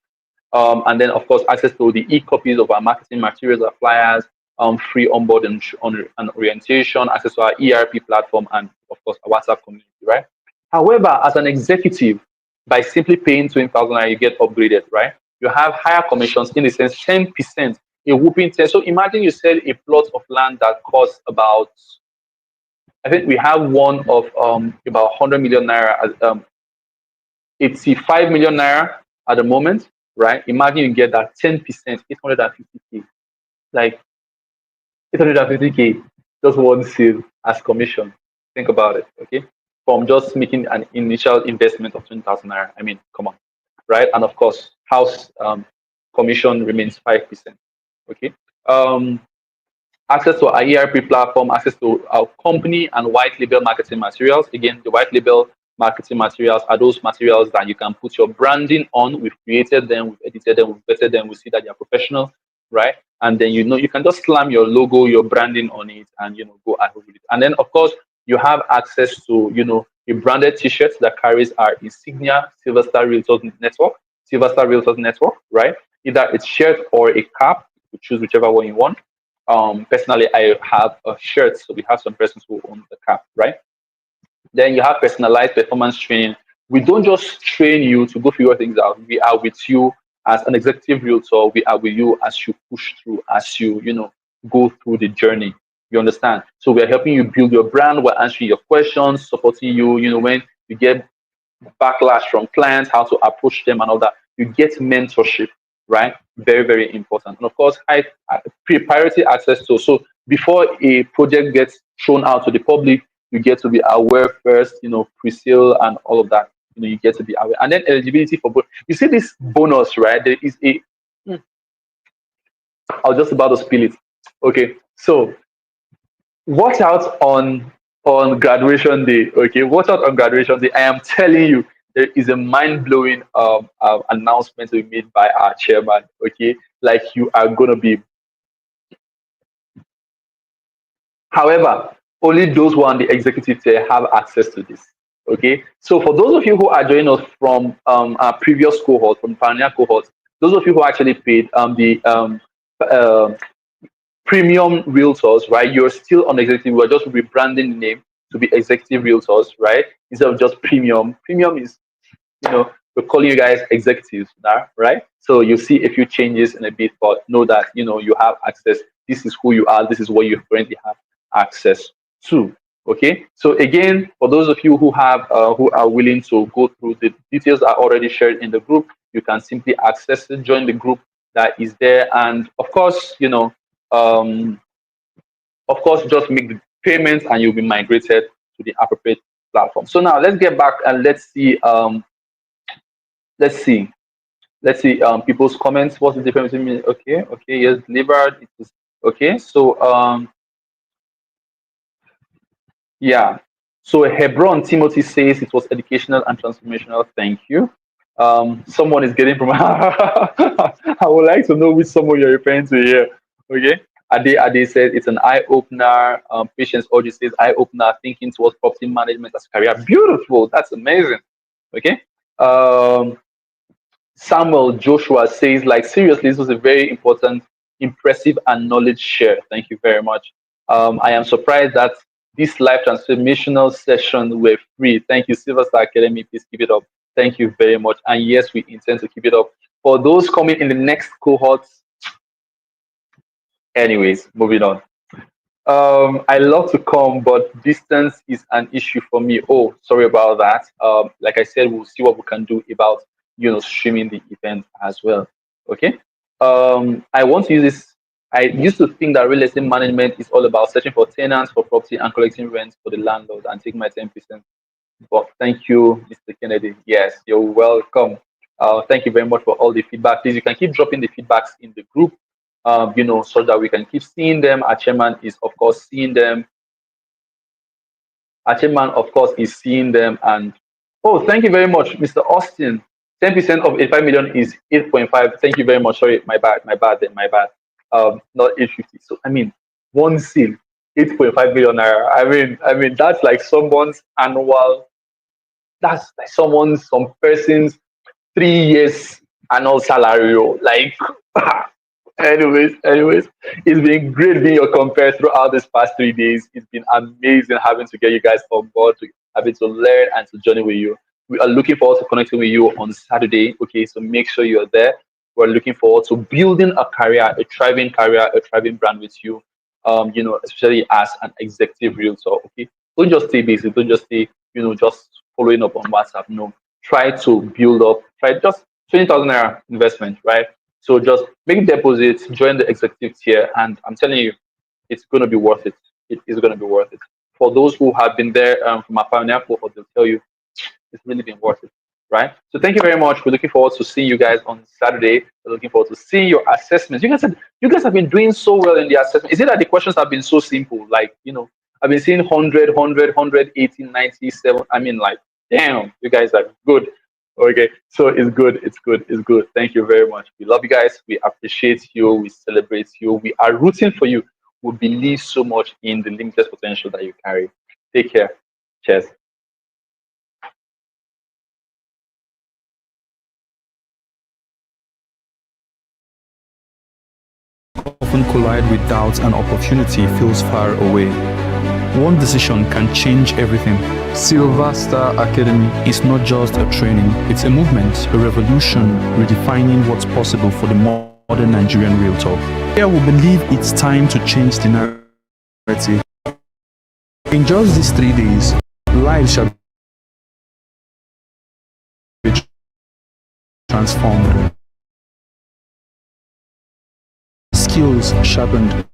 And then of course access to the e-copies of our marketing materials, our flyers, free onboard and orientation, access to our ERP platform, and of course our WhatsApp community, right? However, as an executive, by simply paying 20,000, you get upgraded, right? You have higher commissions, in the sense 10%, a whooping 10. So imagine you sell a plot of land that costs about, I think we have one of about 100 million naira, 85 million naira at the moment, right? Imagine you get that 10%, 850k, like 850k, just one sale as commission. Think about it, okay? From just making an initial investment of 20,000 naira. I mean, come on, right? And of course, house commission remains 5%. Okay. Um, Access to our ERP platform, access to our company and white label marketing materials. Again, the white label marketing materials are those materials that you can put your branding on. We've created them, we've edited them, we've vetted them, we see that you're professional, right? And then you can just slam your logo, your branding on it, and go ahead with it. And then of course you have access to a branded t-shirt that carries our insignia Sylvastar Realtors Network, Sylvastar Realtors Network, right? Either it's shirt or a cap. You choose whichever one you want. Personally, I have a shirt, so we have some persons who own the cap, right? Then you have personalized performance training. We don't just train you to go figure things out. We are with you as an executive realtor. We are with you as you push through, as you go through the journey. You understand? So we are helping you build your brand. We're answering your questions, supporting you. When you get backlash from clients, how to approach them and all that. You get mentorship, right? Very, very important. And of course, priority access to. So before a project gets thrown out to the public, you get to be aware first, pre-sale and all of that. You get to be aware. And then eligibility for both. You see this bonus, right? There is I was just about to spill it. Okay. So watch out on graduation day. Okay, watch out on graduation day. I am telling you, there is a mind-blowing announcement to be made by our chairman. Okay, like you are gonna be. However, only those who are on the executive tier have access to this. Okay, so for those of you who are joining us from our previous cohort, from pioneer cohort, those of you who actually paid the premium realtors, right? You're still on executive. We're just rebranding the name to be executive realtors, right? Instead of just premium. Premium is, we're calling you guys executives now, right? So you see a few changes in a bit, but know that you have access. This is who you are. This is what you currently have access to. Okay. So again, for those of you who are willing to go through, the details are already shared in the group. You can simply access it, join the group that is there, and of course, just make the payments and you'll be migrated to the appropriate platform. So now let's get back and let's see people's comments. What's the difference between okay, yes, delivered. It is okay. So yeah. So Hebron Timothy says it was educational and transformational. Thank you. Someone is getting from I would like to know which someone you're referring to here. Okay. Ade said it's an eye opener. Patience Oji says eye opener, thinking towards property management as a career. Beautiful. That's amazing. Okay. Samuel Joshua says, like, seriously, this was a very important, impressive, and knowledge share. Thank you very much. I am surprised that this live transformational session were free. Thank you, Sylvastar Academy. Please keep it up. Thank you very much. And yes, we intend to keep it up. For those coming in the next cohorts, anyways, moving on. I love to come, but distance is an issue for me. Oh, sorry about that. Like I said, we'll see what we can do about streaming the event as well. Okay. I want to use this. I used to think that real estate management is all about searching for tenants for property and collecting rent for the landlord and take my 10%. But thank you, Mr. Kennedy. Yes, you're welcome. Thank you very much for all the feedback. Please, you can keep dropping the feedbacks in the group, so that we can keep seeing them. Our chairman is, of course, seeing them. Our chairman, of course, is seeing them. And oh, thank you very much, Mr. Austin. 10% of 85 million is 8.5. Thank you very much. Sorry, my bad. Not 850. So I mean, one seal, 8.5 million naira. I mean, that's like someone's annual. That's like some person's 3 years annual salary. Like, anyways, it's been great being your compare throughout these past 3 days. It's been amazing having to get you guys on board, having to learn and to journey with you. We are looking forward to connecting with you on Saturday. Okay, so make sure you're there. We're looking forward to building a thriving brand with you. Especially as an executive realtor. Okay, don't just stay basic. Don't just stay, just following up on WhatsApp. No, try to build up. Try just 20,000 naira investment, right? So just make deposits, join the executive tier, and I'm telling you, it's going to be worth it. It is going to be worth it. for those who have been there from our pioneer cohort, they'll tell you it's really been worth it, right? So thank you very much. We're looking forward to seeing you guys on Saturday. We're looking forward to seeing your assessments. You guys have been doing so well in the assessment. Is it that the questions have been so simple? Like, I've been seeing 100, 180, 97. I mean, like, damn, you guys are good. Okay, so it's good. It's good. It's good. Thank you very much. We love you guys. We appreciate you. We celebrate you. We are rooting for you. We believe so much in the limitless potential that you carry. Take care. Cheers. Often collide with doubts and opportunity feels far away. One decision can change everything. Sylvastar Academy is not just a training, it's a movement, a revolution, redefining what's possible for the modern Nigerian realtor. Here we believe it's time to change the narrative. In just these 3 days, lives shall be transformed. Skills sharpened.